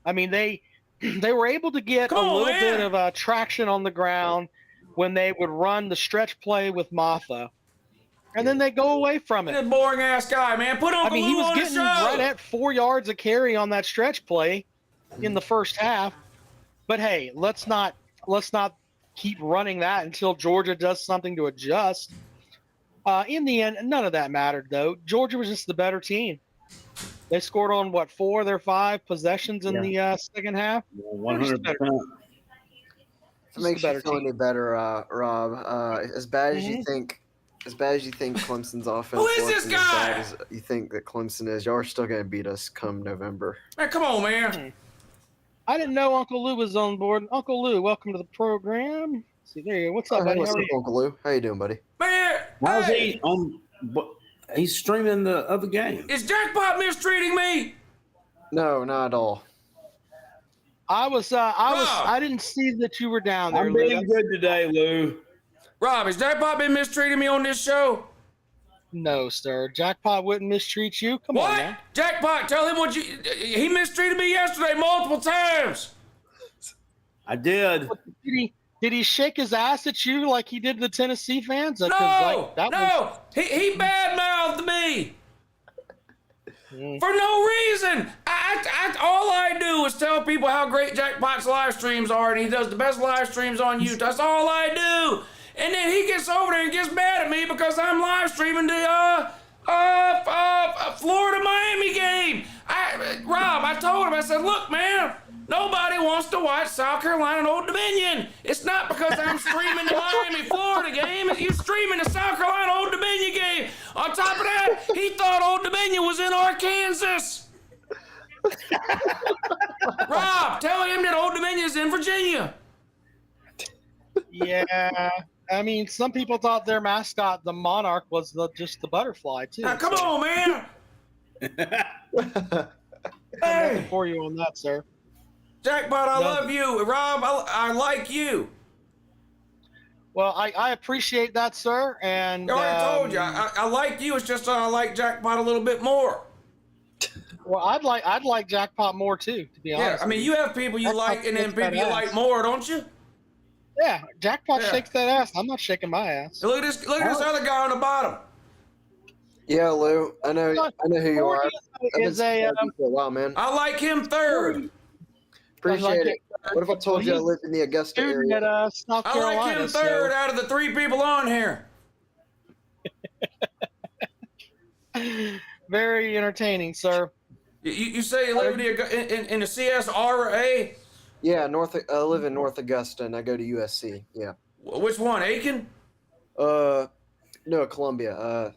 I mean, they were able to get a little bit of traction on the ground when they would run the stretch play with Maffa. And then they go away from it. That boring ass guy, man. Put on he was getting right at 4 yards of carry on that stretch play in the first half. But hey, let's not keep running that until Georgia does something to adjust. In the end, none of that mattered though. Georgia was just the better team. They scored on 4 of their 5 possessions in the second half. 100%. It makes you feel any better, Rob. As bad as you think. As bad as you think Clemson's offense Who is this guy? as bad as you think that Clemson is, y'all are still going to beat us come November. Man, come on, man. I didn't know Uncle Lou was on board. Uncle Lou, welcome to the program. Let's see, there you go. What's up, buddy? What's up, Uncle Lou? How you doing, buddy? Man, how's he on? He's streaming the other game. Is Jackpot mistreating me? No, not at all. I didn't see that you were down there. I'm being good today, Lou. Rob, has Jackpot been mistreating me on this show? No, sir. Jackpot wouldn't mistreat you. Come on, man. Jackpot, tell him he mistreated me yesterday multiple times. I did. Did he shake his ass at you like he did the Tennessee fans? No. He bad-mouthed me. For no reason. All I do is tell people how great Jackpot's live streams are, and he does the best live streams on YouTube. That's all I do. And then he gets over there and gets mad at me because I'm live streaming the Florida-Miami game. Rob, I told him, I said, look, man, nobody wants to watch South Carolina and Old Dominion. It's not because I'm streaming the Miami-Florida game. You're streaming the South Carolina Old Dominion game. On top of that, he thought Old Dominion was in Arkansas. Rob, tell him that Old Dominion is in Virginia. Yeah. I mean, some people thought their mascot, the monarch, was just the butterfly, too. Now, come on, man. Nothing for you on that, sir. Jackpot, I love you. Rob, I like you. Well, I appreciate that, sir. And I already told you, I like you. It's just I like Jackpot a little bit more. Well, I'd like Jackpot more too, to be honest. Yeah, I mean, you have people you like and then people you like more, don't you? Yeah, Jackpot shakes that ass. I'm not shaking my ass. Look at this other guy on the bottom. Yeah, Lou. I know who you are. Is a for a while, man. I like him third. Appreciate it. What if I told you I live in the Augusta area? At, South I Carolina, like him third out of the 3 people on here. Very entertaining, sir. You say you live in the CSRA? Yeah, I live in North Augusta, and I go to USC. Yeah. Which one, Aiken? No, Columbia.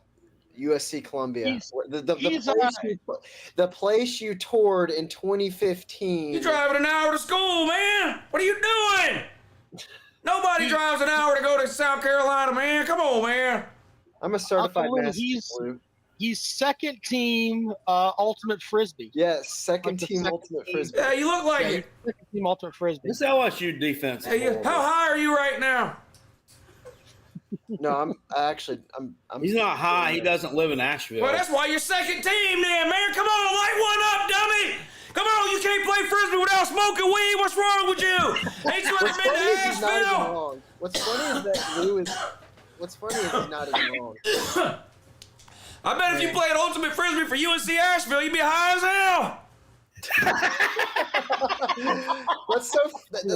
USC Columbia. The place you toured in 2015. You're driving an hour to school, man. What are you doing? Nobody drives an hour to go to South Carolina, man. Come on, man. I'm a certified master. He's second team ultimate frisbee. Yes, second team ultimate frisbee. Yeah, you look like it. Second team ultimate frisbee. This LSU defense. Hey, how high are you right now? No, I'm He's not high. He doesn't live in Asheville. Well, that's why you're second team then, man. Come on, light one up, dummy. Come on, you can't play frisbee without smoking weed. What's wrong with you? Ain't you ever been to Asheville? What's funny is that Lou is. What's funny is he's not even wrong. I bet if you played ultimate frisbee for UNC Asheville, you'd be high as hell.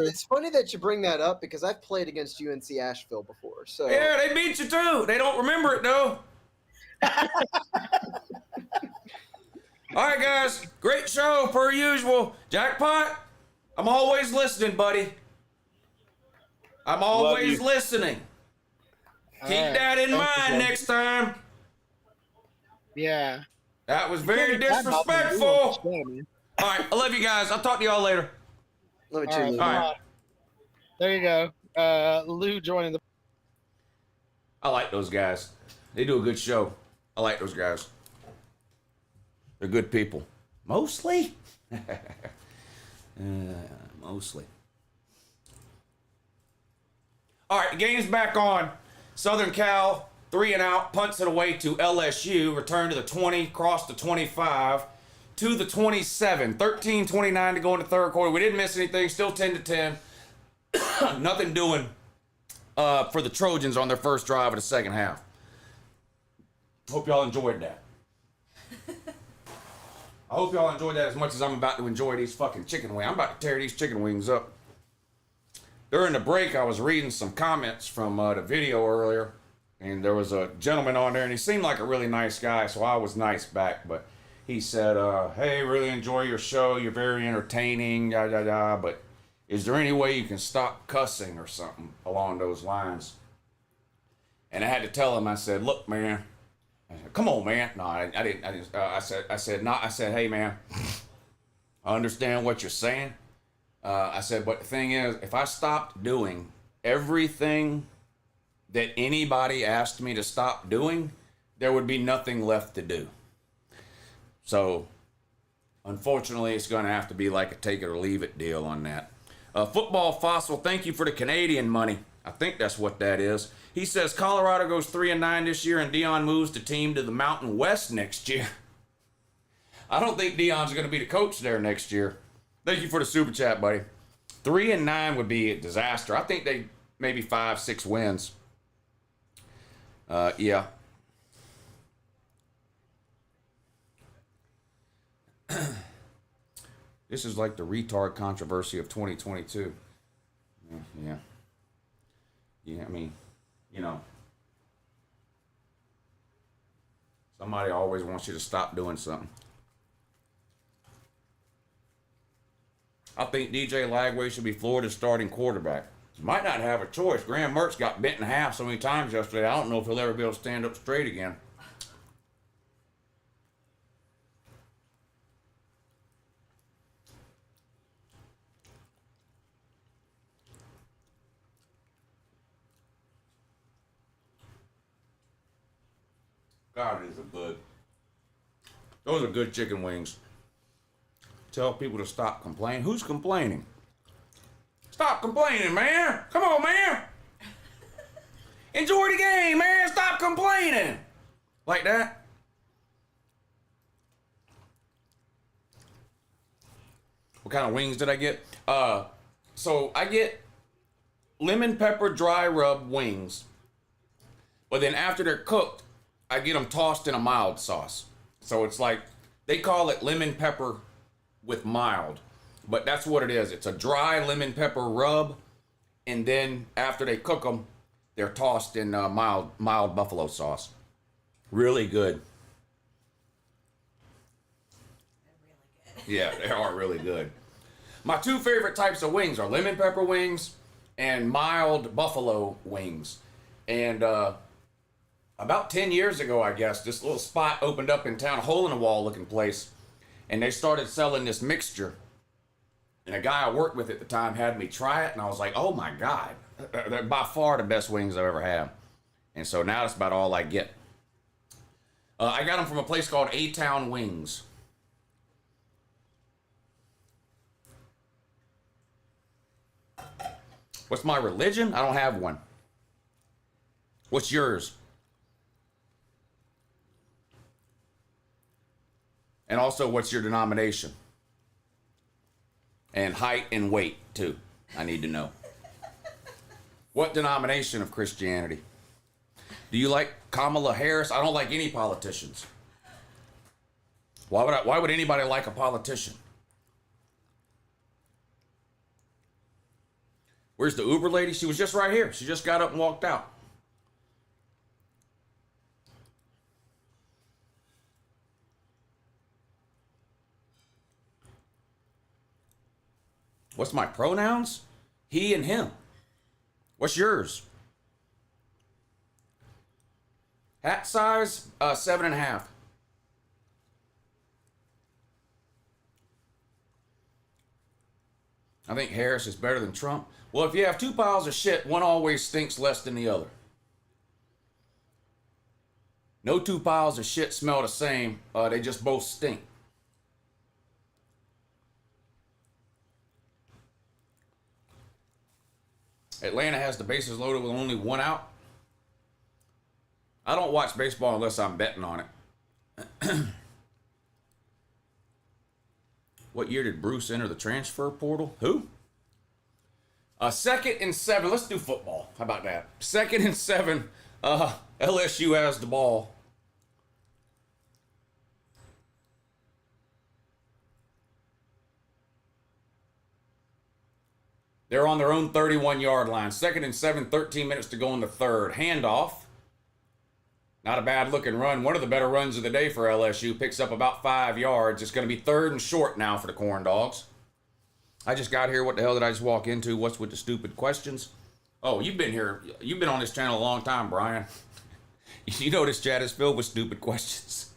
It's funny that you bring that up because I've played against UNC Asheville before. So yeah, they beat you too. They don't remember it though. All right, guys, great show per usual. Jackpot, I'm always listening, buddy. I'm always listening. Keep that in mind next time. Yeah. That was very disrespectful. All right, I love you guys. I'll talk to y'all later. Love you too, Lou. All right. There you go. Lou joining the. I like those guys. They do a good show. I like those guys. They're good people. Mostly? Mostly. All right, the game's back on. Southern Cal, 3 and out, punts it away to LSU, return to the 20, cross the 25, to the 27. 13-29 to go in the third quarter. We didn't miss anything, still 10-10. Nothing doing for the Trojans on their first drive of the second half. Hope y'all enjoyed that. I hope y'all enjoyed that as much as I'm about to enjoy these fucking chicken wings. I'm about to tear these chicken wings up. During the break, I was reading some comments from the video earlier, and there was a gentleman on there, and he seemed like a really nice guy, so I was nice back, but he said, hey, really enjoy your show, you're very entertaining, but is there any way you can stop cussing or something along those lines? And I had to tell him, I said, look, man, come on, man. No, I didn't. I said, hey, man, I understand what you're saying. I said, but the thing is, if I stopped doing everything that anybody asked me to stop doing, there would be nothing left to do. So, unfortunately, it's going to have to be like a take it or leave it deal on that. Football Fossil, thank you for the Canadian money. I think that's what that is. He says Colorado goes 3-9 this year, and Dion moves the team to the Mountain West next year. I don't think Dion's going to be the coach there next year. Thank you for the super chat, buddy. 3-9 would be a disaster. I think they maybe 5-6 wins. Yeah. This is like the retard controversy of 2022. Yeah. Yeah, I mean, you know. Somebody always wants you to stop doing something. I think DJ Lagway should be Florida's starting quarterback. Might not have a choice. Graham Mertz got bent in half so many times yesterday. I don't know if he'll ever be able to stand up straight again. God, these are good. Those are good chicken wings. tell people to stop complaining. Who's complaining? Stop complaining, man. Come on, man. Enjoy the game, man. Stop complaining. Like that. What kind of wings did I get? So I get lemon pepper dry rub wings. But then after they're cooked, I get them tossed in a mild sauce. So it's like, they call it lemon pepper with mild. But that's what it is. It's a dry lemon pepper rub. And then after they cook them, they're tossed in mild buffalo sauce. Really good. Yeah, they are really good. My two favorite types of wings are lemon pepper wings and mild buffalo wings. And about 10 years ago, I guess, this little spot opened up in town, a hole-in-the-wall looking place, and they started selling this mixture. And a guy I worked with at the time had me try it, and I was like, oh my God, they're by far the best wings I've ever had. And so now that's about all I get. I got them from a place called A-Town Wings. What's my religion? I don't have one. What's yours? And also, what's your denomination? And height and weight, too. I need to know. What denomination of Christianity? Do you like Kamala Harris? I don't like any politicians. Why would anybody like a politician? Where's the Uber lady? She was just right here. She just got up and walked out. What's my pronouns? He and him. What's yours? Hat size, 7.5. I think Harris is better than Trump. Well, if you have two piles of shit, one always stinks less than the other. No two piles of shit smell the same. They just both stink. Atlanta has the bases loaded with only one out. I don't watch baseball unless I'm betting on it. What year did Bruce enter the transfer portal? Who? 2nd and 7. Let's do football. How about that? 2nd and 7. LSU has the ball. They're on their own 31-yard line. 2nd and 7, 13 minutes to go in the third. Handoff. Not a bad looking run. One of the better runs of the day for LSU. Picks up about 5 yards. It's going to be 3rd and short now for the Corn Dogs. I just got here. What the hell did I just walk into? What's with the stupid questions? Oh, you've been here. You've been on this channel a long time, Brian. You know this chat is filled with stupid questions.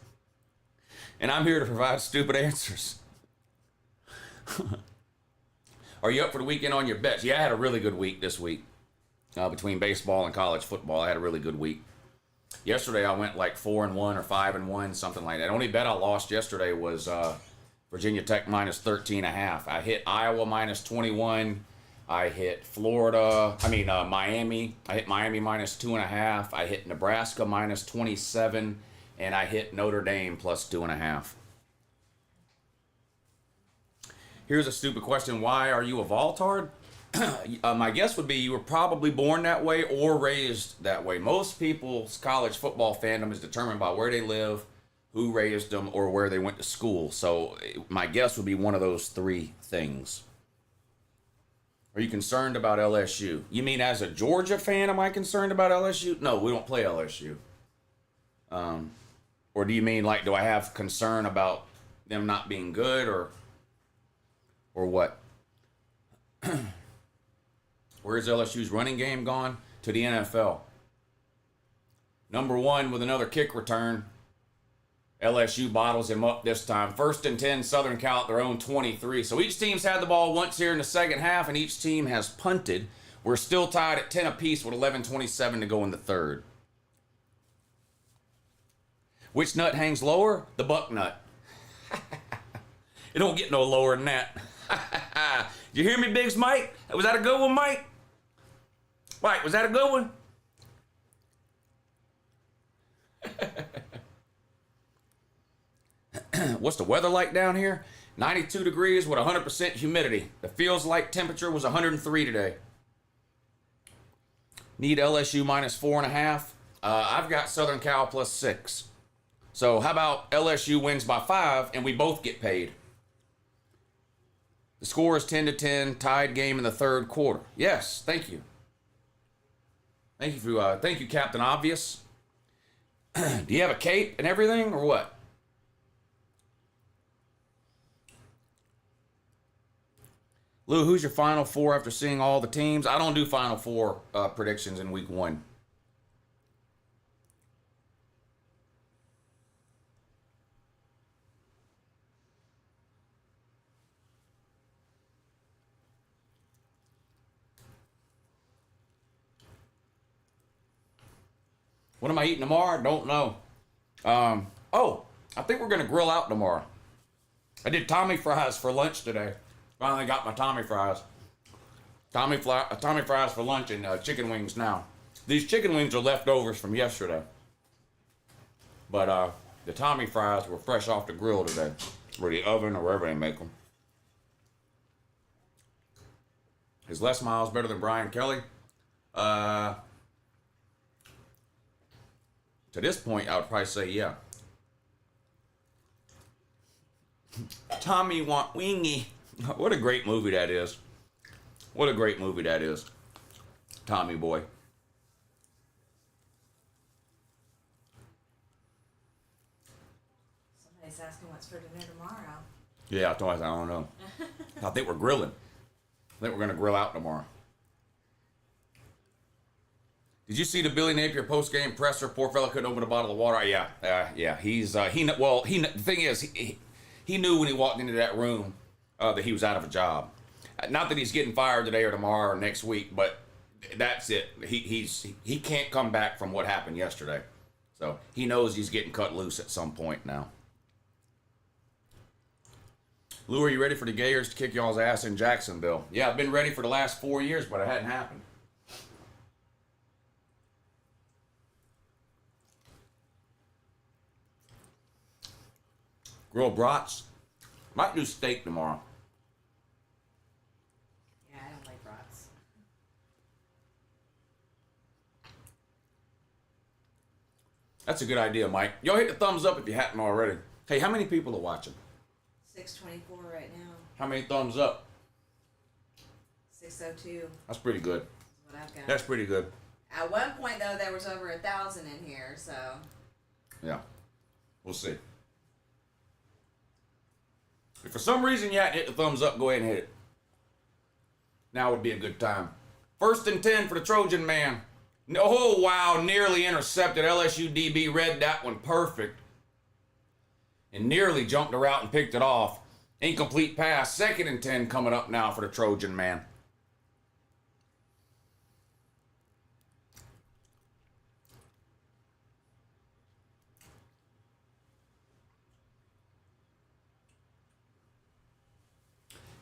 And I'm here to provide stupid answers. Are you up for the weekend on your bets? Yeah, I had a really good week this week. Between baseball and college football, I had a really good week. Yesterday, I went like 4-1 or 5-1, something like that. The only bet I lost yesterday was Virginia Tech minus 13.5. I hit Iowa minus 21. I hit Miami. I hit Miami minus 2.5. I hit Nebraska minus 27. And I hit Notre Dame plus 2.5. Here's a stupid question. Why are you a Voltard? My guess would be you were probably born that way or raised that way. Most people's college football fandom is determined by where they live, who raised them, or where they went to school. So my guess would be one of those three things. Are you concerned about LSU? You mean as a Georgia fan, am I concerned about LSU? No, we don't play LSU. Or do you mean like, do I have concern about them not being good or what? Where's LSU's running game gone? To the NFL. Number 1 with another kick return. LSU bottles him up this time. 1st and 10, Southern Cal at their own 23. So each team's had the ball once here in the second half, and each team has punted. We're still tied at 10 apiece with 11:27 to go in the third. Which nut hangs lower? The buck nut. It don't get no lower than that. Did you hear me, Biggs Mike? Was that a good one, Mike? Mike, was that a good one? What's the weather like down here? 92 degrees with 100% humidity. The feels like temperature was 103 today. Need LSU minus 4.5. I've got Southern Cal plus 6. So how about LSU wins by 5 and we both get paid? The score is 10-10, tied game in the third quarter. Yes, thank you. Thank you, Captain Obvious. Do you have a cape and everything, or what? Lou, who's your Final Four after seeing all the teams? I don't do Final Four predictions in week 1. What am I eating tomorrow? Don't know. Oh, I think we're going to grill out tomorrow. I did Tommy fries for lunch today. Finally got my Tommy fries. Tommy fries for lunch and chicken wings now. These chicken wings are leftovers from yesterday. But the Tommy fries were fresh off the grill today. Or the oven or wherever they make them. Is Les Miles better than Brian Kelly? To this point, I would probably say yeah. Tommy want wingy. What a great movie that is. What a great movie that is. Tommy boy. Somebody's asking what's for dinner tomorrow. Yeah, I don't know. I think we're grilling. I think we're going to grill out tomorrow. Did you see the Billy Napier post-game presser? Poor fella couldn't open a bottle of water. Yeah. He's the thing is, he knew when he walked into that room that he was out of a job. Not that he's getting fired today or tomorrow or next week, but that's it. He can't come back from what happened yesterday. So he knows he's getting cut loose at some point now. Lou, are you ready for the Gayers to kick y'all's ass in Jacksonville? Yeah, I've been ready for the last 4 years, but it hadn't happened. Grilled brats. Might do steak tomorrow. Yeah, I don't like brats. That's a good idea, Mike. Y'all hit the thumbs up if you hadn't already. Hey, how many people are watching? 624 right now. How many thumbs up? 602. That's pretty good. That's what I've got. That's pretty good. At one point, though, there was over 1,000 in here, so. Yeah. We'll see. If for some reason you hadn't hit the thumbs up, go ahead and hit it. Now would be a good time. 1st and 10 for the Trojan man. Oh, wow. Nearly intercepted. LSU DB read that one perfect. And nearly jumped the route and picked it off. Incomplete pass. 2nd and 10 coming up now for the Trojan man.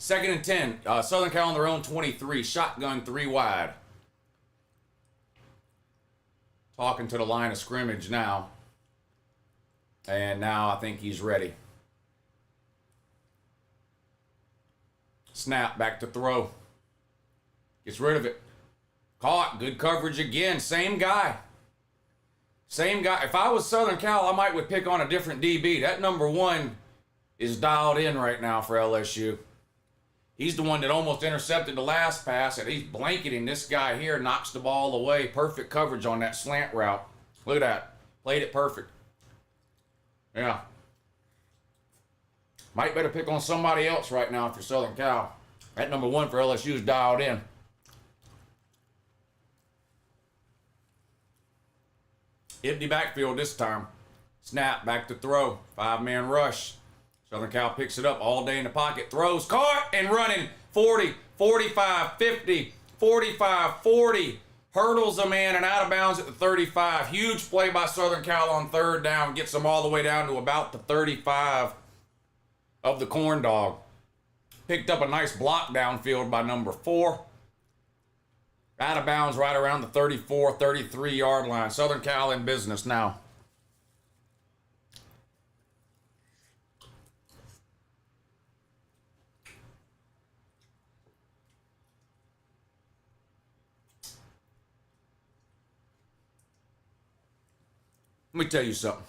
Second and 10. Southern Cal on their own 23. Shotgun 3 wide. Talking to the line of scrimmage now. And now I think he's ready. Snap, back to throw. Gets rid of it. Caught, good coverage again. Same guy. Same guy. If I was Southern Cal, I might would pick on a different DB. That number 1 is dialed in right now for LSU. He's the one that almost intercepted the last pass, and he's blanketing this guy here, knocks the ball away. Perfect coverage on that slant route. Look at that. Played it perfect. Yeah. Might better pick on somebody else right now if you're Southern Cal. That number 1 for LSU is dialed in. Empty backfield this time. Snap, back to throw. 5-man rush. Southern Cal picks it up all day in the pocket. Throws, caught, and running. 40, 45, 50, 45, 40. Hurdles a man and out of bounds at the 35. Huge play by Southern Cal on 3rd down. Gets them all the way down to about the 35 of the corn dog. Picked up a nice block downfield by number 4. Out of bounds right around the 34, 33 yard line. Southern Cal in business now. Let me tell you something.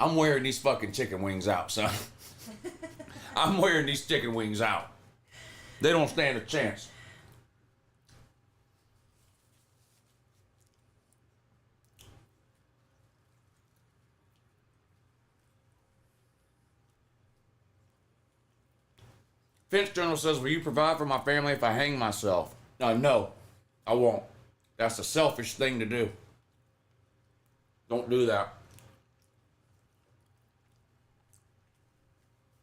I'm wearing these fucking chicken wings out, son. I'm wearing these chicken wings out. They don't stand a chance. Finch Journal says, will you provide for my family if I hang myself? No, I won't. That's a selfish thing to do. Don't do that.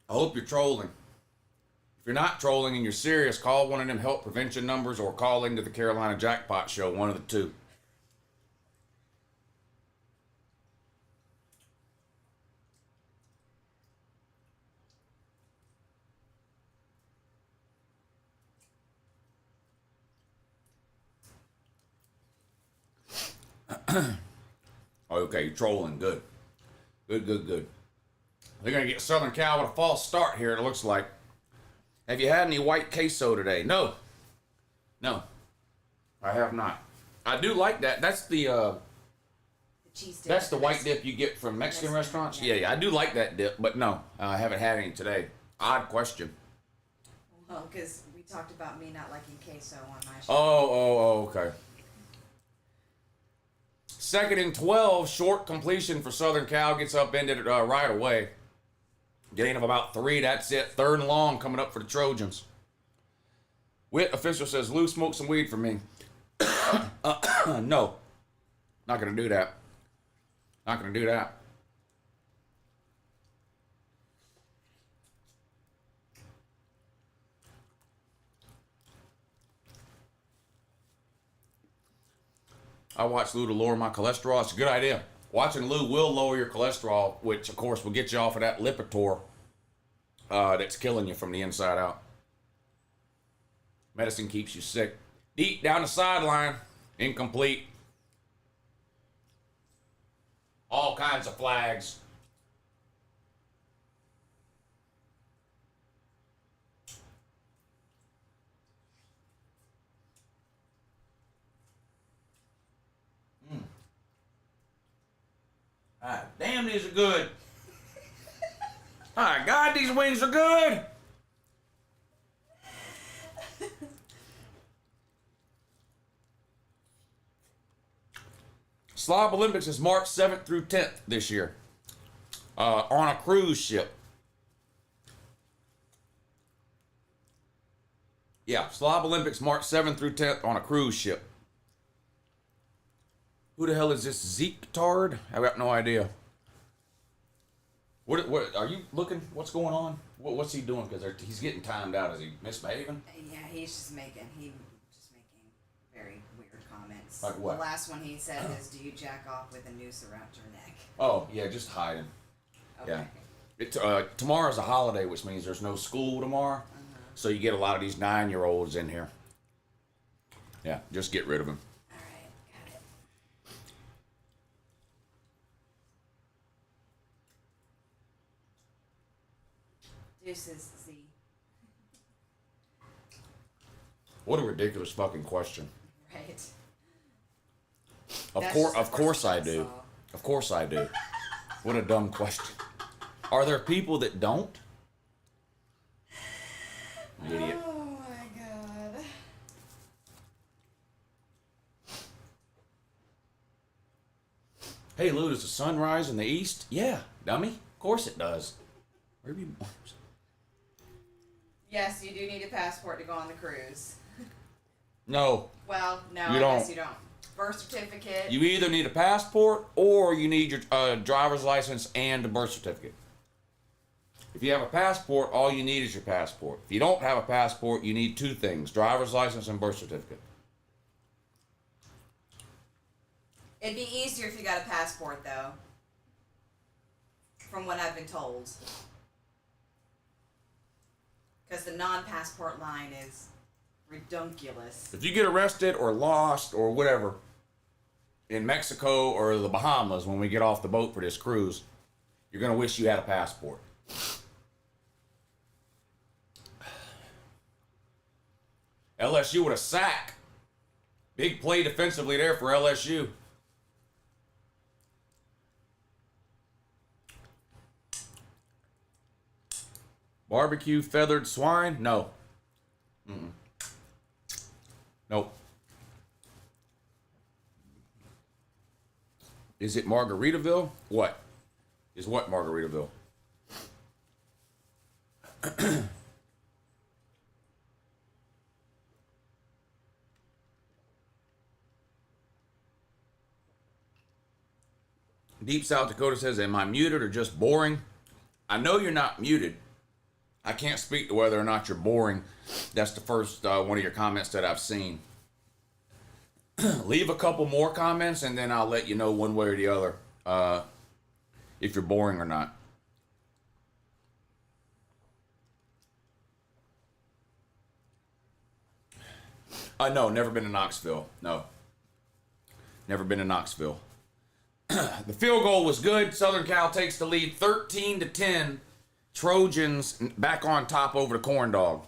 I hope you're trolling. If you're not trolling and you're serious, call one of them help prevention numbers or call into the Carolina Jackpot Show, one of the two. Okay, you're trolling. Good. Good. They're going to get Southern Cal with a false start here, it looks like. Have you had any white queso today? No, I have not. I do like that. That's the cheese dip. that's the white dip you get from Mexican restaurants? Yeah, I do like that dip, but no, I haven't had any today. Odd question. Well, because we talked about me not liking queso on my show. Oh, okay. 2nd and 12, short completion for Southern Cal, gets upended right away. Gain of about 3, that's it. 3rd and long coming up for the Trojans. Witt official says, Lou, smoke some weed for me. No, not gonna do that. Not gonna do that. I watch Lou to lower my cholesterol. It's a good idea. Watching Lou will lower your cholesterol, which of course will get you off of that Lipitor that's killing you from the inside out. Medicine keeps you sick. Deep down the sideline, incomplete. All kinds of flags. Ah, damn, these are good. Ah, God, these wings are good. Slob Olympics is March 7th through 10th this year on a cruise ship. Yeah, Slob Olympics March 7th through 10th on a cruise ship. Who the hell is this Zeke Tard? I've got no idea. What are you looking? What's going on? What's he doing? Because he's getting timed out. Is he misbehaving? Yeah, he's just making very weird comments. Like what? The last one he said is, "Do you jack off with a noose around your neck?" Oh yeah, just hiding. Okay. Yeah. Tomorrow's a holiday, which means there's no school tomorrow. So you get a lot of these 9-year-olds in here. Yeah, just get rid of them. All right, got it. Deuces, Z. What a ridiculous fucking question. Right. Of course I do. Of course I do. What a dumb question. Are there people that don't? Idiot. Oh my god. Hey Lou, does the sun rise in the east? Yeah, dummy. Of course it does. Where have you... Yes, you do need a passport to go on the cruise. No. Well, no, You I don't. guess you don't. Birth certificate. You either need a passport or you need your driver's license and a birth certificate. If you have a passport, all you need is your passport. If you don't have a passport, you need 2 things, driver's license and birth certificate. It'd be easier if you got a passport, though. from what I've been told. Because the non-passport line is redunculous. If you get arrested or lost or whatever in Mexico or the Bahamas when we get off the boat for this cruise, you're going to wish you had a passport. LSU with a sack. Big play defensively there for LSU. Barbecue feathered swine? No. Mm-mm. Nope. Is it Margaritaville? What? Is what Margaritaville? Deep South Dakota says, am I muted or just boring? I know you're not muted. I can't speak to whether or not you're boring. That's the first one of your comments that I've seen. Leave a couple more comments and then I'll let you know one way or the other if you're boring or not. No, never been to Knoxville. No. Never been to Knoxville. The field goal was good. Southern Cal takes the lead 13-10. Trojans back on top over the corn dog.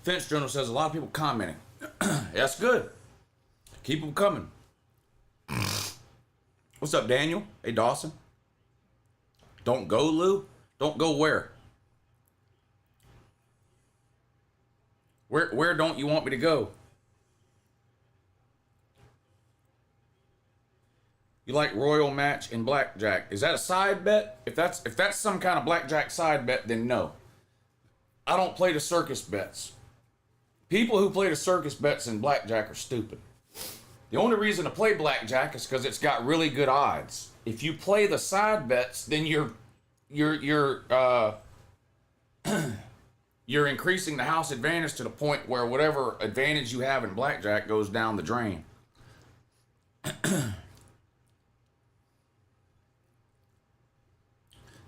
Finch Journal says a lot of people commenting. That's good. Keep them coming. What's up, Daniel? Hey, Dawson. Don't go, Lou? Don't go where? Where don't you want me to go? You like Royal Match and Blackjack. Is that a side bet? If that's some kind of Blackjack side bet, then no. I don't play the circus bets. People who play the circus bets in Blackjack are stupid. The only reason to play Blackjack is because it's got really good odds. If you play the side bets, then you're increasing the house advantage to the point where whatever advantage you have in Blackjack goes down the drain.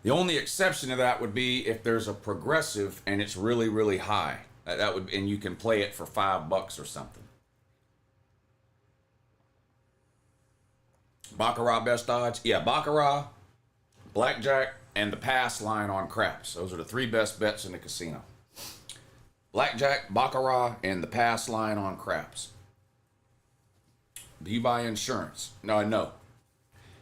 The only exception to that would be if there's a progressive and it's really, really high. That would, and you can play it for $5 or something. Baccarat best odds? Yeah, Baccarat, Blackjack, and the pass line on craps. Those are the 3 best bets in the casino. Blackjack, Baccarat, and the pass line on craps. Do you buy insurance? No.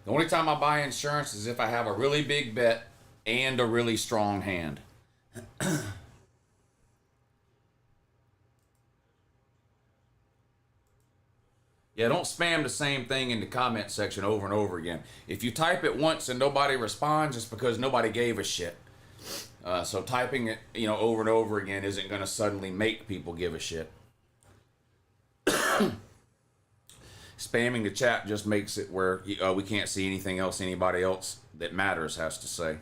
The only time I buy insurance is if I have a really big bet and a really strong hand. Yeah, don't spam the same thing in the comment section over and over again. If you type it once and nobody responds, it's because nobody gave a shit. So typing it, over and over again isn't going to suddenly make people give a shit. Spamming the chat just makes it where we can't see anything else anybody else that matters has to say.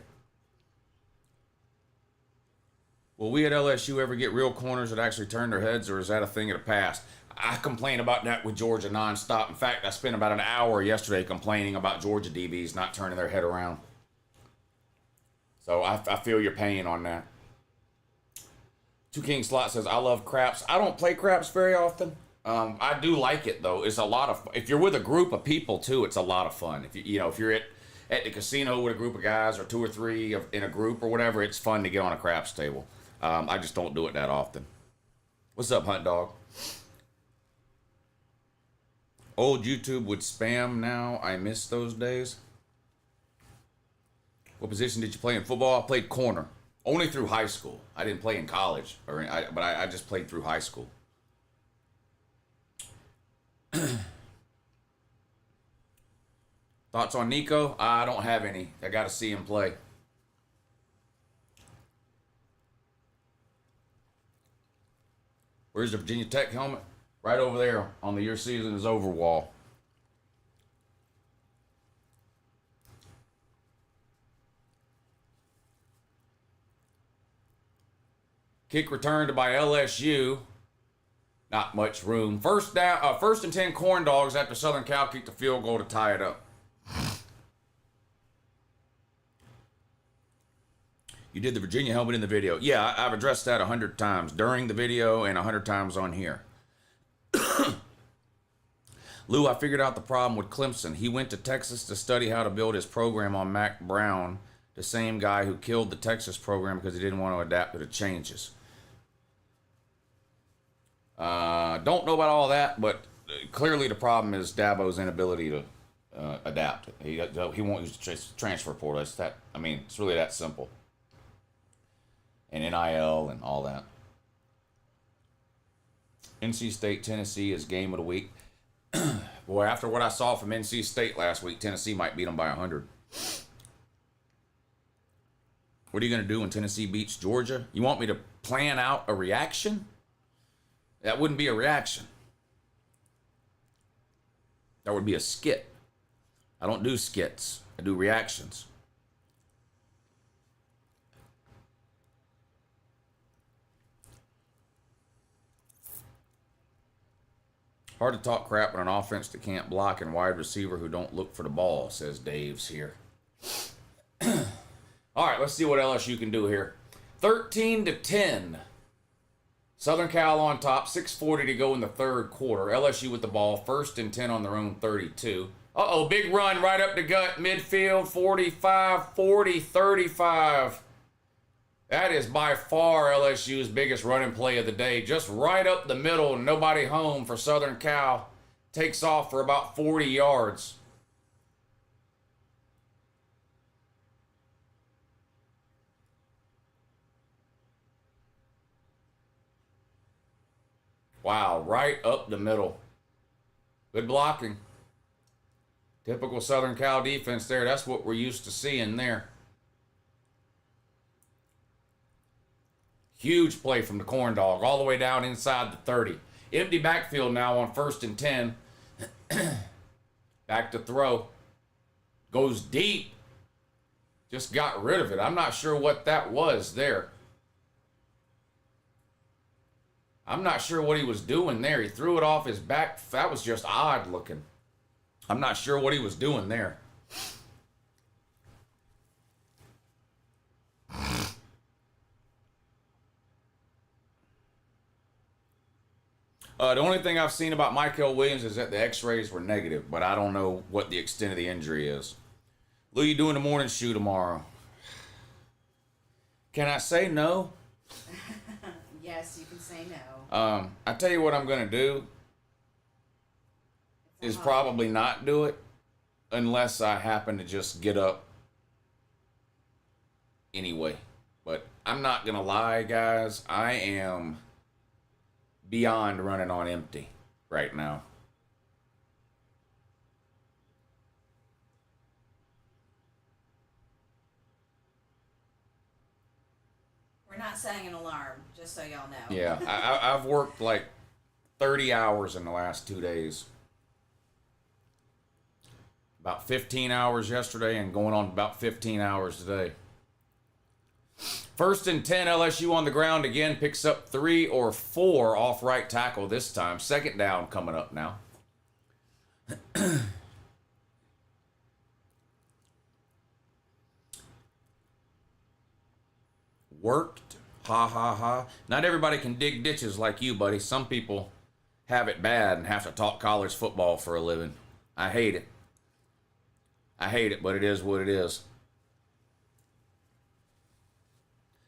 Will we at LSU ever get real corners that actually turn their heads, or is that a thing of the past? I complain about that with Georgia nonstop. In fact, I spent about an hour yesterday complaining about Georgia DBs not turning their head around. So I feel your pain on that. Two King Slot says, I love craps. I don't play craps very often. I do like it though. It's a lot of if you're with a group of people too, it's a lot of fun. If if you're at the casino with a group of guys or 2 or 3 in a group or whatever, it's fun to get on a craps table. I just don't do it that often. What's up, Hunt Dog? Old YouTube would spam now. I miss those days. What position did you play in football? I played corner. Only through high school. I didn't play in college, but I just played through high school. Thoughts on Nico? I don't have any. I got to see him play. Where's the Virginia Tech helmet? Right over there on the Your Season is Over wall. Kick returned by LSU. Not much room. First and 10 corn dogs after Southern Cal kicked the field goal to tie it up. You did the Virginia helmet in the video. Yeah, I've addressed that 100 times during the video and 100 times on here. Lou, I figured out the problem with Clemson. He went to Texas to study how to build his program on Mac Brown, the same guy who killed the Texas program because he didn't want to adapt to the changes. Don't know about all that, but clearly the problem is Dabo's inability to adapt. He won't use the transfer portal. It's that. I mean, it's really that simple. And NIL and all that. NC State, Tennessee is game of the week. Boy, after what I saw from NC State last week, Tennessee might beat them by 100. What are you going to do when Tennessee beats Georgia? You want me to plan out a reaction? That wouldn't be a reaction. That would be a skit. I don't do skits. I do reactions. Hard to talk crap on an offense that can't block and wide receiver who don't look for the ball, says Dave's here. All right, let's see what LSU can do here. 13-10. Southern Cal on top, 6:40 to go in the third quarter. LSU with the ball, 1st and 10 on their own 32. Uh-oh, big run right up the gut, midfield, 45, 40, 35. That is by far LSU's biggest running play of the day. Just right up the middle, nobody home for Southern Cal. Takes off for about 40 yards. Wow, right up the middle. Good blocking. Typical Southern Cal defense there. That's what we're used to seeing there. Huge play from the corn dog all the way down inside the 30. Empty backfield now on 1st and 10. Back to throw. Goes deep. Just got rid of it. I'm not sure what that was there. I'm not sure what he was doing there. He threw it off his back. That was just odd looking. I'm not sure what he was doing there. The only thing I've seen about Michael Williams is that the x-rays were negative, but I don't know what the extent of the injury is. Lou, you doing the morning shoe tomorrow? Can I say no? Yes, you can say no. I tell you what I'm going to do is probably not do it unless I happen to just get up anyway. But I'm not going to lie, guys. I am beyond running on empty right now. We're not setting an alarm, just so y'all know. Yeah, I've worked like 30 hours in the last 2 days. About 15 hours yesterday and going on about 15 hours today. 1st and 10, LSU on the ground again, picks up 3 or 4 off right tackle this time. 2nd down coming up now. Worked. Ha ha ha. Not everybody can dig ditches like you, buddy. Some people have it bad and have to talk college football for a living. I hate it. I hate it, but it is what it is.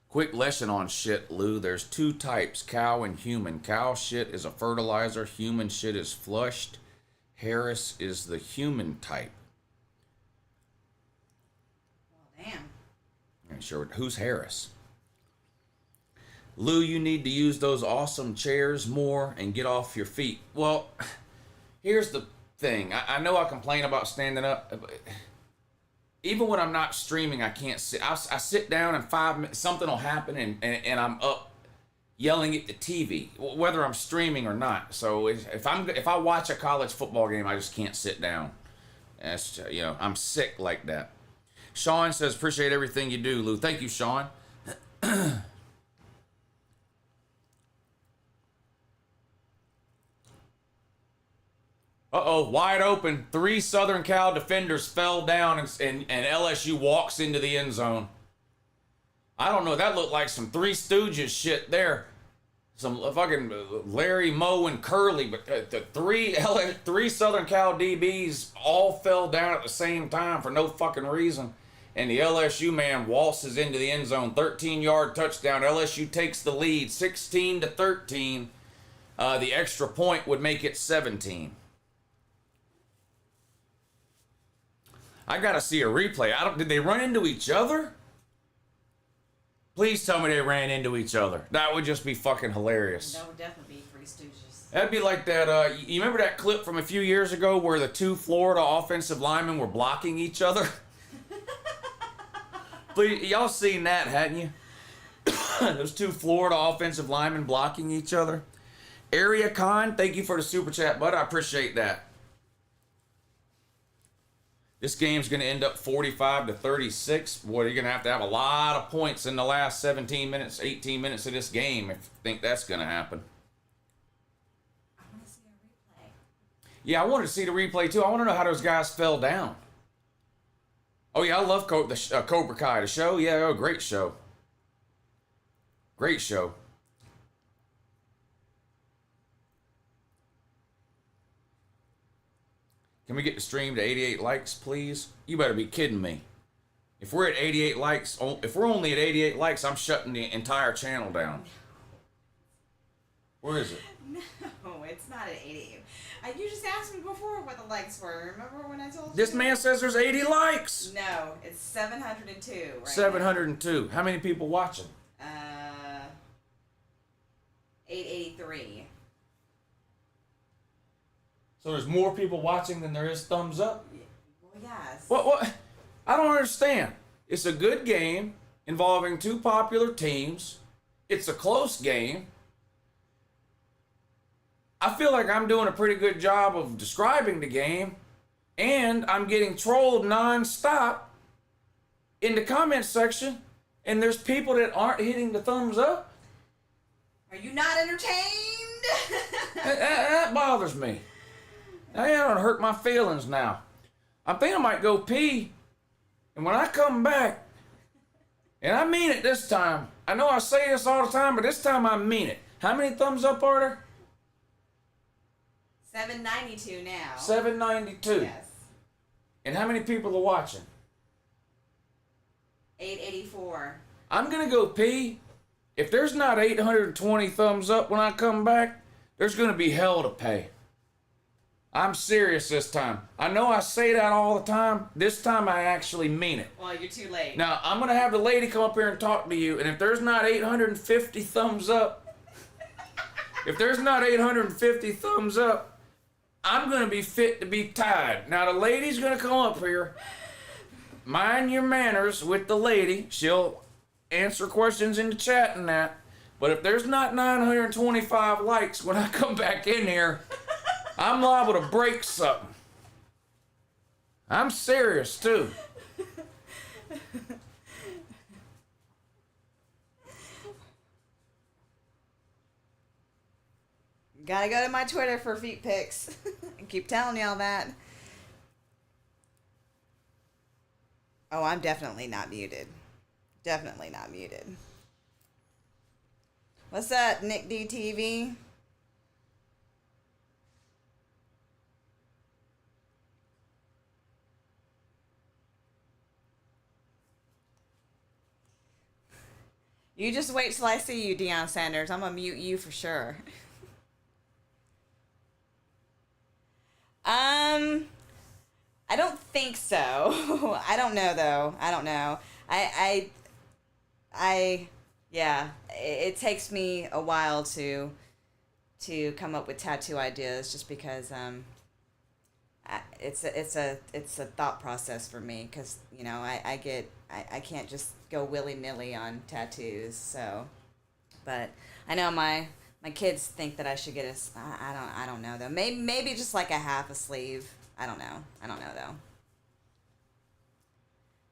Quick lesson on shit, Lou. There's 2 types, cow and human. Cow shit is a fertilizer. Human shit is flushed. Harris is the human type. Well, damn. I'm sure. Who's Harris? Lou, you need to use those awesome chairs more and get off your feet. Well, here's the thing. I know I complain about standing up. Even when I'm not streaming, I can't sit. I sit down and 5 minutes, something will happen and I'm up yelling at the TV, whether I'm streaming or not. So if I watch a college football game, I just can't sit down. That's, I'm sick like that. Sean says, appreciate everything you do, Lou. Thank you, Sean. Uh-oh, wide open. 3 Southern Cal defenders fell down and LSU walks into the end zone. I don't know. That looked like some Three Stooges shit there. Some fucking Larry, Moe, and Curly, but the three Southern Cal DBs all fell down at the same time for no fucking reason. And the LSU man waltzes into the end zone, 13-yard touchdown. LSU takes the lead, 16-13. The extra point would make it 17. I gotta see a replay. Did they run into each other? Please tell me they ran into each other. That would just be fucking hilarious. That would definitely be Three Stooges. That'd be like that, you remember that clip from a few years ago where the two Florida offensive linemen were blocking each other? Please, y'all seen that, hadn't you? Those two Florida offensive linemen blocking each other. Area Con, thank you for the super chat, bud. I appreciate that. This game's going to end up 45-36. Boy, you're going to have a lot of points in the last 17 minutes, 18 minutes of this game if you think that's going to happen. I want to see a replay. Yeah, I wanted to see the replay too. I want to know how those guys fell down. Oh yeah, I love Cobra Kai, the show. Yeah, oh, great show. Great show. Can we get the stream to 88 likes, please? You better be kidding me. If we're at 88 likes, if we're only at 88 likes, I'm shutting the entire channel down. Where is it? No, it's not at 88. You just asked me before what the likes were. Remember when I told you? This man says there's 80 likes. No, it's 702 right 702. How many people watching? 883. So there's more people watching than there is thumbs up? Well, yes. What? I don't understand. It's a good game involving two popular teams. It's a close game. I feel like I'm doing a pretty good job of describing the game, and I'm getting trolled nonstop in the comment section, and there's people that aren't hitting the thumbs up. Are you not entertained? That bothers me. That don't hurt my feelings now. I think I might go pee, and when I come back, and I mean it this time, I know I say this all the time, but this time I mean it. How many thumbs up are there? 792 now. 792. Yes. And how many people are watching? 884. I'm going to go pee. If there's not 820 thumbs up when I come back, there's going to be hell to pay. I'm serious this time. I know I say that all the time. This time I actually mean it. Well, you're too late. Now, I'm going to have the lady come up here and talk to you, and if there's not 850 thumbs up, I'm going to be fit to be tied. Now, the lady's going to come up here. Mind your manners with the lady. She'll answer questions in the chat and that. But if there's not 925 likes when I come back in here, I'm liable to break something. I'm serious, too. Gotta go to my Twitter for feet pics. I keep telling y'all that. Oh, I'm definitely not muted. Definitely not muted. What's up, Nick DTV? You just wait till I see you, Deion Sanders. I'm gonna mute you for sure. I don't think so. I don't know though. I don't know. Yeah. It takes me a while to come up with tattoo ideas, just because it's a thought process for me, because you know I can't just go willy-nilly on tattoos. So, but I know my kids think that I should get I don't know though. Maybe just like a half a sleeve. I don't know though.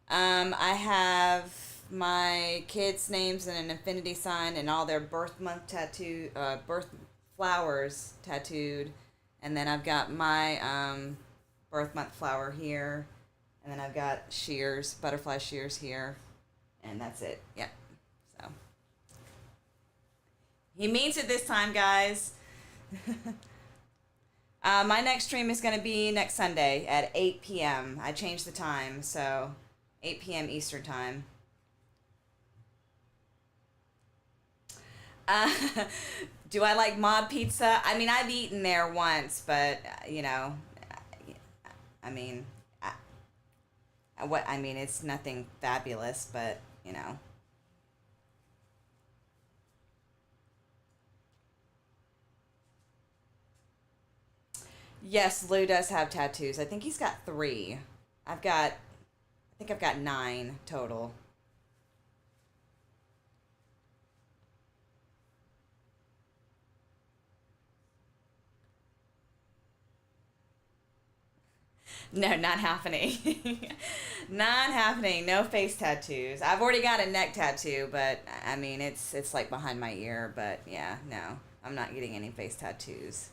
I have my kids' names and an infinity sign and all their birth month birth flowers tattooed, and then I've got my birth month flower here, and then I've got shears, butterfly shears here, and that's it. Yeah. He means it this time, guys. My next stream is going to be next Sunday at 8 p.m. I changed the time, so 8 p.m. Eastern time. Do I like Mob Pizza? I mean, I've eaten there once, but, you know, I mean, it's nothing fabulous, but, you know. Yes, Lou does have tattoos. I think he's got 3. I think I've got 9 total. No, not happening. Not happening. No face tattoos. I've already got a neck tattoo, but I mean, it's like behind my ear, but yeah, no. I'm not getting any face tattoos.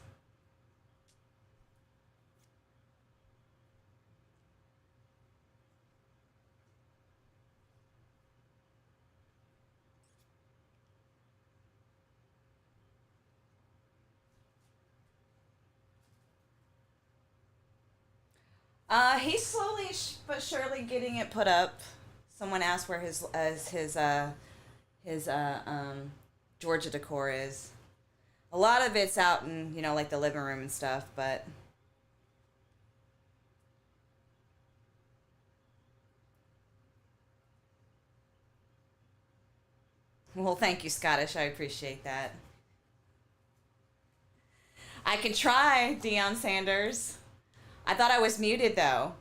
He's slowly but surely getting it put up. Someone asked where his Georgia decor is. A lot of it's out in, you know, like the living room and stuff, but well, thank you, Scottish. I appreciate that. I can try, Deion Sanders. I thought I was muted, though.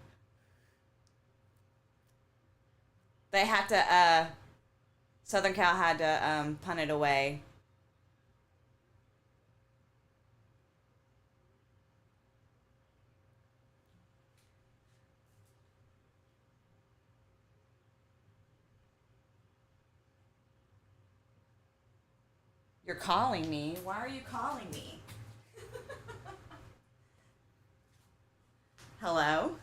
They had to, Southern Cal had to punt it away. You're calling me? Why are you calling me? Hello?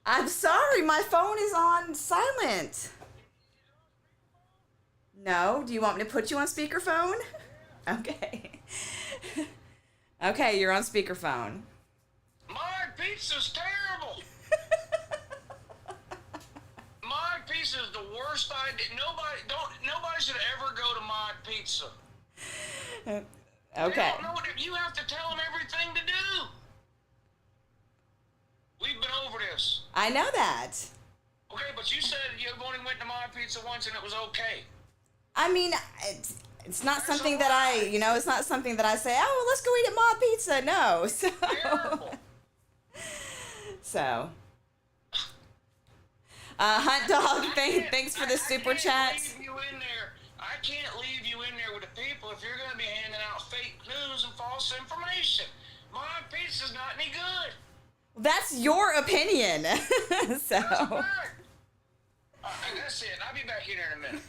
I'm sorry, my phone is on silent. No, do you want me to put you on speakerphone? Okay. Okay, you're on speakerphone. My pizza's terrible. My pizza is the worst idea. Nobody should ever go to my pizza. Okay. They don't know what you have to tell them everything to do. We've been over this. I know that. Okay, but you said you only went to my pizza once and it was okay. I mean, it's not something that I, you know, it's not something that I say, oh, well, let's go eat at Ma Pizza. No. So. Terrible. So. Hunt Dog, thanks for the super chat. I can't leave you in there with the people if you're going to be handing out fake news and false information. My pizza's not any good. That's your opinion. So. That's it. I'll be back here in a minute.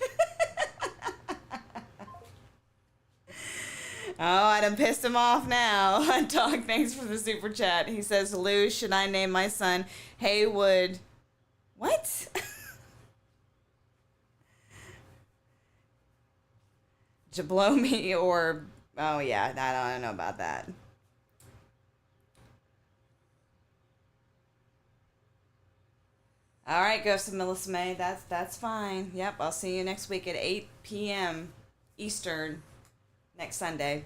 Oh, I done pissed him off now. Hunt Dog, thanks for the super chat. He says, Lou, should I name my son Haywood? What? Jablomi or... Oh, yeah, I don't know about that. All right, Ghost of Melissa May. That's fine. Yep, I'll see you next week at 8 p.m. Eastern next Sunday.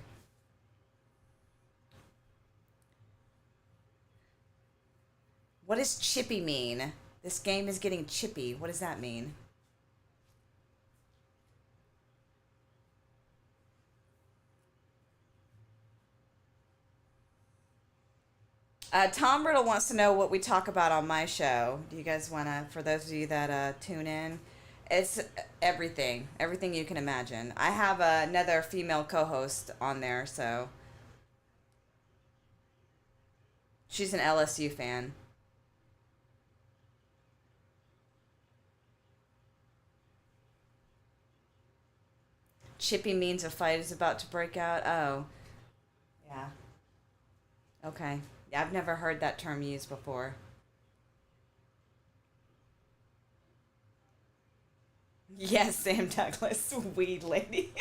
What does chippy mean? This game is getting chippy. What does that mean? Tom Riddle wants to know what we talk about on my show. Do you guys want to, for those of you that tune in, it's everything you can imagine. I have another female co-host on there, so she's an LSU fan. Chippy means a fight is about to break out. Oh, yeah. Okay. I've never heard that term used before. Yes, Sam Douglas, weed lady.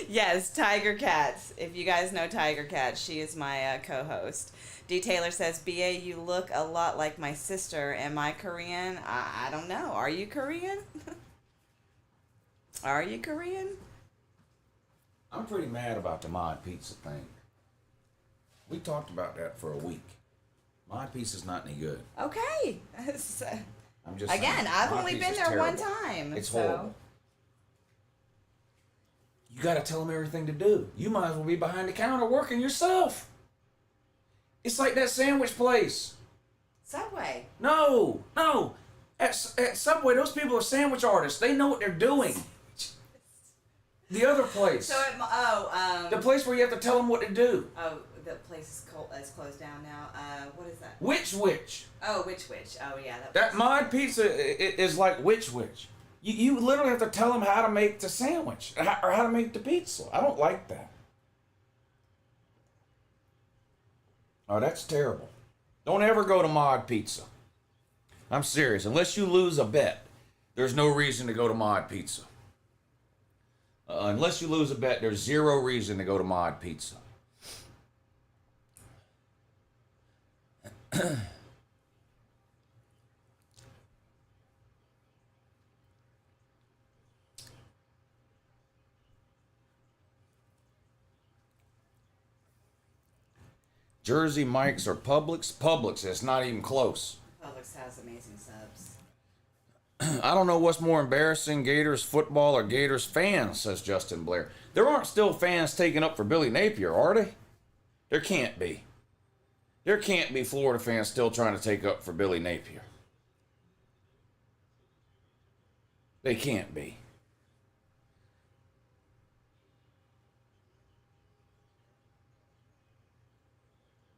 Yes, Tiger Cats. If you guys know Tiger Cats, she is my co-host. D. Taylor says, BA, you look a lot like my sister. Am I Korean? I don't know. Are you Korean? Are you Korean? I'm pretty mad about the mod pizza thing. We talked about that for a week. Mod pizza's not any good. Okay. I'm just Again, saying, I've mod only been pizza's there terrible. one time. It's so. horrible. You got to tell them everything to do. You might as well be behind the counter working yourself. It's like that sandwich place. Subway. No. At Subway, those people are sandwich artists. They know what they're doing. The other place. So the place where you have to tell them what to do. Oh, the place is closed down now. What is that? Which? Oh, which? Oh, yeah. That mod pizza is like which. You literally have to tell them how to make the sandwich or how to make the pizza. I don't like that. Oh, that's terrible. Don't ever go to Mod Pizza. I'm serious. Unless you lose a bet, there's no reason to go to Mod Pizza. Unless you lose a bet, there's zero reason to go to Mod Pizza. Jersey Mike's or Publix? Publix, it's not even close. Publix has amazing subs. I don't know what's more embarrassing, Gators football or Gators fans, says Justin Blair. There aren't still fans taking up for Billy Napier, are they? There can't be. There can't be Florida fans still trying to take up for Billy Napier. They can't be.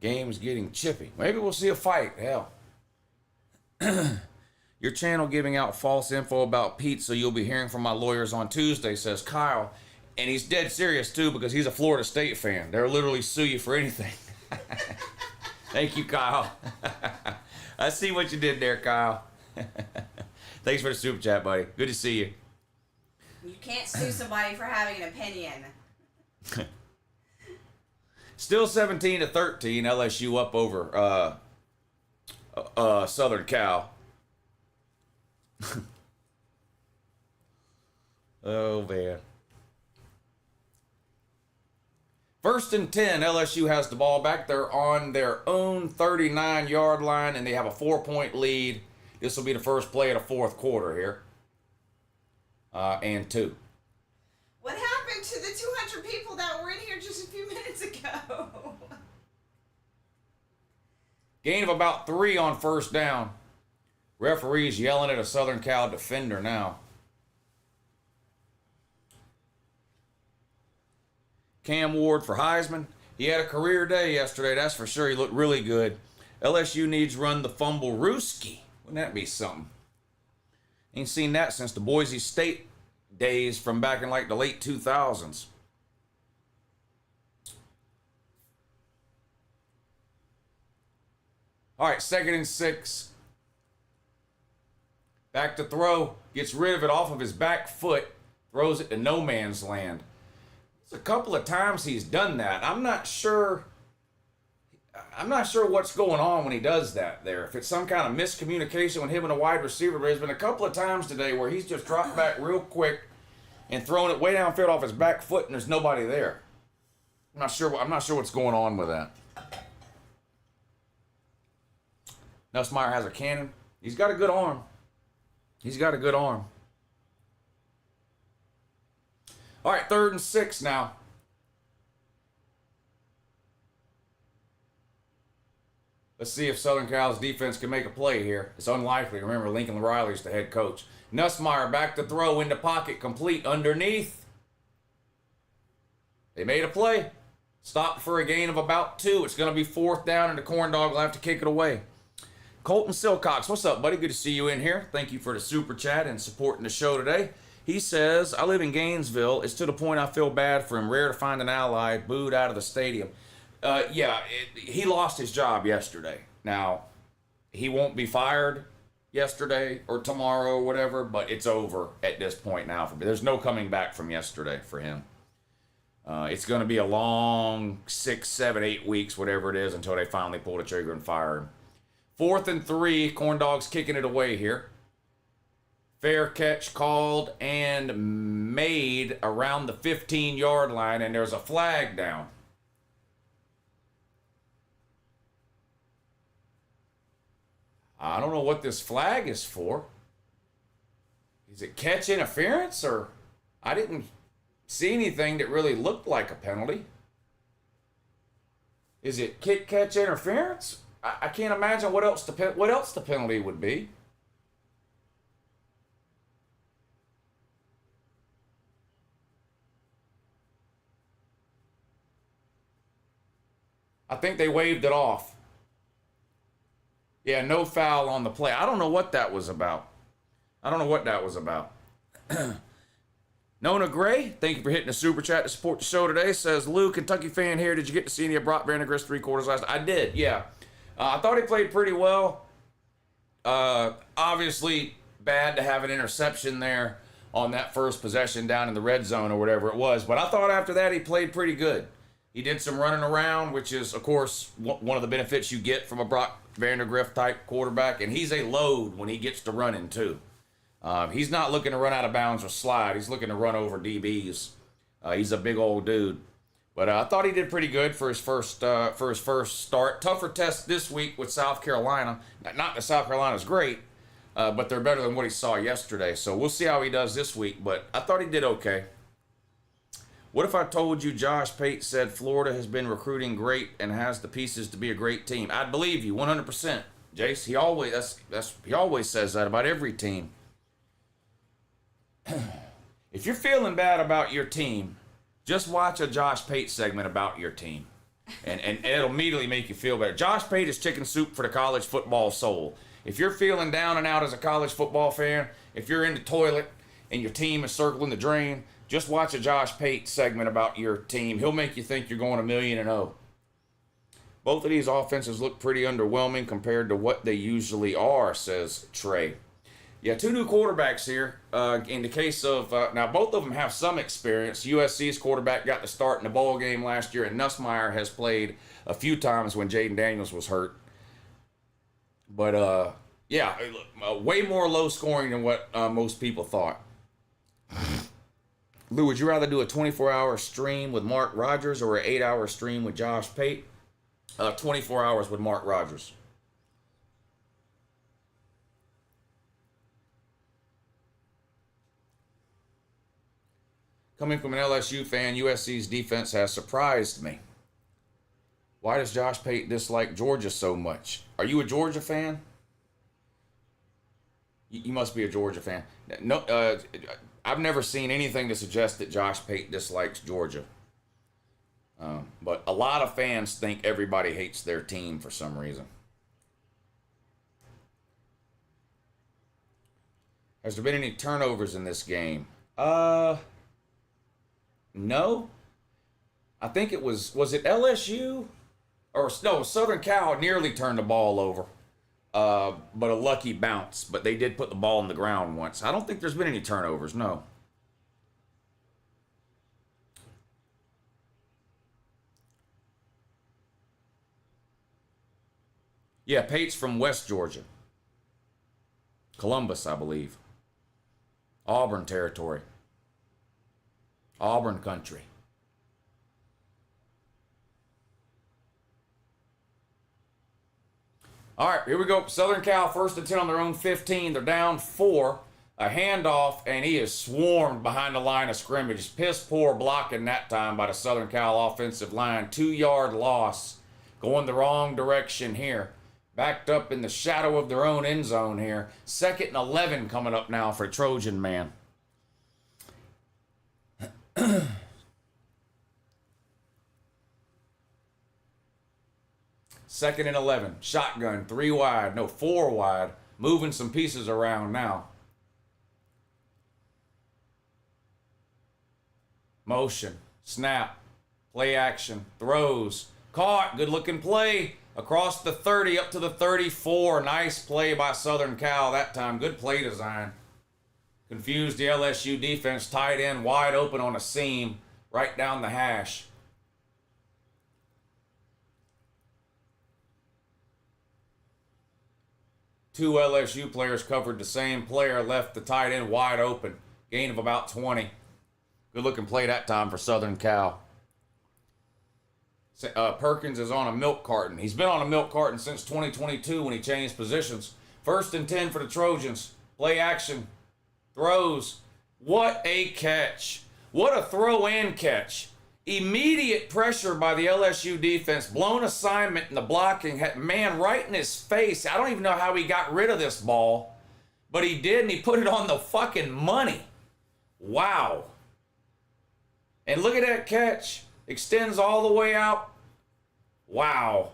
Game's getting chippy. Maybe we'll see a fight. Hell. Your channel giving out false info about pizza. You'll be hearing from my lawyers on Tuesday, says Kyle. And he's dead serious, too, because he's a Florida State fan. They'll literally sue you for anything. Thank you, Kyle. I see what you did there, Kyle. Thanks for the super chat, buddy. Good to see you. You can't sue somebody for having an opinion. Still 17-13, LSU up over Southern Cal. Oh, man. 1st and 10, LSU has the ball back. They're on their own 39-yard line, and they have a 4-point lead. This will be the first play of the fourth quarter here. And 2. What happened to the 200 people that were in here just a few minutes ago? Gain of about 3 on first down. Referees yelling at a Southern Cal defender now. Cam Ward for Heisman. He had a career day yesterday, that's for sure. He looked really good. LSU needs run the fumble Rooski. Wouldn't that be something? Ain't seen that since the Boise State days from back in like the late 2000s. All right, 2nd and 6. Back to throw. Gets rid of it off of his back foot. Throws it to no man's land. It's a couple of times he's done that. I'm not sure what's going on when he does that there. If it's some kind of miscommunication with him and a wide receiver, but there's been a couple of times today where he's just dropped back real quick and thrown it way downfield off his back foot and there's nobody there. I'm not sure what's going on with that. Nussmeier has a cannon. He's got a good arm. All right, 3rd and 6 now. Let's see if Southern Cal's defense can make a play here. It's unlikely. Remember, Lincoln Riley's the head coach. Nussmeier back to throw into pocket, complete underneath. They made a play. Stopped for a gain of about 2. It's going to be 4th down, and the corn dog will have to kick it away. Colton Silcox, what's up, buddy? Good to see you in here. Thank you for the super chat and supporting the show today. He says, I live in Gainesville. It's to the point I feel bad for him. Rare to find an ally booed out of the stadium. He lost his job yesterday. Now, he won't be fired. yesterday or tomorrow or whatever, but it's over at this point now for me. There's no coming back from yesterday for him. It's going to be a long 6, 7, 8 weeks, whatever it is, until they finally pull the trigger and fire him. 4th and 3, Corn Dog's kicking it away here. Fair catch called and made around the 15-yard line, and there's a flag down. I don't know what this flag is for. Is it catch interference, or I didn't see anything that really looked like a penalty. Is it kick catch interference? I can't imagine what else the penalty would be. I think they waved it off. Yeah, no foul on the play. I don't know what that was about. Nona Gray, thank you for hitting the super chat to support the show today. Says, Lou, Kentucky fan here. Did you get to see any of Brock Vandegrift's 3 quarters last night? I did, yeah. I thought he played pretty well. Obviously, bad to have an interception there on that first possession down in the red zone or whatever it was. But I thought after that he played pretty good. He did some running around, which is, of course, one of the benefits you get from a Brock Vandegrift type quarterback. And he's a load when he gets to running, too. He's not looking to run out of bounds or slide. He's looking to run over DBs. He's a big old dude. But I thought he did pretty good for his first start. Tougher test this week with South Carolina. Not that South Carolina's great, but they're better than what he saw yesterday. So we'll see how he does this week. But I thought he did okay. What if I told you Josh Pate said Florida has been recruiting great and has the pieces to be a great team? I'd believe you 100%, Jace. He always says that about every team. If you're feeling bad about your team, just watch a Josh Pate segment about your team, and it'll immediately make you feel better. Josh Pate is chicken soup for the college football soul. If you're feeling down and out as a college football fan, if you're in the toilet and your team is circling the drain, just watch a Josh Pate segment about your team. He'll make you think you're going 1,000,000-0. Both of these offenses look pretty underwhelming compared to what they usually are, says Trey. Yeah, 2 new quarterbacks here. In the case of, now both of them have some experience. USC's quarterback got to start in the bowl game last year, and Nussmeier has played a few times when Jaden Daniels was hurt. But, yeah, way more low scoring than what most people thought. Lou, would you rather do a 24-hour stream with Mark Rogers or an 8-hour stream with Josh Pate? 24 hours with Mark Rogers. Coming from an LSU fan, USC's defense has surprised me. Why does Josh Pate dislike Georgia so much? Are you a Georgia fan? You must be a Georgia fan. No, I've never seen anything to suggest that Josh Pate dislikes Georgia. But a lot of fans think everybody hates their team for some reason. Has there been any turnovers in this game? No. I think it was it LSU? Or no, Southern Cal nearly turned the ball over. But a lucky bounce. But they did put the ball on the ground once. I don't think there's been any turnovers, no. Yeah, Pate's from West Georgia. Columbus, I believe. Auburn territory. Auburn country. All right, here we go. Southern Cal, 1st and 10 on their own 15. They're down 4. A handoff, and he is swarmed behind the line of scrimmage. Piss poor blocking that time by the Southern Cal offensive line. 2-yard loss. Going the wrong direction here. Backed up in the shadow of their own end zone here. 2nd and 11 coming up now for Trojan man. 2nd and 11. Shotgun, 3 wide. No, 4 wide. Moving some pieces around now. Motion. Snap. Play action. Throws. Caught. Good looking play. Across the 30 up to the 34. Nice play by Southern Cal that time. Good play design. Confused the LSU defense. Tight end wide open on a seam. Right down the hash. Two LSU players covered the same player. Left the tight end wide open. Gain of about 20. Good looking play that time for Southern Cal. Perkins is on a milk carton. He's been on a milk carton since 2022 when he changed positions. 1st and 10 for the Trojans. Play action. Throws. What a catch. What a throw and catch. Immediate pressure by the LSU defense. Blown assignment in the blocking. Had man right in his face. I don't even know how he got rid of this ball. But he did, and he put it on the fucking money. Wow. And look at that catch. Extends all the way out. Wow.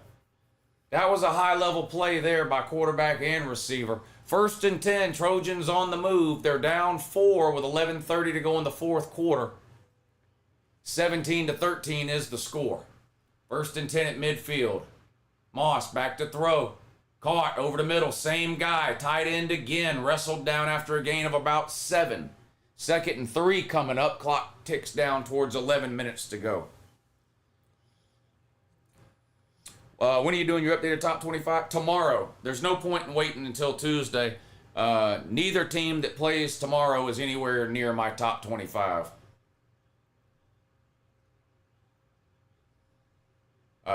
That was a high-level play there by quarterback and receiver. 1st and 10, Trojans on the move. They're down 4 with 11:30 to go in the 4th quarter. 17-13 is the score. 1st and 10 at midfield. Moss back to throw. Caught over the middle. Same guy. Tight end again. Wrestled down after a gain of about 7. 2nd and 3 coming up. Clock ticks down towards 11 minutes to go. When are you doing your updated top 25? Tomorrow. There's no point in waiting until Tuesday. Neither team that plays tomorrow is anywhere near my top 25.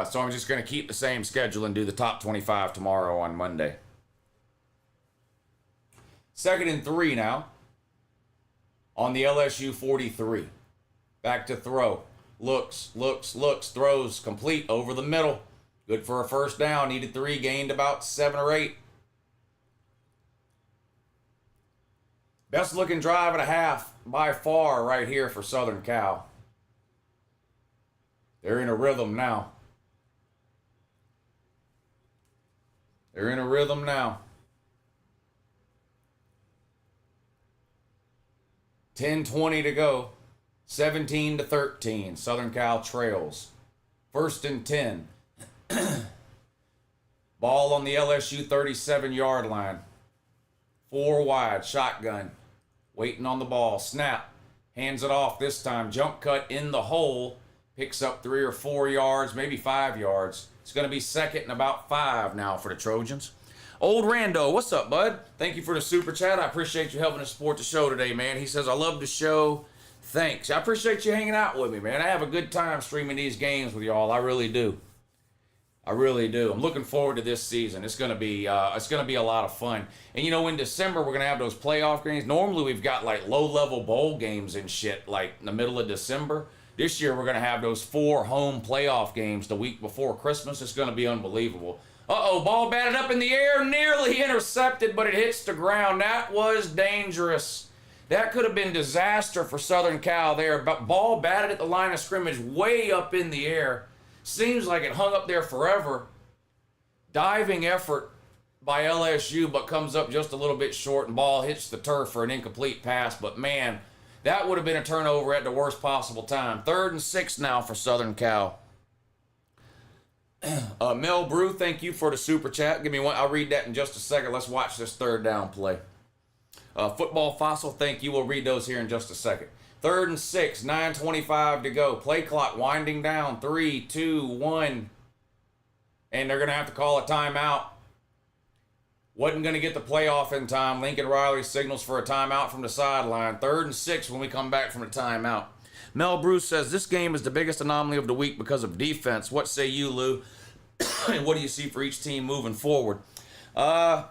So I'm just going to keep the same schedule and do the top 25 tomorrow on Monday. 2nd and 3 now. On the LSU 43. Back to throw. Looks. Throws complete over the middle. Good for a 1st down. Needed 3. Gained about 7 or 8. Best looking drive and a half by far right here for Southern Cal. They're in a rhythm now. 10:20 to go. 17-13. Southern Cal trails. 1st and 10. Ball on the LSU 37-yard line. 4 wide. Shotgun. Waiting on the ball. Snap. Hands it off this time. Jump cut in the hole. Picks up 3 or 4 yards, maybe 5 yards. It's going to be 2nd and about 5 now for the Trojans. Old Rando, what's up, bud? Thank you for the super chat. I appreciate you helping us support the show today, man. He says, I love the show. Thanks. I appreciate you hanging out with me, man. I have a good time streaming these games with y'all. I really do. I'm looking forward to this season. It's gonna be a lot of fun. And in December we're gonna have those playoff games. Normally we've got like low-level bowl games and shit like in the middle of December. This year we're gonna have those 4 home playoff games the week before Christmas. It's gonna be unbelievable. Ball batted up in the air, nearly intercepted, but it hits the ground. That was dangerous. That could have been disaster for Southern Cal there. But ball batted at the line of scrimmage way up in the air. Seems like it hung up there forever. Diving effort by LSU, but comes up just a little bit short, and ball hits the turf for an incomplete pass. But man, that would have been a turnover at the worst possible time. 3rd and 6 now for Southern Cal. Mel Brew, thank you for the super chat. Give me one. I'll read that in just a second. Let's watch this 3rd down play. Football Fossil, thank you. We'll read those here in just a second. 3rd and 6, 9:25 to go. Play clock winding down. 3, 2, 1. And they're going to have to call a timeout. Wasn't going to get the playoff in time. Lincoln Riley signals for a timeout from the sideline. 3rd and 6 when we come back from the timeout. Mel Bruce says, this game is the biggest anomaly of the week because of defense. What say you, Lou? And what do you see for each team moving forward? I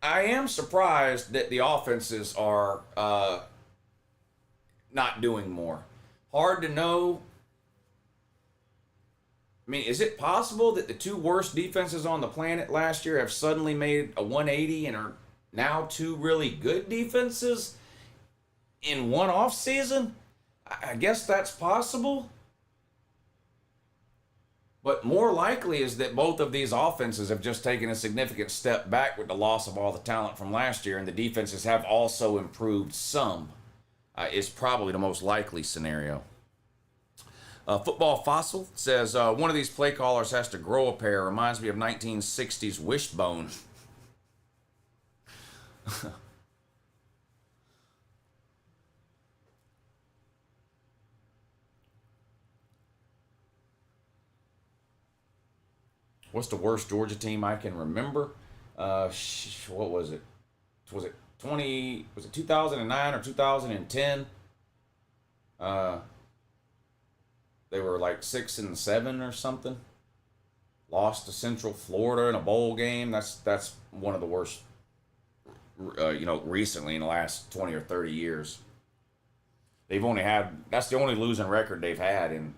am surprised that the offenses are not doing more. Hard to know. I mean, is it possible that the 2 worst defenses on the planet last year have suddenly made a 180 and are now 2 really good defenses in one off season? I guess that's possible. But more likely is that both of these offenses have just taken a significant step back with the loss of all the talent from last year, and the defenses have also improved some. Is probably the most likely scenario. Football Fossil says, one of these play callers has to grow a pair. Reminds me of 1960s Wishbone. What's the worst Georgia team I can remember? What was it? Was it 2009 or 2010? They were like 6-7 or something. Lost to Central Florida in a bowl game. That's one of the worst. Recently in the last 20 or 30 years. That's the only losing record they've had in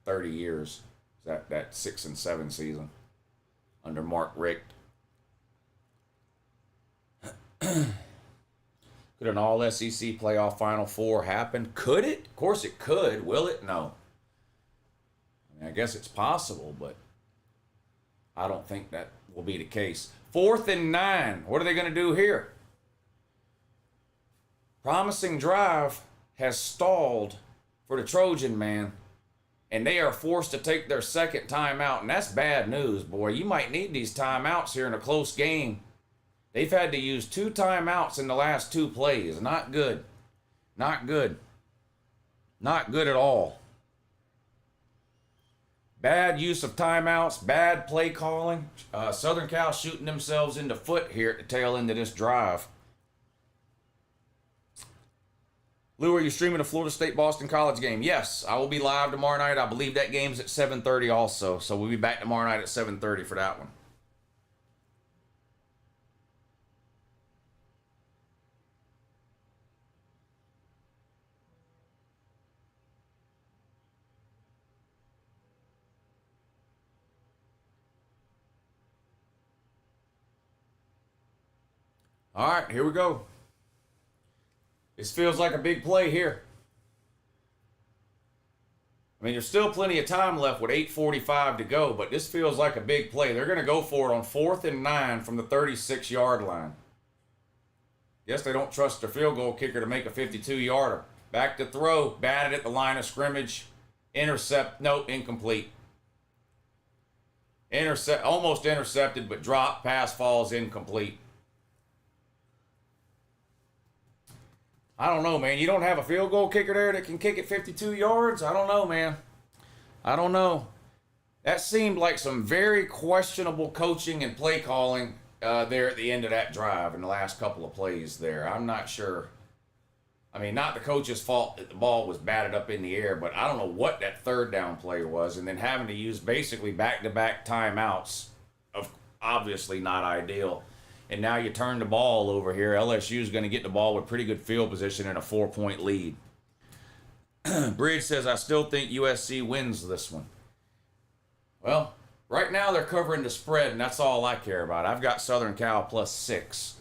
30 years. That 6-7 season under Mark Richt. Could an all SEC playoff Final Four happen? Could it? Of course it could. Will it? No. I guess it's possible, but I don't think that will be the case. 4th and 9. What are they going to do here? Promising drive has stalled for the Trojan man, and they are forced to take their second timeout, and that's bad news, boy. You might need these timeouts here in a close game. They've had to use 2 timeouts in the last 2 plays. Not good. Not good. Not good at all. Bad use of timeouts, bad play calling. Southern Cal shooting themselves in the foot here at the tail end of this drive. Lou, are you streaming the Florida State Boston College game? Yes, I will be live tomorrow night. I believe that game's at 7:30 also, so we'll be back tomorrow night at 7:30 for that one. All right, here we go. This feels like a big play here. I mean, there's still plenty of time left with 8:45 to go, but this feels like a big play. They're going to go for it on 4th and 9 from the 36-yard line. Guess they don't trust their field goal kicker to make a 52-yarder. Back to throw, batted at the line of scrimmage. Intercept, nope, incomplete. Almost intercepted, but dropped, pass falls incomplete. I don't know, man. You don't have a field goal kicker there that can kick it 52 yards? I don't know, man. I don't know. That seemed like some very questionable coaching and play calling there at the end of that drive in the last couple of plays there. I'm not sure. I mean, not the coach's fault that the ball was batted up in the air, but I don't know what that 3rd down play was, and then having to use basically back-to-back timeouts, obviously not ideal. And now you turn the ball over here. LSU is going to get the ball with pretty good field position and a 4-point lead. Bridge says, I still think USC wins this one. Well, right now they're covering the spread, and that's all I care about. I've got Southern Cal +6.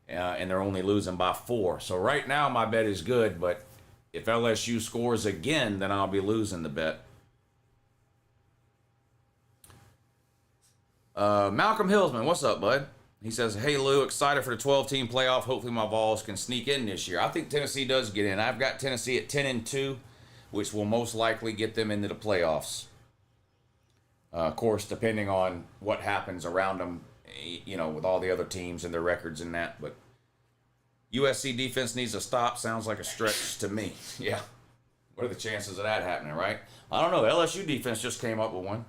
And they're only losing by 4. So right now my bet is good, but if LSU scores again, then I'll be losing the bet. Malcolm Hillsman, what's up, bud? He says, hey, Lou, excited for the 12-team playoff. Hopefully my Vols can sneak in this year. I think Tennessee does get in. I've got Tennessee at 10-2, which will most likely get them into the playoffs. Of course, depending on what happens around them, with all the other teams and their records and that. But USC defense needs to stop. Sounds like a stretch to me. Yeah. What are the chances of that happening, right? I don't know. LSU defense just came up with one.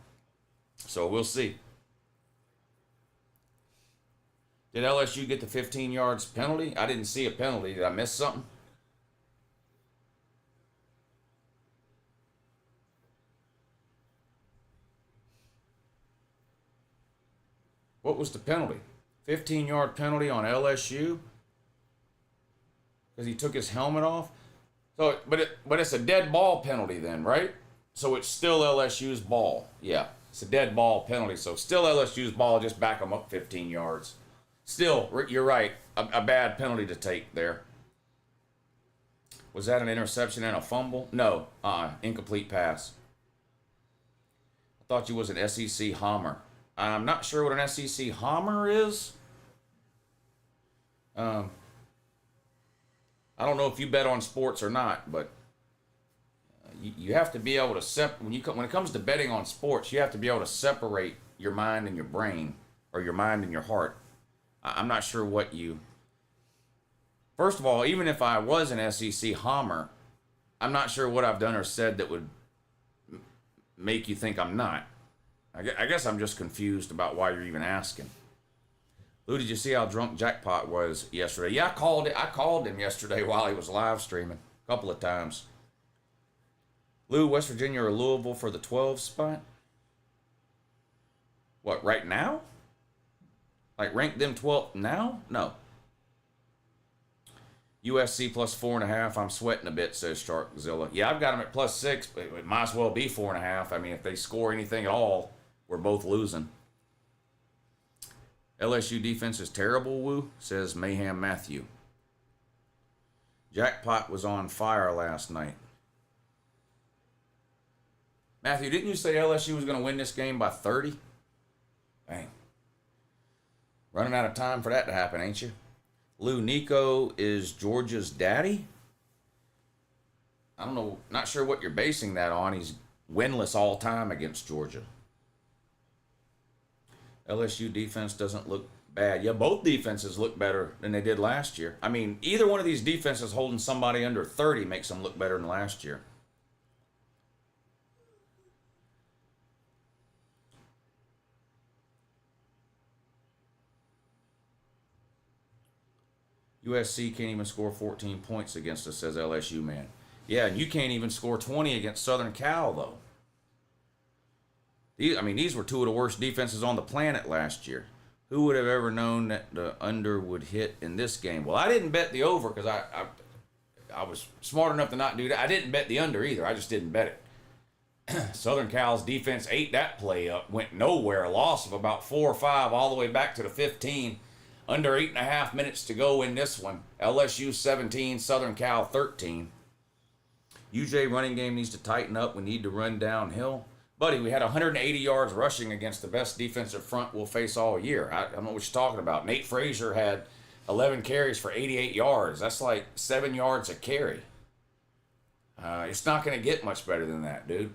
So we'll see. Did LSU get the 15 yards penalty? I didn't see a penalty. Did I miss something? What was the penalty? 15-yard penalty on LSU? Because he took his helmet off? So, but it's a dead ball penalty then, right? So it's still LSU's ball. Yeah, it's a dead ball penalty. So still LSU's ball, just back them up 15 yards. Still, you're right, a bad penalty to take there. Was that an interception and a fumble? No, incomplete pass. I thought you was an SEC homer. I'm not sure what an SEC homer is. I don't know if you bet on sports or not, but you have to be able to when it comes to betting on sports, you have to be able to separate your mind and your brain, or your mind and your heart. I'm not sure what you. First of all, even if I was an SEC homer, I'm not sure what I've done or said that would make you think I'm not. I guess I'm just confused about why you're even asking. Lou, did you see how drunk Jackpot was yesterday? Yeah, I called him yesterday while he was live streaming a couple of times. Lou, West Virginia or Louisville for the 12 spot? What, right now? Like rank them 12 now? No. USC plus 4.5. I'm sweating a bit, says Sharkzilla. Yeah, I've got them at plus 6, but it might as well be 4.5. I mean, if they score anything at all, we're both losing. LSU defense is terrible, Woo, says Mayhem Matthew. Jackpot was on fire last night. Matthew, didn't you say LSU was going to win this game by 30? Dang. Running out of time for that to happen, ain't you? Lou, Nico is Georgia's daddy? I don't know, not sure what you're basing that on. He's winless all time against Georgia. LSU defense doesn't look bad. Yeah, both defenses look better than they did last year. I mean, either one of these defenses holding somebody under 30 makes them look better than last year. USC can't even score 14 points against us, says LSU man. Yeah, and you can't even score 20 against Southern Cal, though. These were two of the worst defenses on the planet last year. Who would have ever known that the under would hit in this game? Well, I didn't bet the over because I was smart enough to not do that. I didn't bet the under either. I just didn't bet it. Southern Cal's defense ate that play up, went nowhere. A loss of about 4 or 5 all the way back to the 15. Under 8.5 minutes to go in this one. LSU 17, Southern Cal 13. UJ running game needs to tighten up. We need to run downhill. Buddy, we had 180 yards rushing against the best defensive front we'll face all year. I don't know what you're talking about. Nate Frazier had 11 carries for 88 yards. That's like 7 yards a carry. It's not going to get much better than that, dude.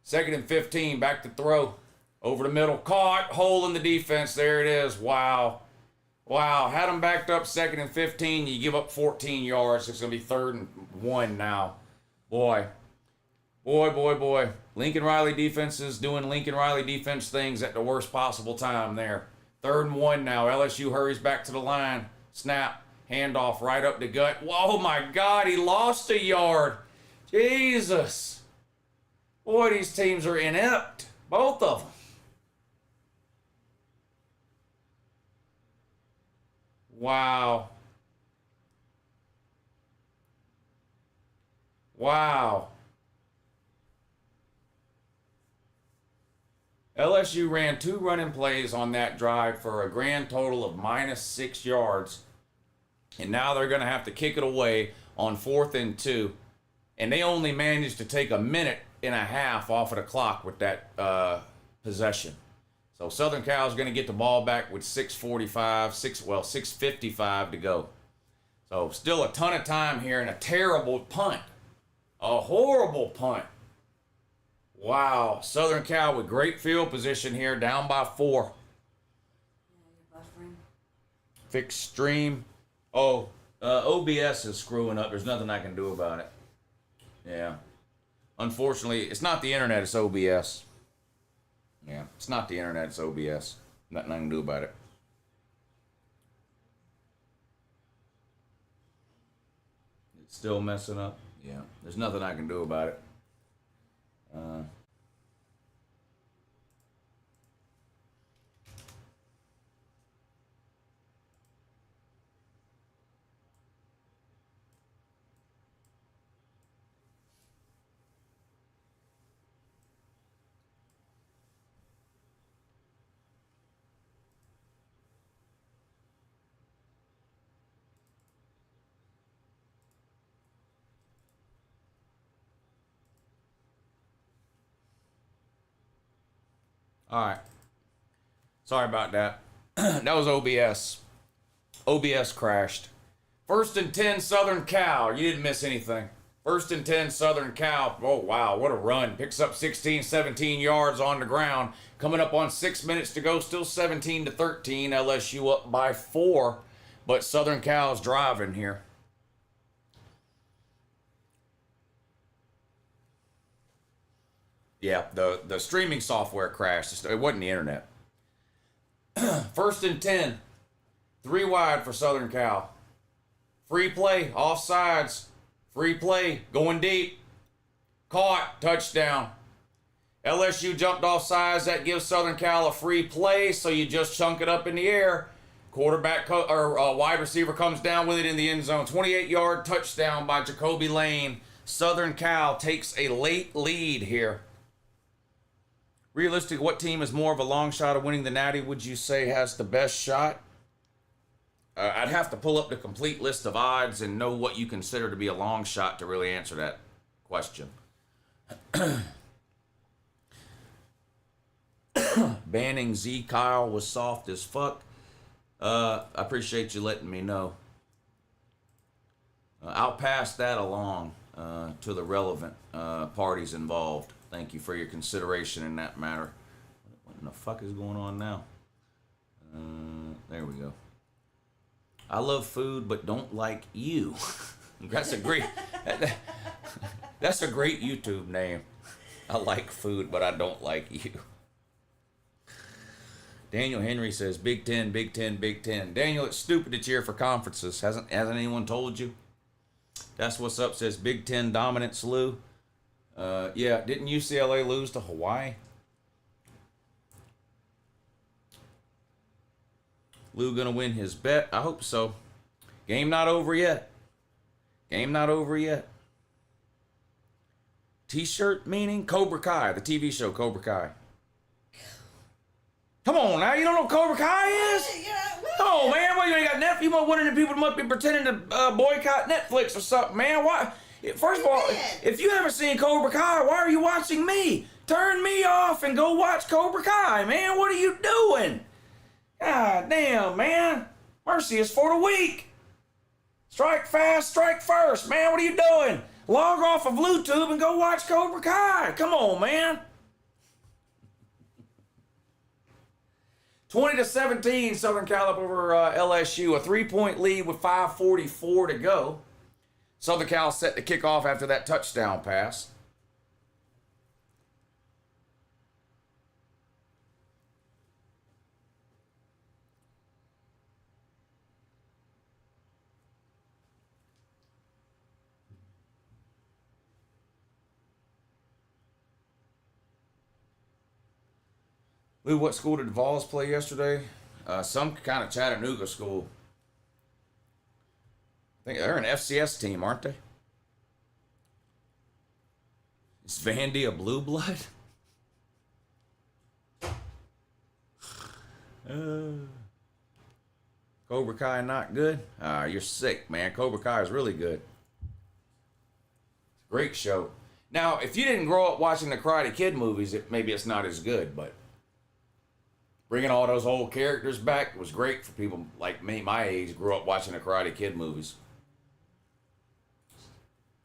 2nd and 15, back to throw. Over the middle, caught, hole in the defense. There it is. Wow. Had them backed up 2nd and 15. You give up 14 yards. It's going to be 3rd and 1 now. Boy. Lincoln Riley defense is doing Lincoln Riley defense things at the worst possible time there. 3rd and 1 now. LSU hurries back to the line. Snap. Handoff right up the gut. Whoa, my God. He lost a yard. Jesus. Boy, these teams are inept. Both of them. Wow. LSU ran 2 running plays on that drive for a grand total of minus 6 yards. And now they're going to have to kick it away on 4th and 2. And they only managed to take a minute and a half off of the clock with that possession. So Southern Cal is going to get the ball back with 6:55 to go. So still a ton of time here and a terrible punt. A horrible punt. Wow. Southern Cal with great field position here, down by 4. Yeah, you're buffering. Fix stream. Oh, OBS is screwing up. There's nothing I can do about it. Yeah. Unfortunately, it's not the internet, it's OBS. Yeah, it's not the internet, it's OBS. Nothing I can do about it. It's still messing up? Yeah, there's nothing I can do about it. All right. Sorry about that. That was OBS. OBS crashed. 1st and 10, Southern Cal. You didn't miss anything. First and 10, Southern Cal. Oh, wow, what a run. Picks up 16, 17 yards on the ground. Coming up on 6 minutes to go, still 17-13. LSU up by 4, but Southern Cal's driving here. Yeah, the streaming software crashed. It wasn't the internet. First and 10, 3 wide for Southern Cal. Free play, offsides. Free play, going deep. Caught, touchdown. LSU jumped off sides. That gives Southern Cal a free play, so you just chunk it up in the air. Quarterback or wide receiver comes down with it in the end zone. 28-yard touchdown by Jacoby Lane. Southern Cal takes a late lead here. Realistically, what team is more of a long shot of winning the Natty would you say has the best shot? I'd have to pull up the complete list of odds and know what you consider to be a long shot to really answer that question. Banning Z Kyle was soft as fuck. I appreciate you letting me know. I'll pass that along to the relevant parties involved. Thank you for your consideration in that matter. What in the fuck is going on now? There we go. I love food, but don't like you. That's a great YouTube name. I like food, but I don't like you. Daniel Henry says, Big Ten, Big Ten, Big Ten. Daniel, it's stupid to cheer for conferences. Hasn't anyone told you? That's what's up, says Big Ten dominance, Lou. Yeah, didn't UCLA lose to Hawaii? Lou gonna win his bet? I hope so. Game not over yet. Game not over yet. T-shirt meaning? Cobra Kai, the TV show Cobra Kai. Come on now, you don't know what Cobra Kai is? Come on, man. Well, you ain't got Netflix. You want one of the people that must be pretending to boycott Netflix or something, man. Why? First of all, if you haven't seen Cobra Kai, why are you watching me? Turn me off and go watch Cobra Kai, man. What are you doing? God damn, man. Mercy is for the weak. Strike fast, strike first, man. What are you doing? Log off of YouTube and go watch Cobra Kai. Come on, man. 20-17, Southern Cal up over LSU. A 3-point lead with 5:44 to go. Southern Cal set to kick off after that touchdown pass. Lou, what school did the Vols play yesterday? Some kind of Chattanooga school. I think they're an FCS team, aren't they? Is Vandy a blue blood? Cobra Kai not good? You're sick, man. Cobra Kai is really good. Great show. Now, if you didn't grow up watching the Karate Kid movies, maybe it's not as good, but bringing all those old characters back was great for people like me, my age, grew up watching the Karate Kid movies.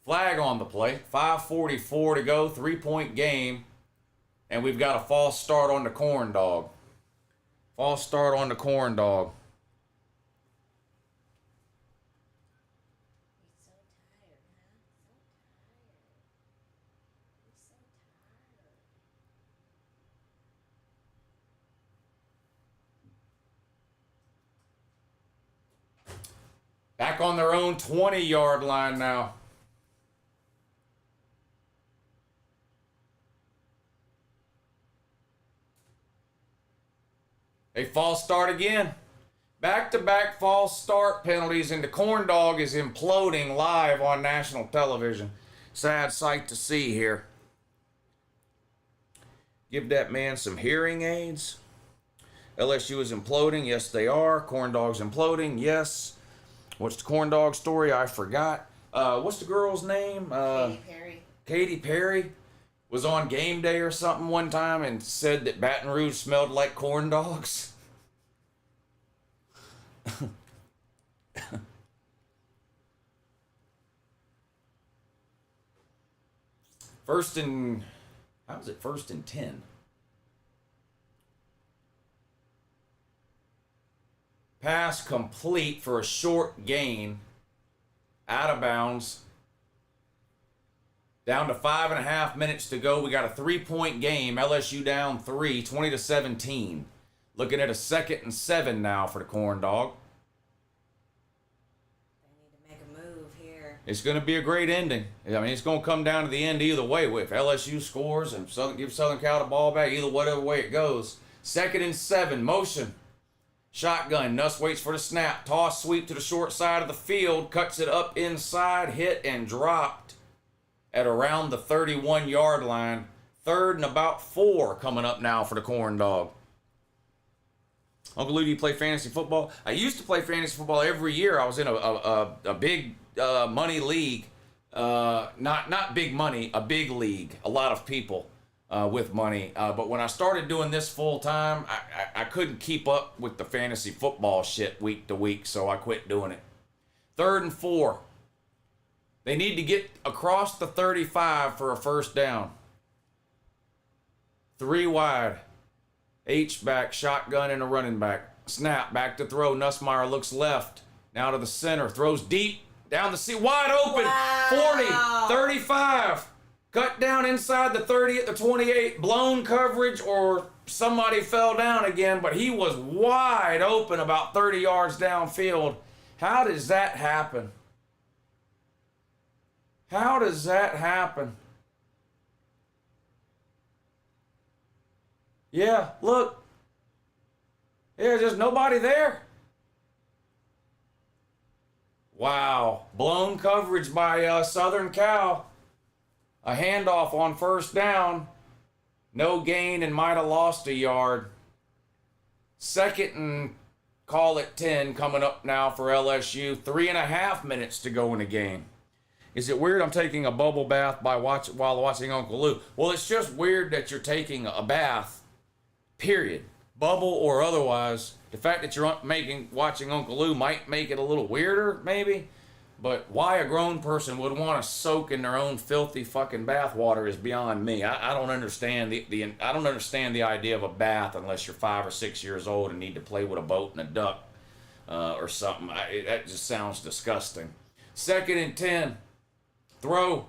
Flag on the play. 5:44 to go. 3-point game. And we've got a false start on the corn dog. False start on the corn dog. Back on their own 20-yard line now. A false start again. Back-to-back false start penalties, and the corn dog is imploding live on national television. Sad sight to see here. Give that man some hearing aids. LSU is imploding. Yes, they are. Corn dog's imploding. Yes. What's the corn dog story? I forgot. What's the girl's name? Katy Perry. Katy Perry was on Game Day or something one time and said that Baton Rouge smelled like corn dogs. First and, how was it first and 10? Pass complete for a short gain. Out of bounds. Down to 5.5 minutes to go. We got a 3-point game. LSU down 3, 20-17. Looking at a 2nd and 7 now for the Corn Dog. They need to make a move here. It's going to be a great ending. I mean, it's going to come down to the end either way. If LSU scores and gives Southern Cal the ball back, either whatever way it goes. 2nd and 7, motion. Shotgun, Nuss waits for the snap. Toss sweep to the short side of the field. Cuts it up inside, hit and dropped at around the 31-yard line. 3rd and about 4 coming up now for the Corn Dog. Uncle Lou, do you play fantasy football? I used to play fantasy football every year. I was in a big money league. Not big money, a big league. A lot of people with money. But when I started doing this full time, I couldn't keep up with the fantasy football shit week to week, so I quit doing it. 3rd and 4. They need to get across the 35 for a first down. 3 wide. H-back, shotgun, and a running back. Snap, back to throw. Nussmeier looks left. Now to the center. Throws deep. Down the seat. Wide open. Wow. 40, 35. Cut down inside the 30 at the 28. Blown coverage or somebody fell down again, but he was wide open about 30 yards downfield. How does that happen? How does that happen? Yeah, look. There's just nobody there. Wow. Blown coverage by Southern Cal. A handoff on first down. No gain and might have lost a yard. 2nd and call it 10 coming up now for LSU. 3.5 minutes to go in the game. Is it weird I'm taking a bubble bath while watching Uncle Lou? Well, it's just weird that you're taking a bath. Period. Bubble or otherwise. The fact that you're watching Uncle Lou might make it a little weirder, maybe. But why a grown person would want to soak in their own filthy fucking bath water is beyond me. I don't understand I don't understand the idea of a bath unless you're 5 or 6 years old and need to play with a boat and a duck or something. That just sounds disgusting. 2nd and 10. Throw.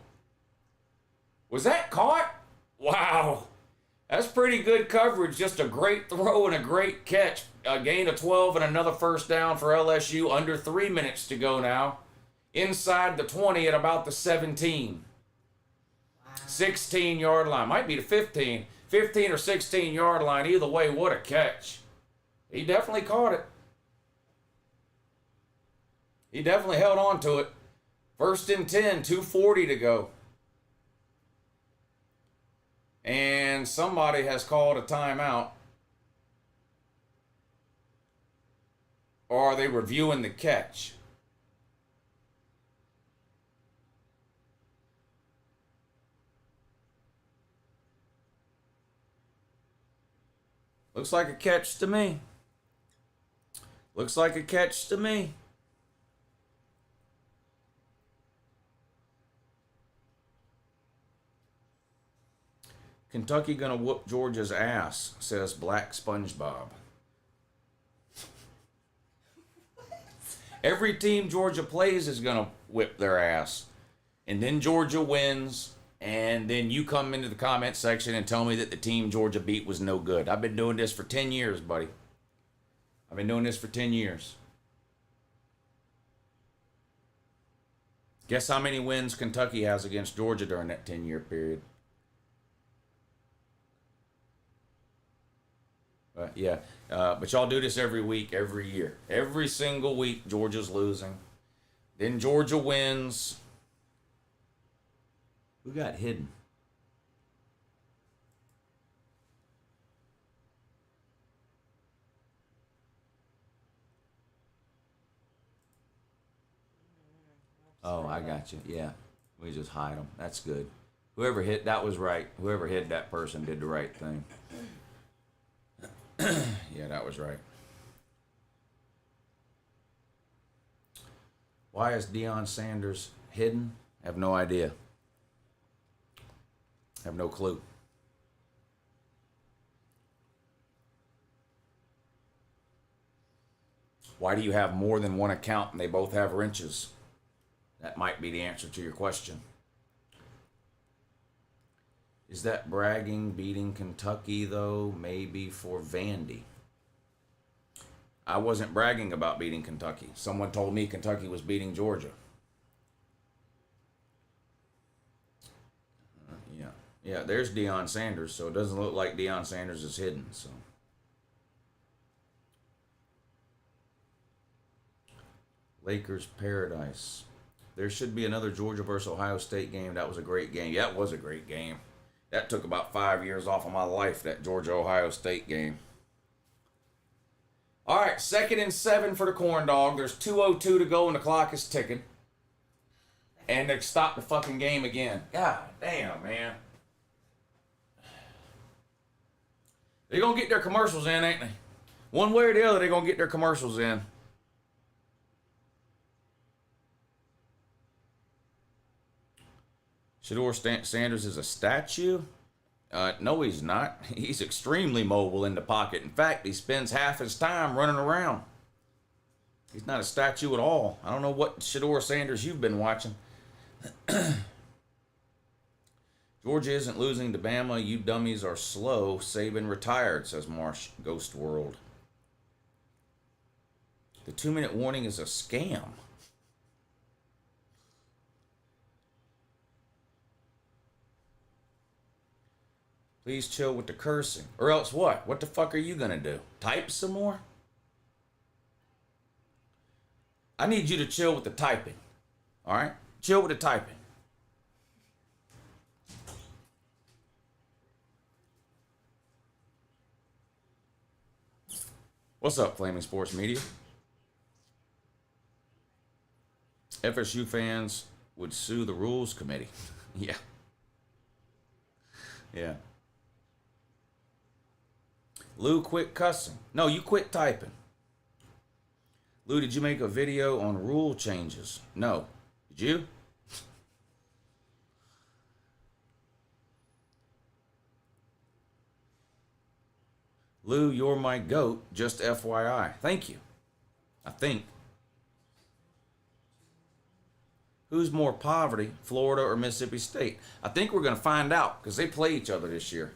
Was that caught? Wow. That's pretty good coverage. Just a great throw and a great catch. A gain of 12 and another first down for LSU. Under 3 minutes to go now. Inside the 20 at about the 17. Wow. 16-yard line. Might be the 15. 15 or 16-yard line. Either way, what a catch. He definitely caught it. He definitely held on to it. 1st and 10, 2:40 to go. And somebody has called a timeout. Or are they reviewing the catch? Looks like a catch to me. Looks like a catch to me. Kentucky gonna whoop Georgia's ass, says Black SpongeBob. Every team Georgia plays is gonna whip their ass. And then Georgia wins, and then you come into the comment section and tell me that the team Georgia beat was no good. I've been doing this for 10 years, buddy. I've been doing this for 10 years. Guess how many wins Kentucky has against Georgia during that 10-year period? But y'all do this every week, every year. Every single week, Georgia's losing. Then Georgia wins. Who got hidden? Oh, I got you. Yeah, we just hide them. That's good. Whoever hit, that was right. Whoever hit that person did the right thing. Yeah, that was right. Why is Deion Sanders hidden? I have no idea. Have no clue. Why do you have more than one account and they both have wrenches? That might be the answer to your question. Is that bragging beating Kentucky, though? Maybe for Vandy. I wasn't bragging about beating Kentucky. Someone told me Kentucky was beating Georgia. Yeah, there's Deion Sanders, so it doesn't look like Deion Sanders is hidden. So, Lakers paradise. There should be another Georgia versus Ohio State game. That was a great game. Yeah, it was a great game. That took about 5 years off of my life, that Georgia-Ohio State game. All right, 2nd and 7 for the corn dog. There's 2:02 to go and the clock is ticking. And they stopped the fucking game again. God damn, man. They're going to get their commercials in, ain't they? One way or the other, they're going to get their commercials in. Shedeur Sanders is a statue? No, he's not. He's extremely mobile in the pocket. In fact, he spends half his time running around. He's not a statue at all. I don't know what Shedeur Sanders you've been watching. Georgia isn't losing to Bama. You dummies are slow. Saban retired, says Marsh Ghost World. The 2-minute warning is a scam. Please chill with the cursing. Or else what? What the fuck are you going to do? Type some more? I need you to chill with the typing. All right? Chill with the typing. What's up, Flaming Sports Media? FSU fans would sue the rules committee. Yeah. Yeah. Lou, quit cussing. No, you quit typing. Lou, did you make a video on rule changes? No. Did you? Lou, you're my goat, just FYI. Thank you. I think. Who's more poverty, Florida or Mississippi State? I think we're going to find out because they play each other this year.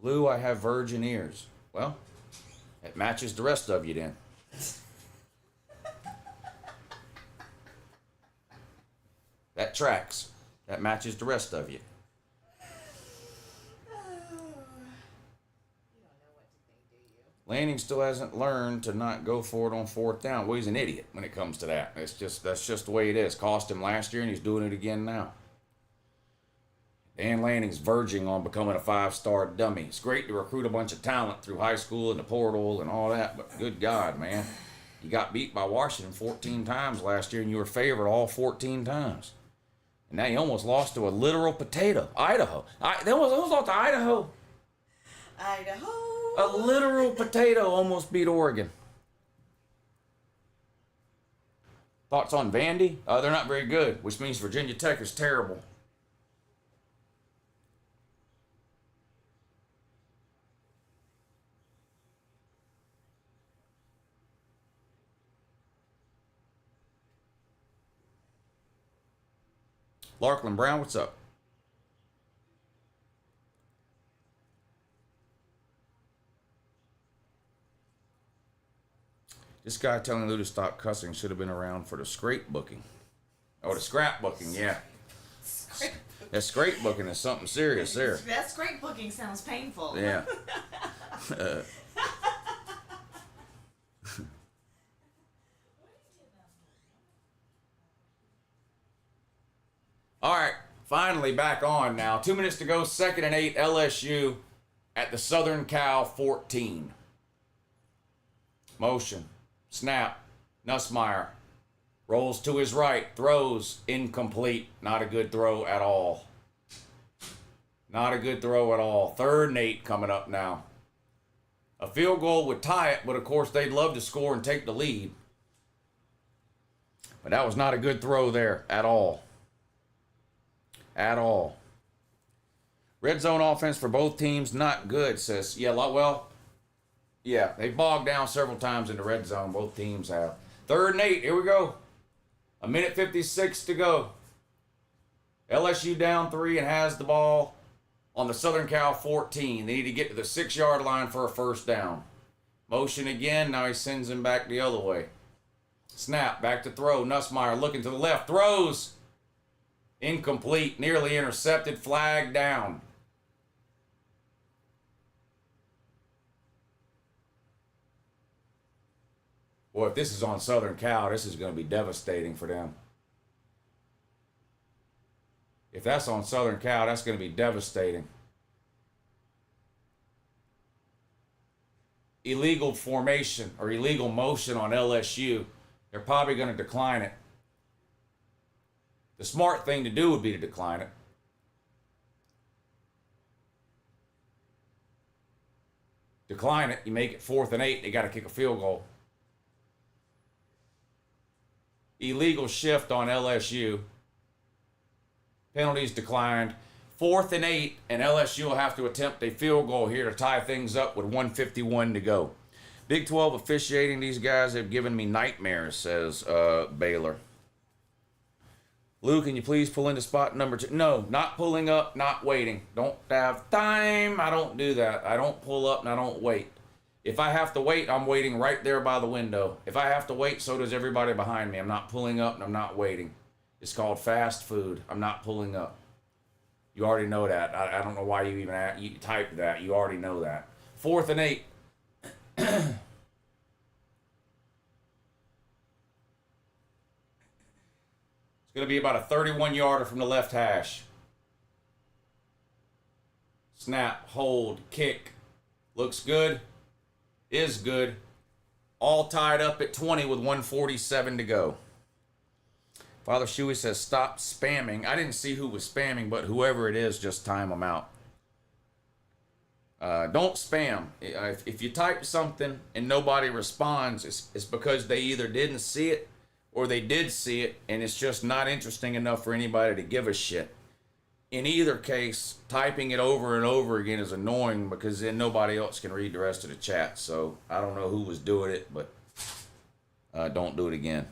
Lou, I have virgin ears. Well, it matches the rest of you then. That tracks. That matches the rest of you. Lanning still hasn't learned to not go for it on 4th down. Well, he's an idiot when it comes to that. That's just the way it is. Cost him last year, and he's doing it again now. Dan Lanning's verging on becoming a 5-star dummy. It's great to recruit a bunch of talent through high school and the portal and all that, but good God, man. You got beat by Washington 14 times last year, and you were favored all 14 times. And now you almost lost to a literal potato. Idaho. They almost lost to Idaho. Idaho. A literal potato almost beat Oregon. Thoughts on Vandy? They're not very good, which means Virginia Tech is terrible. Larklin Brown, what's up? This guy telling Lou to stop cussing should have been around for the scrape booking. Oh, the scrap booking, yeah. That scrape booking is something serious there. That scrape booking sounds painful. Yeah. All right, finally back on now. 2 minutes to go, 2nd and 8, LSU at the Southern Cal 14. Motion, snap, Nussmeier rolls to his right, throws, incomplete. Not a good throw at all. Not a good throw at all. 3rd and 8 coming up now. A field goal would tie it, but of course they'd love to score and take the lead. But that was not a good throw there at all. At all. Red zone offense for both teams, not good, says. Yeah, well, yeah, they bogged down several times in the red zone. Both teams have. 3rd and 8, here we go. 1:56 to go. LSU down 3 and has the ball on the Southern Cal 14. They need to get to the 6-yard line for a first down. Motion again, now he sends him back the other way. Snap, back to throw. Nussmeier looking to the left, throws. Incomplete, nearly intercepted, flag down. Boy, if this is on Southern Cal, this is going to be devastating for them. If that's on Southern Cal, that's going to be devastating. Illegal formation or illegal motion on LSU. They're probably going to decline it. The smart thing to do would be to decline it. Decline it, you make it 4th and 8, they got to kick a field goal. Illegal shift on LSU. Penalties declined. 4th and 8, and LSU will have to attempt a field goal here to tie things up with 1:51 to go. Big 12 officiating, these guys have given me nightmares, says Baylor. Lou, can you please pull into spot number 2? No, not pulling up, not waiting. Don't have time. I don't do that. I don't pull up and I don't wait. If I have to wait, I'm waiting right there by the window. If I have to wait, so does everybody behind me. I'm not pulling up and I'm not waiting. It's called fast food. I'm not pulling up. You already know that. I don't know why you even you typed that. You already know that. 4th and 8. It's going to be about a 31-yarder from the left hash. Snap, hold, kick. Looks good. Is good. All tied up at 20 with 1:47 to go. Father Shuey says, stop spamming. I didn't see who was spamming, but whoever it is, just time them out. Don't spam. If you type something and nobody responds, it's because they either didn't see it or they did see it, and it's just not interesting enough for anybody to give a shit. In either case, typing it over and over again is annoying because then nobody else can read the rest of the chat. So I don't know who was doing it, but don't do it again.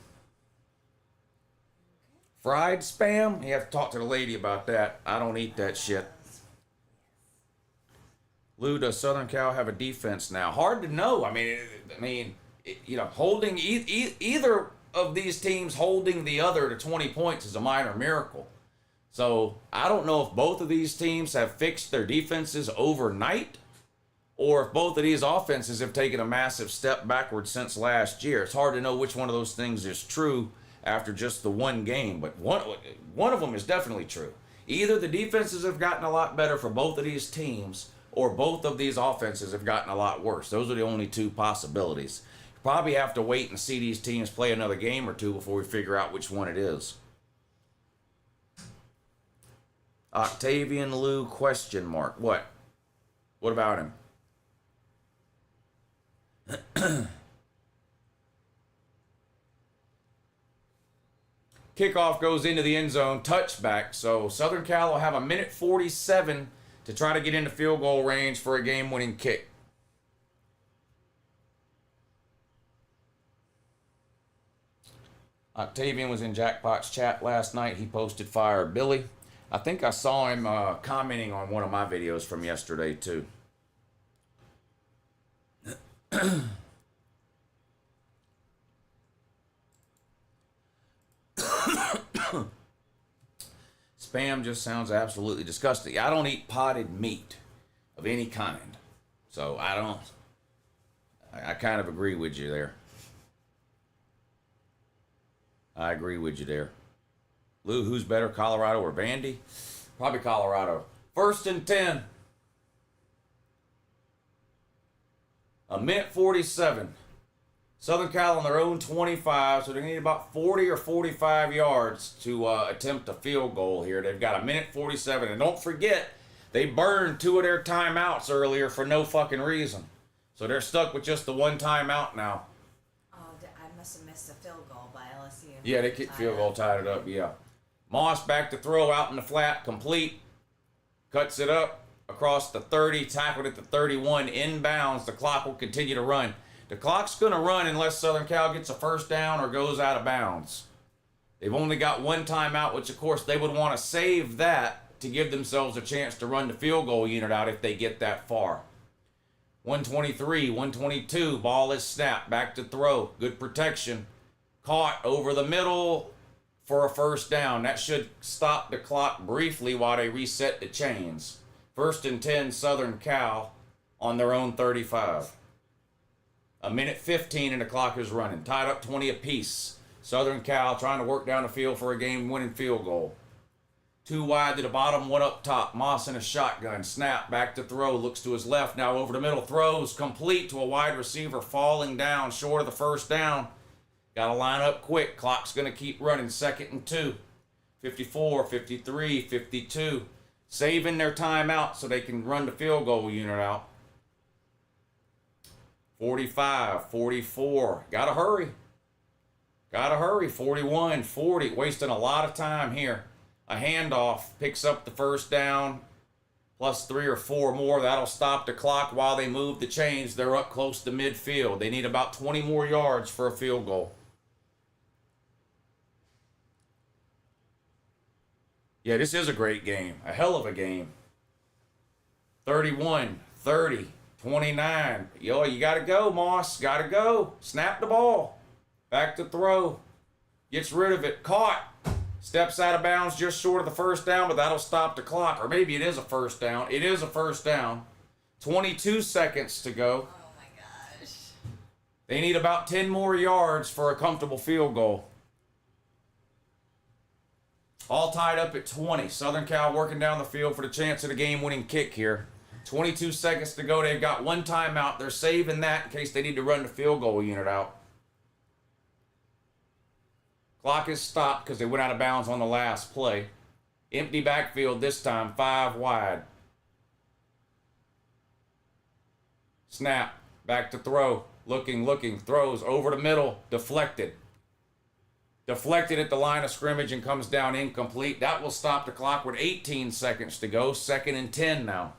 Fried spam? You have to talk to the lady about that. I don't eat that shit. Lou, does Southern Cal have a defense now? Hard to know. I mean, you know, holding either of these teams holding the other to 20 points is a minor miracle. So I don't know if both of these teams have fixed their defenses overnight or if both of these offenses have taken a massive step backward since last year. It's hard to know which one of those things is true after just the one game, but one of them is definitely true. Either the defenses have gotten a lot better for both of these teams or both of these offenses have gotten a lot worse. Those are the only two possibilities. You probably have to wait and see these teams play another game or two before we figure out which one it is. Octavian Lou, question mark. What? What about him? Kickoff goes into the end zone, touchback. So Southern Cal will have 1:47 to try to get into field goal range for a game-winning kick. Octavian was in Jackpot's chat last night. He posted Fire Billy. I think I saw him commenting on one of my videos from yesterday, too. Spam just sounds absolutely disgusting. I don't eat potted meat of any kind. So I kind of agree with you there. I agree with you there. Lou, who's better, Colorado or Vandy? Probably Colorado. 1st and 10. 1:47. Southern Cal on their own 25, so they need about 40 or 45 yards to attempt a field goal here. They've got 1:47, and don't forget, they burned 2 of their timeouts earlier for no fucking reason. So they're stuck with just the one timeout now. Oh, I must have missed a field goal by LSU. Yeah, they kicked field goal, tied it up, yeah. Moss back to throw out in the flat, complete. Cuts it up across the 30, tackled at the 31, inbounds. The clock will continue to run. The clock's going to run unless Southern Cal gets a first down or goes out of bounds. They've only got one timeout, which of course they would want to save that to give themselves a chance to run the field goal unit out if they get that far. 123, 122, ball is snapped, back to throw. Good protection. Caught over the middle for a first down. That should stop the clock briefly while they reset the chains. 1st and 10, Southern Cal on their own 35. 1:15 and the clock is running. Tied up 20 apiece. Southern Cal trying to work down the field for a game-winning field goal. 2 wide to the bottom, 1 up top. Moss in a shotgun. Snap, back to throw. Looks to his left, now over the middle. Throws complete to a wide receiver. Falling down short of the first down. Got to line up quick. Clock's going to keep running. 2nd and 2. 54, 53, 52. Saving their timeout so they can run the field goal unit out. 45, 44. Got to hurry. Got to hurry. 41, 40. Wasting a lot of time here. A handoff picks up the first down, plus 3 or 4 more. That'll stop the clock while they move the chains. They're up close to midfield. They need about 20 more yards for a field goal. Yeah, this is a great game. A hell of a game. 31, 30, 29. Yo, you got to go, Moss. Got to go. Snap the ball. Back to throw. Gets rid of it. Caught. Steps out of bounds just short of the first down, but that'll stop the clock. Or maybe it is a first down. It is a first down. 22 seconds to go. Oh my gosh. They need about 10 more yards for a comfortable field goal. All tied up at 20. Southern Cal working down the field for the chance of the game-winning kick here. 22 seconds to go. They've got 1 timeout. They're saving that in case they need to run the field goal unit out. Clock is stopped because they went out of bounds on the last play. Empty backfield this time, 5 wide. Snap, back to throw. Looking, throws over the middle, deflected. Deflected at the line of scrimmage and comes down incomplete. That will stop the clock with 18 seconds to go. 2nd and 10 now.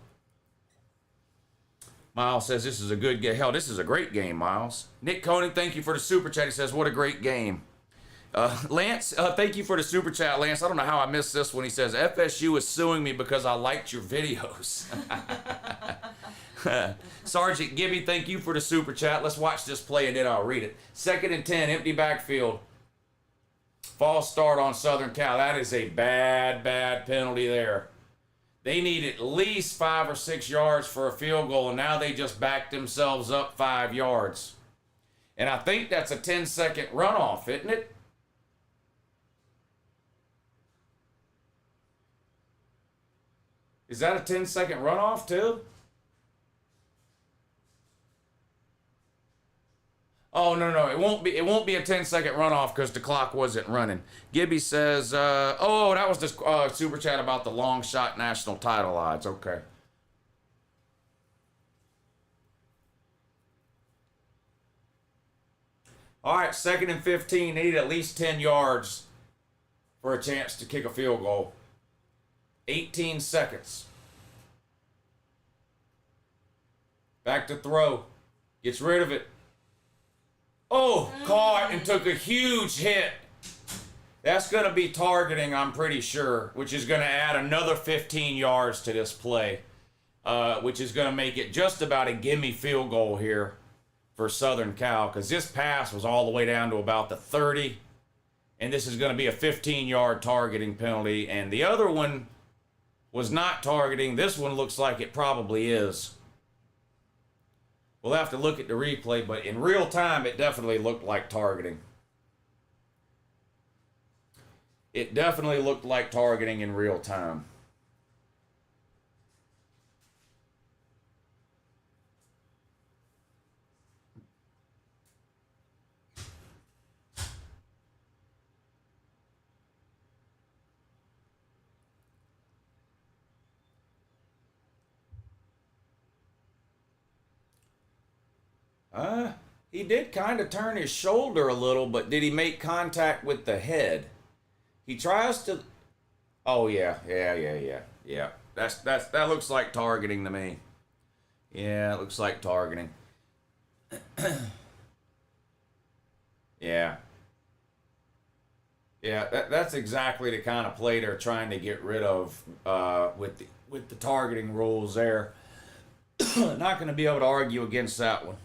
Miles says this is a good game. Hell, this is a great game, Miles. Nick Koenig, thank you for the super chat. He says, what a great game. Lance, thank you for the super chat, Lance. I don't know how I missed this one. He says, FSU is suing me because I liked your videos. Sergeant Gibby, thank you for the super chat. Let's watch this play and then I'll read it. 2nd and 10, empty backfield. False start on Southern Cal. That is a bad penalty there. They need at least 5 or 6 yards for a field goal, and now they just backed themselves up 5 yards. And I think that's a 10-second runoff, isn't it? Is that a 10-second runoff too? Oh, no. It won't be a 10-second runoff because the clock wasn't running. Gibby says, oh, that was the super chat about the long shot national title odds. Okay. All right, 2nd and 15. They need at least 10 yards for a chance to kick a field goal. 18 seconds. Back to throw. Gets rid of it. Oh, caught and took a huge hit. That's going to be targeting, I'm pretty sure, which is going to add another 15 yards to this play, which is going to make it just about a gimme field goal here for Southern Cal, because this pass was all the way down to about the 30, and this is going to be a 15-yard targeting penalty, and the other one was not targeting. This one looks like it probably is. We'll have to look at the replay, but in real time, it definitely looked like targeting. It definitely looked like targeting in real time. He did kind of turn his shoulder a little, but did he make contact with the head? He tries to. Oh yeah. That looks like targeting to me. Yeah, it looks like targeting. Yeah. Yeah, that's exactly the kind of play they're trying to get rid of with the targeting rules there. Not going to be able to argue against that one.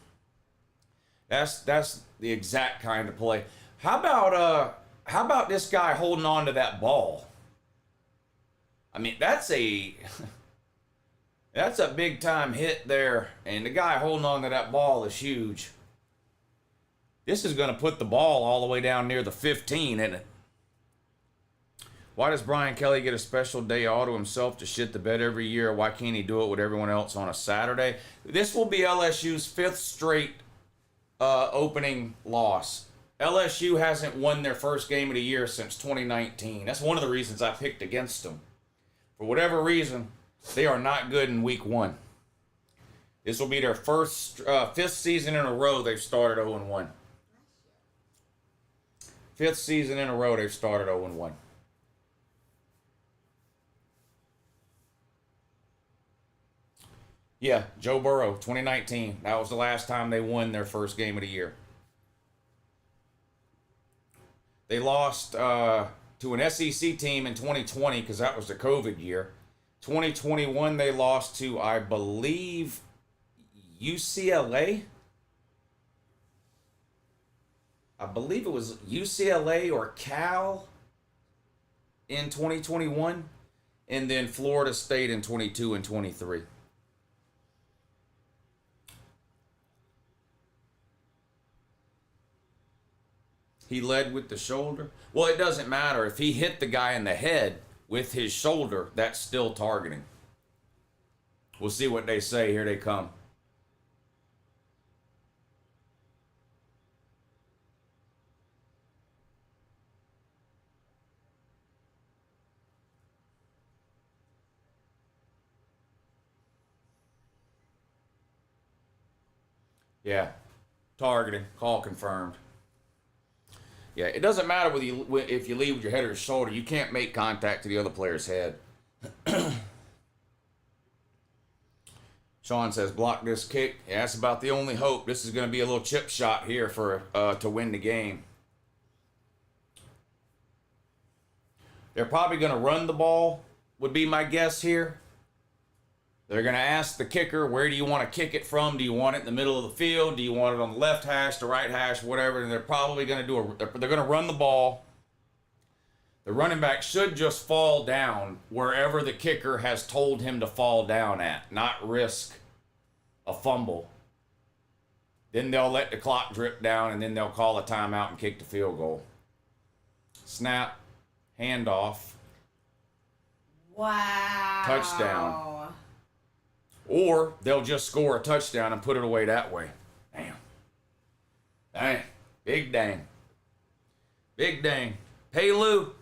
That's the exact kind of play. How about this guy holding on to that ball? I mean, that's a big time hit there, and the guy holding on to that ball is huge. This is going to put the ball all the way down near the 15, isn't it? Why does Brian Kelly get a special day all to himself to shit the bed every year? Why can't he do it with everyone else on a Saturday? This will be LSU's 5th straight opening loss. LSU hasn't won their first game of the year since 2019. That's one of the reasons I picked against them. For whatever reason, they are not good in week 1. This will be their 5th season in a row they've started 0-1. 5th season in a row they've started 0-1. Yeah, Joe Burrow, 2019. That was the last time they won their first game of the year. They lost to an SEC team in 2020 because that was the COVID year. 2021, they lost to, I believe, UCLA. I believe it was UCLA or Cal in 2021. And then Florida State in 22 and 23. He led with the shoulder. Well, it doesn't matter. If he hit the guy in the head with his shoulder, that's still targeting. We'll see what they say. Here they come. Yeah, targeting. Call confirmed. Yeah, it doesn't matter if you lead with your head or your shoulder. You can't make contact to the other player's head. Sean says, block this kick. Yeah, that's about the only hope. This is going to be a little chip shot here for to win the game. They're probably going to run the ball, would be my guess here. They're going to ask the kicker, where do you want to kick it from? Do you want it in the middle of the field? Do you want it on the left hash, the right hash, whatever? And they're probably going to they're going to run the ball. The running back should just fall down wherever the kicker has told him to fall down at, not risk a fumble. Then they'll let the clock drip down, and then they'll call a timeout and kick the field goal. Snap, handoff. Wow. Touchdown. Or they'll just score a touchdown and put it away that way. Damn. Dang. Big dang. Big dang. Hey, Lou.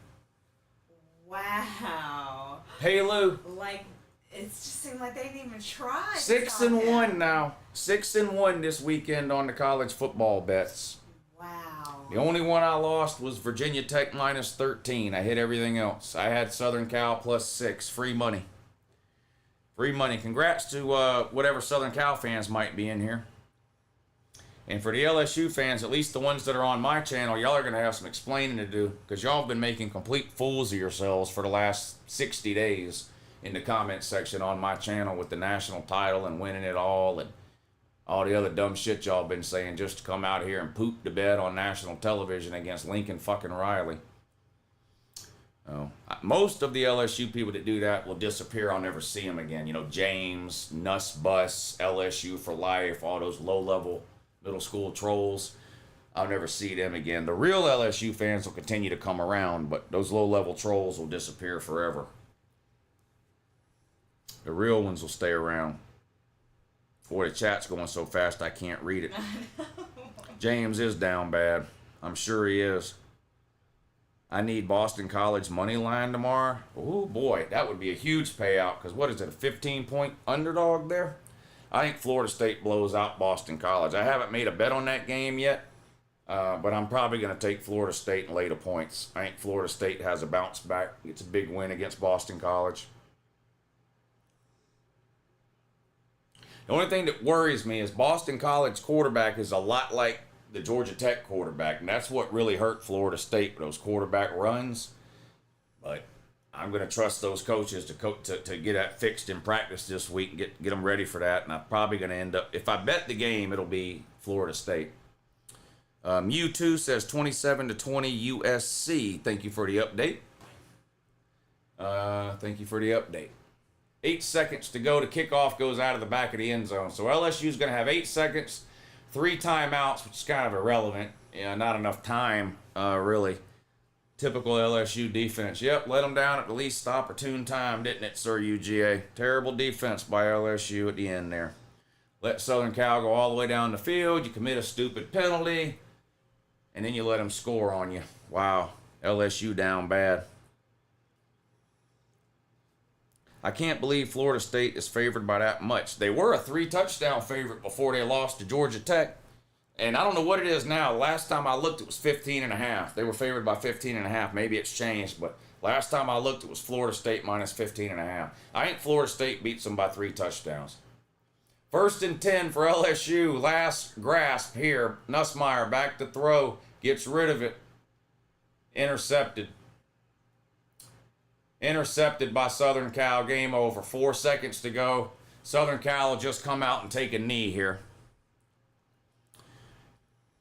Wow. Hey, Lou. Like, it just seemed like they didn't even try. 6-1 now. 6-1 this weekend on the college football bets. Wow. The only one I lost was Virginia Tech minus 13. I hit everything else. I had Southern Cal plus 6. Free money. Free money. Congrats to whatever Southern Cal fans might be in here. And for the LSU fans, at least the ones that are on my channel, y'all are going to have some explaining to do because y'all have been making complete fools of yourselves for the last 60 days in the comment section on my channel with the national title and winning it all and all the other dumb shit y'all been saying just to come out here and poop the bed on national television against Lincoln fucking Riley. Oh, most of the LSU people that do that will disappear. I'll never see them again. You know, James, Nuss Bus, LSU for life, all those low-level middle school trolls. I'll never see them again. The real LSU fans will continue to come around, but those low-level trolls will disappear forever. The real ones will stay around. Boy, the chat's going so fast I can't read it. James is down bad. I'm sure he is. I need Boston College money line tomorrow. Oh boy, that would be a huge payout because what is it, a 15-point underdog there? I think Florida State blows out Boston College. I haven't made a bet on that game yet, but I'm probably going to take Florida State and lay the points. I think Florida State has a bounce back. It's a big win against Boston College. The only thing that worries me is Boston College quarterback is a lot like the Georgia Tech quarterback, and that's what really hurt Florida State, those quarterback runs. But I'm going to trust those coaches to get that fixed in practice this week and get them ready for that. And I'm probably going to end up, if I bet the game, it'll be Florida State. U2 says 27-20 USC. Thank you for the update. Thank you for the update. 8 seconds to go. The kickoff goes out of the back of the end zone. So LSU's going to have 8 seconds, 3 timeouts, which is kind of irrelevant. Yeah, not enough time, really. Typical LSU defense. Yep, let them down at the least opportune time, didn't it, Sir UGA? Terrible defense by LSU at the end there. Let Southern Cal go all the way down the field. You commit a stupid penalty, and then you let them score on you. Wow, LSU down bad. I can't believe Florida State is favored by that much. They were a 3-touchdown favorite before they lost to Georgia Tech. And I don't know what it is now. Last time I looked, it was 15.5. They were favored by 15.5. Maybe it's changed, but last time I looked, it was Florida State minus 15.5. I think Florida State beats them by 3 touchdowns. 1st and 10 for LSU. Last grasp here. Nussmeier back to throw. Gets rid of it. Intercepted. Intercepted by Southern Cal. Game over. 4 seconds to go. Southern Cal will just come out and take a knee here.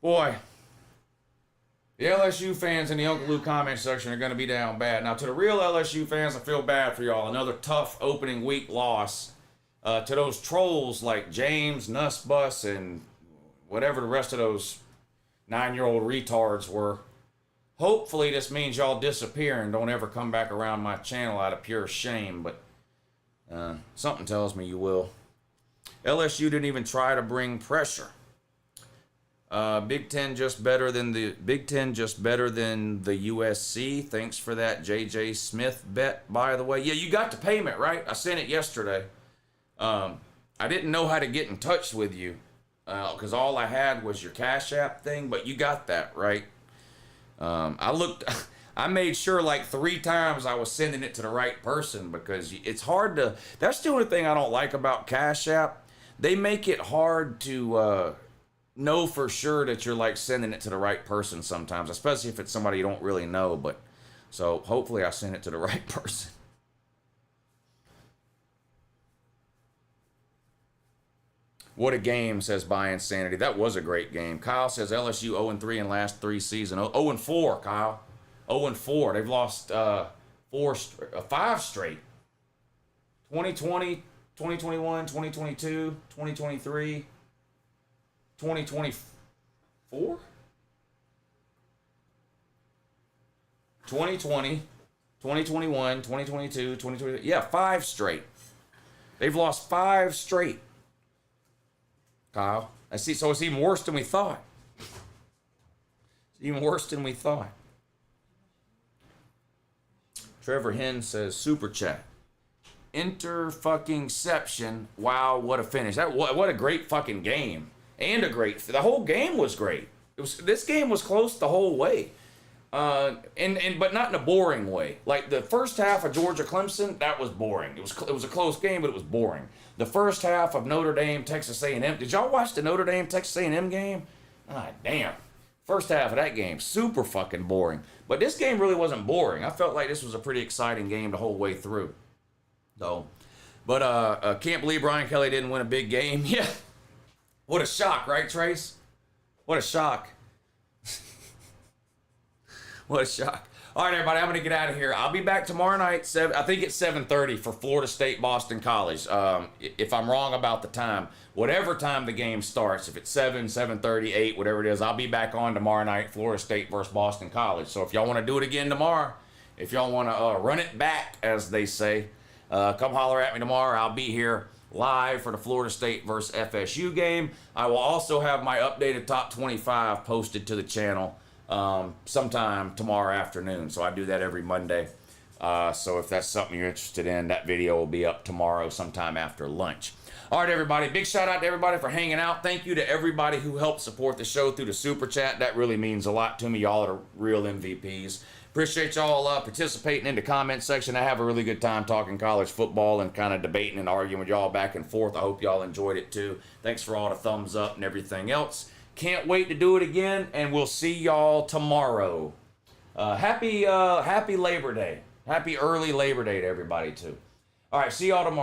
Boy, the LSU fans in the Uncle Lou comment section are going to be down bad. Now, to the real LSU fans, I feel bad for y'all. Another tough opening week loss. To those trolls like James, Nussbus, and whatever the rest of those 9-year-old retards were, hopefully this means y'all disappear and don't ever come back around my channel out of pure shame, but something tells me you will. LSU didn't even try to bring pressure. Big Ten just better than the USC. Thanks for that JJ Smith bet, by the way. Yeah, you got the payment, right? I sent it yesterday. I didn't know how to get in touch with you because all I had was your Cash App thing, but you got that, right? I made sure like 3 times I was sending it to the right person because it's hard to, that's the only thing I don't like about Cash App. They make it hard to know for sure that you're like sending it to the right person sometimes, especially if it's somebody you don't really know. But so hopefully I sent it to the right person. What a game, says By Insanity. That was a great game. Kyle says LSU 0-3 in last 3 seasons. 0-4, Kyle. 0-4. They've lost 5 straight. 2020, 2021, 2022, 2023. 2024? 2020, 2021, 2022, 2023. Yeah, 5 straight. They've lost 5 straight. Kyle. I see. So it's even worse than we thought. It's even worse than we thought. Trevor Henn says, super chat. Inter-fucking-ception. Wow, what a finish. What a great fucking game. And the whole game was great. This game was close the whole way. But not in a boring way. Like the first half of Georgia Clemson, that was boring. It was a close game, but it was boring. The first half of Notre Dame Texas A&M. Did y'all watch the Notre Dame Texas A&M game? Ah, damn. First half of that game, super fucking boring. But this game really wasn't boring. I felt like this was a pretty exciting game the whole way through. So, but can't believe Brian Kelly didn't win a big game. Yeah. What a shock, right, Trace? What a shock. What a shock. All right, everybody, I'm going to get out of here. I'll be back tomorrow night. I think it's 7:30 for Florida State Boston College. If I'm wrong about the time, whatever time the game starts, if it's 7, 7:30, 8, whatever it is, I'll be back on tomorrow night, Florida State versus Boston College. So if y'all want to do it again tomorrow, if y'all want to run it back, as they say, come holler at me tomorrow. I'll be here live for the Florida State versus FSU game. I will also have my updated top 25 posted to the channel sometime tomorrow afternoon. So I do that every Monday. So if that's something you're interested in, that video will be up tomorrow sometime after lunch. All right, everybody. Big shout out to everybody for hanging out. Thank you to everybody who helped support the show through the super chat. That really means a lot to me. Y'all are real MVPs. Appreciate y'all participating in the comment section. I have a really good time talking college football and kind of debating and arguing with y'all back and forth. I hope y'all enjoyed it too. Thanks for all the thumbs up and everything else. Can't wait to do it again, and we'll see y'all tomorrow. Happy Labor Day. Happy early Labor Day to everybody too. All right, see y'all tomorrow.